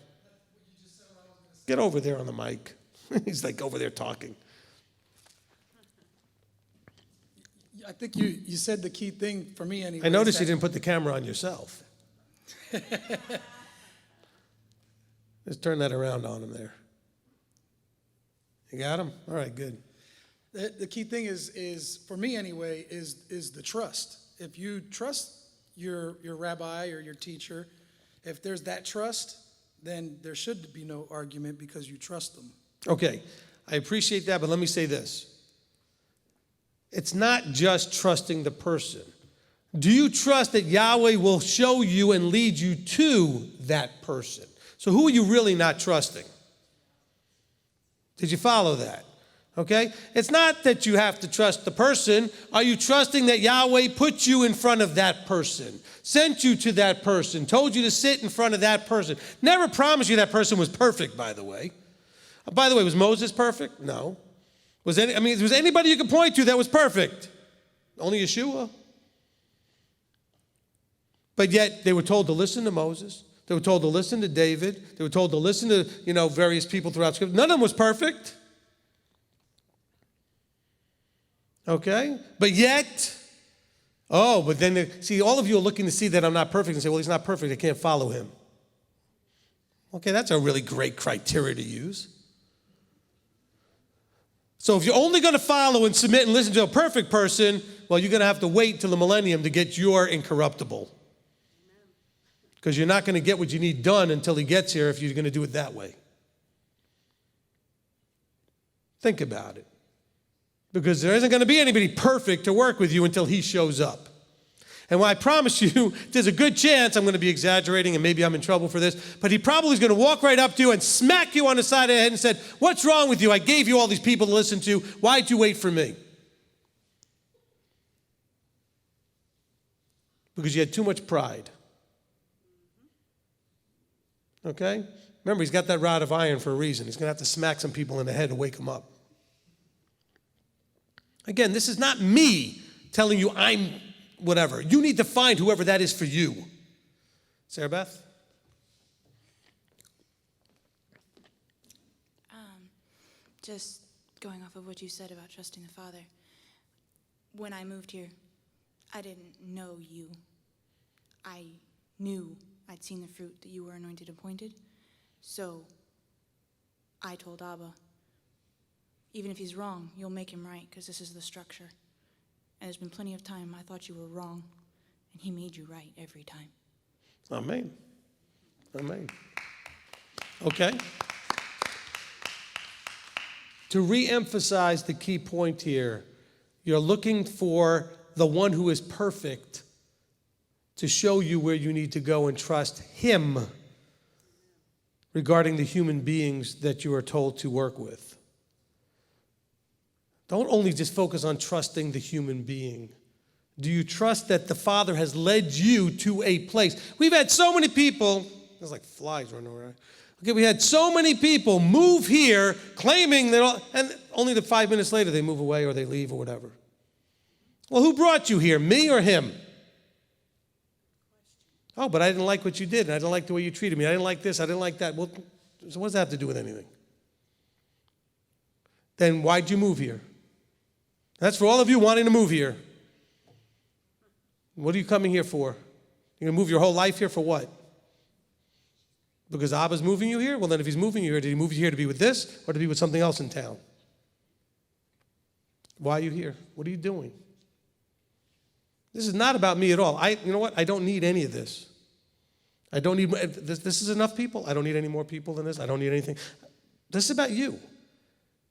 A: Get over there on the mic. He's like over there talking.
I: I think you said the key thing for me anyway.
A: I noticed you didn't put the camera on yourself. Just turn that around on him there. You got him? All right, good.
I: The key thing is for me anyway, is the trust. If you trust your rabbi or your teacher, if there's that trust, then there should be no argument because you trust them.
A: Okay, I appreciate that, but let me say this. It's not just trusting the person. Do you trust that Yahweh will show you and lead you to that person? So who are you really not trusting? Did you follow that? Okay? It's not that you have to trust the person. Are you trusting that Yahweh put you in front of that person, sent you to that person, told you to sit in front of that person? Never promised you that person was perfect, by the way. By the way, was Moses perfect? No. Was anybody you could point to that was perfect? Only Yeshua. But yet they were told to listen to Moses. They were told to listen to David. They were told to listen to, various people throughout Scripture. None of them was perfect. Okay? But yet, but then, all of you are looking to see that I'm not perfect and say, well, he's not perfect. I can't follow him. Okay, that's a really great criteria to use. So if you're only going to follow and submit and listen to a perfect person, well, you're going to have to wait till the millennium to get your incorruptible. Because you're not going to get what you need done until he gets here if you're going to do it that way. Think about it. Because there isn't going to be anybody perfect to work with you until he shows up. And when I promise you, there's a good chance, I'm going to be exaggerating and maybe I'm in trouble for this, but he probably is going to walk right up to you and smack you on the side of the head and said, what's wrong with you? I gave you all these people to listen to. Why'd you wait for me? Because you had too much pride. Okay? Remember, he's got that rod of iron for a reason. He's going to have to smack some people in the head to wake them up. Again, this is not me telling you I'm whatever. You need to find whoever that is for you. Sarah Beth?
C: Just going off of what you said about trusting the Father. When I moved here, I didn't know you. I knew I'd seen the fruit that you were anointed and appointed. So I told Abba, even if he's wrong, you'll make him right because this is the structure. And there's been plenty of time I thought you were wrong, and he made you right every time.
A: Amen. Amen. Okay. To re-emphasize the key point here, you're looking for the one who is perfect to show you where you need to go and trust him regarding the human beings that you are told to work with. Don't only just focus on trusting the human being. Do you trust that the Father has led you to a place? We've had so many people, there's like flies running around. Okay, we had so many people move here claiming that, and only 5 minutes later they move away or they leave or whatever. Well, who brought you here, me or him? Oh, but I didn't like what you did, and I didn't like the way you treated me. I didn't like this, I didn't like that. Well, so what does that have to do with anything? Then why'd you move here? That's for all of you wanting to move here. What are you coming here for? You're going to move your whole life here for what? Because Abba's moving you here? Well, then if he's moving you here, did he move you here to be with this or to be with something else in town? Why are you here? What are you doing? This is not about me at all. You know what? I don't need any of this. I don't need, this is enough people. I don't need any more people than this. I don't need anything. This is about you.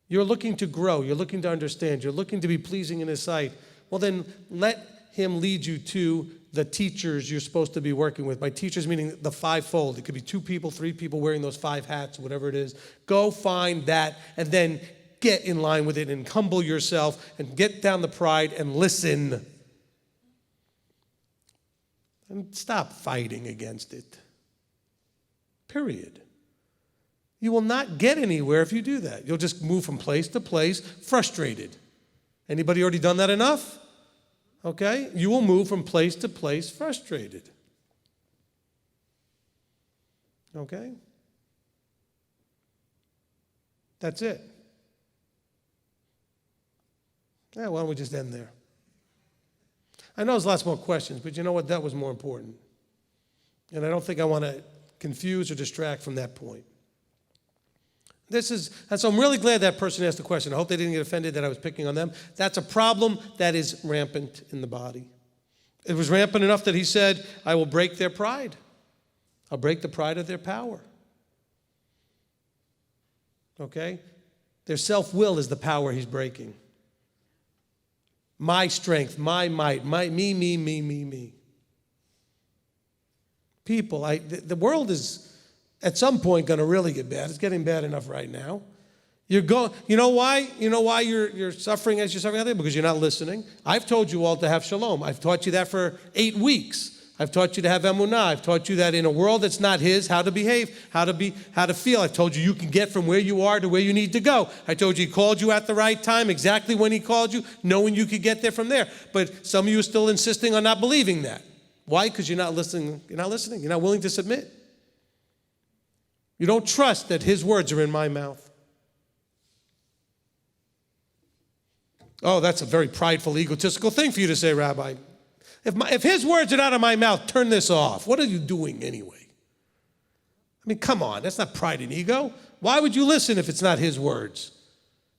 A: You're looking to grow. You're looking to understand. You're looking to be pleasing in his sight. Well, then let him lead you to the teachers you're supposed to be working with. By teachers, meaning the fivefold. It could be 2 people, 3 people wearing those 5 hats, whatever it is. Go find that and then get in line with it and humble yourself and get down the pride and listen. And stop fighting against it. Period. You will not get anywhere if you do that. You'll just move from place to place frustrated. Anybody already done that enough? Okay? You will move from place to place frustrated. Okay? That's it. Yeah, why don't we just end there? I know there's lots more questions, but you know what? That was more important. And I don't think I want to confuse or distract from that point. And so I'm really glad that person asked the question. I hope they didn't get offended that I was picking on them. That's a problem that is rampant in the body. It was rampant enough that he said, I will break their pride. I'll break the pride of their power. Okay? Their self-will is the power he's breaking. My strength, my might, me. People, the world is at some point going to really get bad. It's getting bad enough right now. You know why? You know why you're suffering as you're suffering out there? Because you're not listening. I've told you all to have shalom. I've taught you that for 8 weeks. I've taught you to have emunah. I've taught you that in a world that's not his, how to behave, how to feel. I've told you you can get from where you are to where you need to go. I told you he called you at the right time, exactly when he called you, knowing you could get there from there. But some of you are still insisting on not believing that. Why? Because you're not listening. You're not listening. You're not willing to submit. You don't trust that his words are in my mouth. Oh, that's a very prideful, egotistical thing for you to say, Rabbi. If his words are not in my mouth, turn this off. What are you doing anyway? I mean, come on. That's not pride and ego. Why would you listen if it's not his words?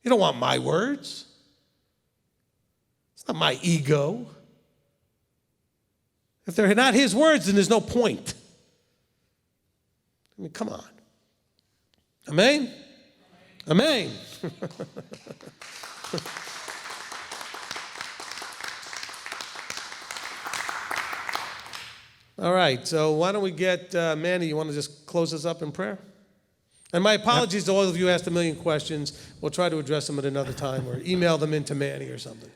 A: You don't want my words. It's not my ego. If they're not his words, then there's no point. I mean, come on. Amen? Amen. All right, so why don't we get Manny, you want to just close us up in prayer? And my apologies to all of you who asked a million questions. We'll try to address them at another time or email them into Manny or something.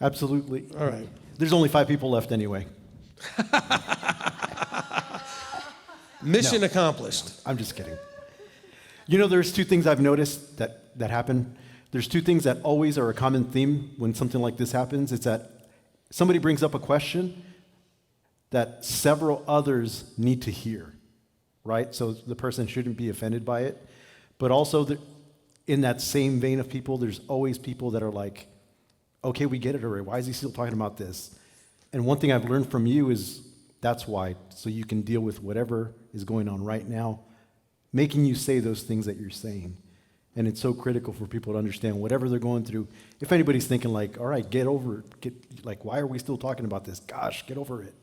B: Absolutely.
A: All right.
B: There's only 5 people left anyway.
A: Mission accomplished.
B: I'm just kidding. You know, there's 2 things I've noticed that happen. There's 2 things that always are a common theme when something like this happens. It's that somebody brings up a question that several others need to hear, right? So the person shouldn't be offended by it. But also, in that same vein of people, there's always people that are like, okay, we get it already. Why is he still talking about this? And one thing I've learned from you is that's why, so you can deal with whatever is going on right now, making you say those things that you're saying. And it's so critical for people to understand whatever they're going through. If anybody's thinking like, all right, get over it. Why are we still talking about this? Gosh, get over it.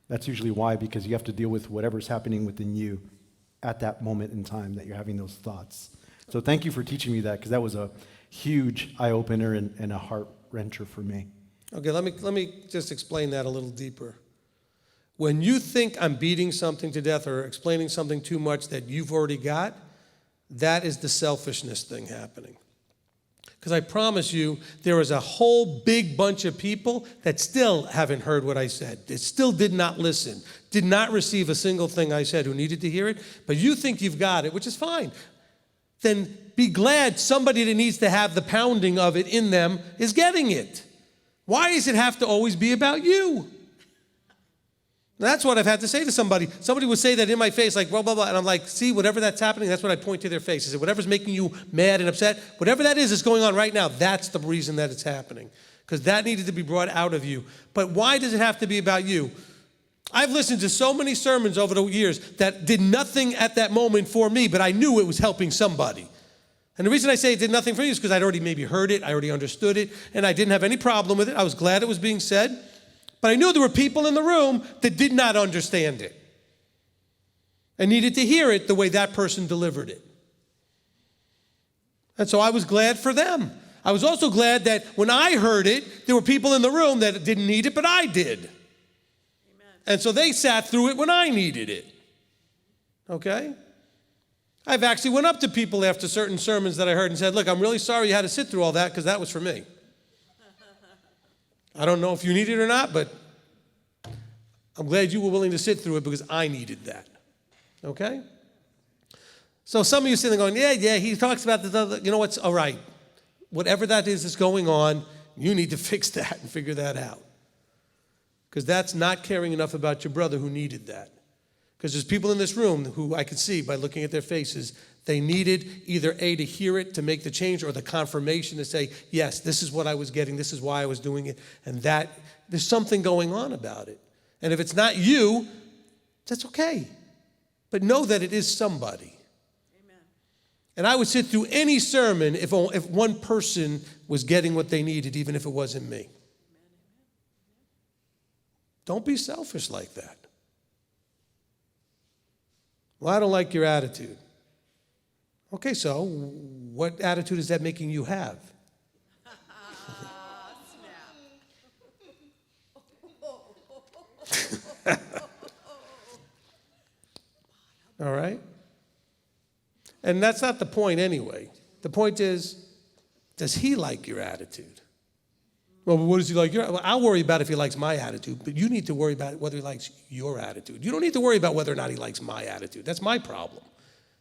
B: That's usually why, because you have to deal with whatever's happening within you at that moment in time that you're having those thoughts. So thank you for teaching me that, because that was a huge eye-opener and a heart-wrencher for me.
A: Okay, let me just explain that a little deeper. When you think I'm beating something to death or explaining something too much that you've already got, that is the selfishness thing happening. Because I promise you, there is a whole big bunch of people that still haven't heard what I said. They still did not listen, did not receive a single thing I said, who needed to hear it. But you think you've got it, which is fine. Then be glad somebody that needs to have the pounding of it in them is getting it. Why does it have to always be about you? That's what I've had to say to somebody. Somebody would say that in my face, like, blah, blah, blah. And I'm like, see, whatever that's happening, that's what I point to their face. I said, whatever's making you mad and upset, whatever that is going on right now, that's the reason that it's happening. Because that needed to be brought out of you. But why does it have to be about you? I've listened to so many sermons over the years that did nothing at that moment for me, but I knew it was helping somebody. And the reason I say it did nothing for me is because I'd already maybe heard it, I already understood it, and I didn't have any problem with it. I was glad it was being said. But I knew there were people in the room that did not understand it and needed to hear it the way that person delivered it. And so I was glad for them. I was also glad that when I heard it, there were people in the room that didn't need it, but I did. Amen. And so they sat through it when I needed it. Okay? I've actually went up to people after certain sermons that I heard and said, look, I'm really sorry you had to sit through all that because that was for me. I don't know if you need it or not, but I'm glad you were willing to sit through it because I needed that. Okay? So some of you sitting there going, yeah, he talks about this other, you know what's, all right. Whatever that is that's going on, you need to fix that and figure that out. Because that's not caring enough about your brother who needed that. Because there's people in this room who I could see by looking at their faces, they needed either A, to hear it, to make the change, or the confirmation to say, yes, this is what I was getting, this is why I was doing it, and that, there's something going on about it. And if it's not you, that's okay. But know that it is somebody. Amen. And I would sit through any sermon if one person was getting what they needed, even if it wasn't me. Amen. Don't be selfish like that. Well, I don't like your attitude. Okay, so what attitude is that making you have? All right? And that's not the point anyway. The point is, does he like your attitude? Well, what does he like? Well, I'll worry about if he likes my attitude, but you need to worry about whether he likes your attitude. You don't need to worry about whether or not he likes my attitude. That's my problem.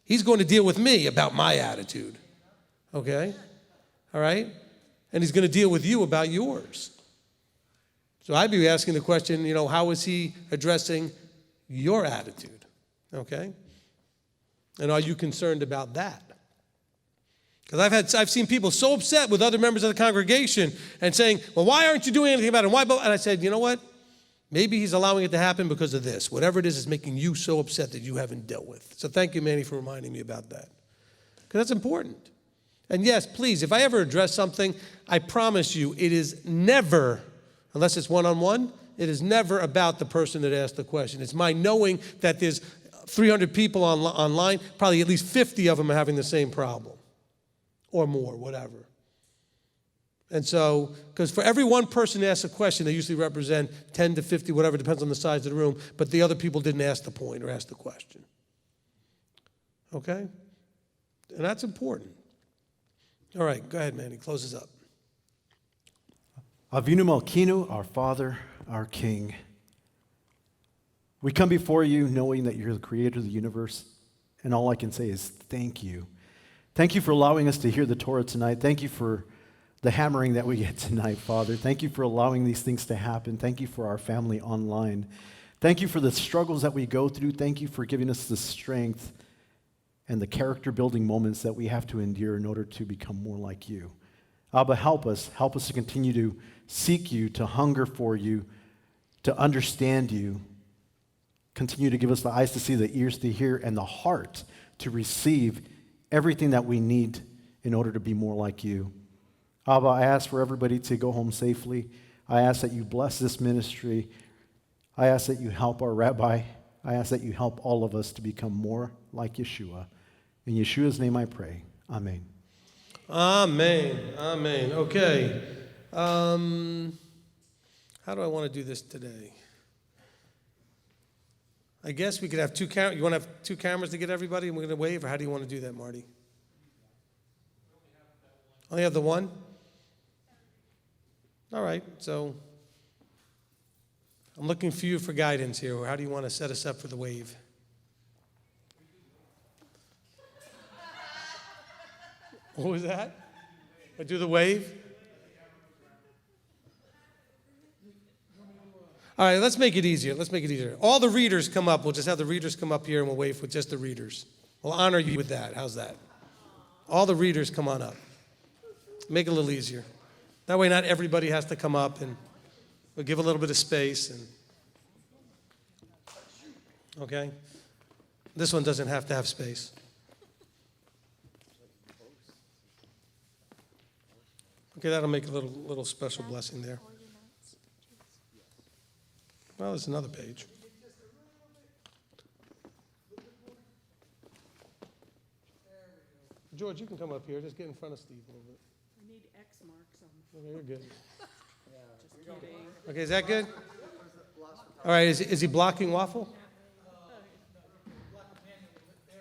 A: He's going to deal with me about my attitude. Okay? All right? And he's going to deal with you about yours. So I'd be asking the question, how is he addressing your attitude? Okay? And are you concerned about that? Because I've seen people so upset with other members of the congregation and saying, well, why aren't you doing anything about it? Why? And I said, you know what? Maybe he's allowing it to happen because of this. Whatever it is making you so upset that you haven't dealt with. So thank you, Manny, for reminding me about that. Because that's important. And yes, please, if I ever address something, I promise you it is never, unless it's one-on-one, it is never about the person that asked the question. It's my knowing that there's 300 people online, probably at least 50 of them are having the same problem. Or more, whatever. And so, because for every one person who asks a question, they usually represent 10 to 50, whatever, depends on the size of the room, but the other people didn't ask the point or ask the question. Okay? And that's important. All right, go ahead, Manny, close us up.
B: Avinu Malkinu, our Father, our King. We come before you knowing that you're the creator of the universe, and all I can say is thank you. Thank you for allowing us to hear the Torah tonight. Thank you for the hammering that we get tonight, Father. Thank you for allowing these things to happen. Thank you for our family online. Thank you for the struggles that we go through. Thank you for giving us the strength and the character-building moments that we have to endure in order to become more like you. Abba, help us. Help us to continue to seek you, to hunger for you, to understand you. Continue to give us the eyes to see, the ears to hear, and the heart to receive everything that we need in order to be more like you. Abba, I ask for everybody to go home safely. I ask that you bless this ministry. I ask that you help our rabbi. I ask that you help all of us to become more like Yeshua. In Yeshua's name I pray. Amen.
A: Amen. Amen. Okay. How do I want to do this today? I guess we could have two cameras. You want to have two cameras to get everybody and we're going to wave? Or how do you want to do that, Marty? Only have the one? All right, so I'm looking for you for guidance here. How do you want to set us up for the wave? What was that? I do the wave? All right, let's make it easier. Let's make it easier. All the readers come up. We'll just have the readers come up here and we'll wave with just the readers. We'll honor you with that. How's that? All the readers come on up. Make it a little easier. That way not everybody has to come up, and we'll give a little bit of space. And okay? This one doesn't have to have space. Okay, that'll make a little special blessing there. Well, there's another page. George, you can come up here. Just get in front of Steve a little bit.
E: I need X marks on.
A: Okay, you're good.
E: Just kidding.
A: Okay, is that good? All right, is he blocking waffle?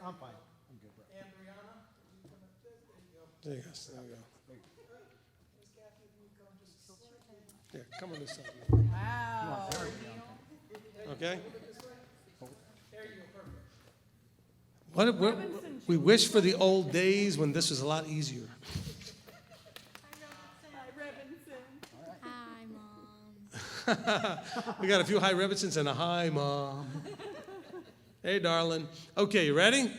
B: I'm fine. I'm good, bro.
A: There you go. There we go. Yeah, come on this side. Wow. Okay. What we wish for the old days when this was a lot easier.
J: Hi, Mom.
A: We got a few hi Rebbinsons and a hi, Mom. Hey, darling. Okay, you ready?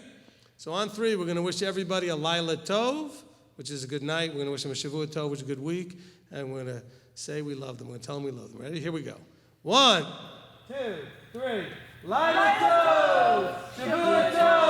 A: So on three, we're going to wish everybody a Laila Tov, which is a good night. We're going to wish them a Shavua Tov, which is a good week. And we're going to say we love them. We're going to tell them we love them. Ready? Here we go. 1, 2, 3. Laila Tov! Shavua Tov!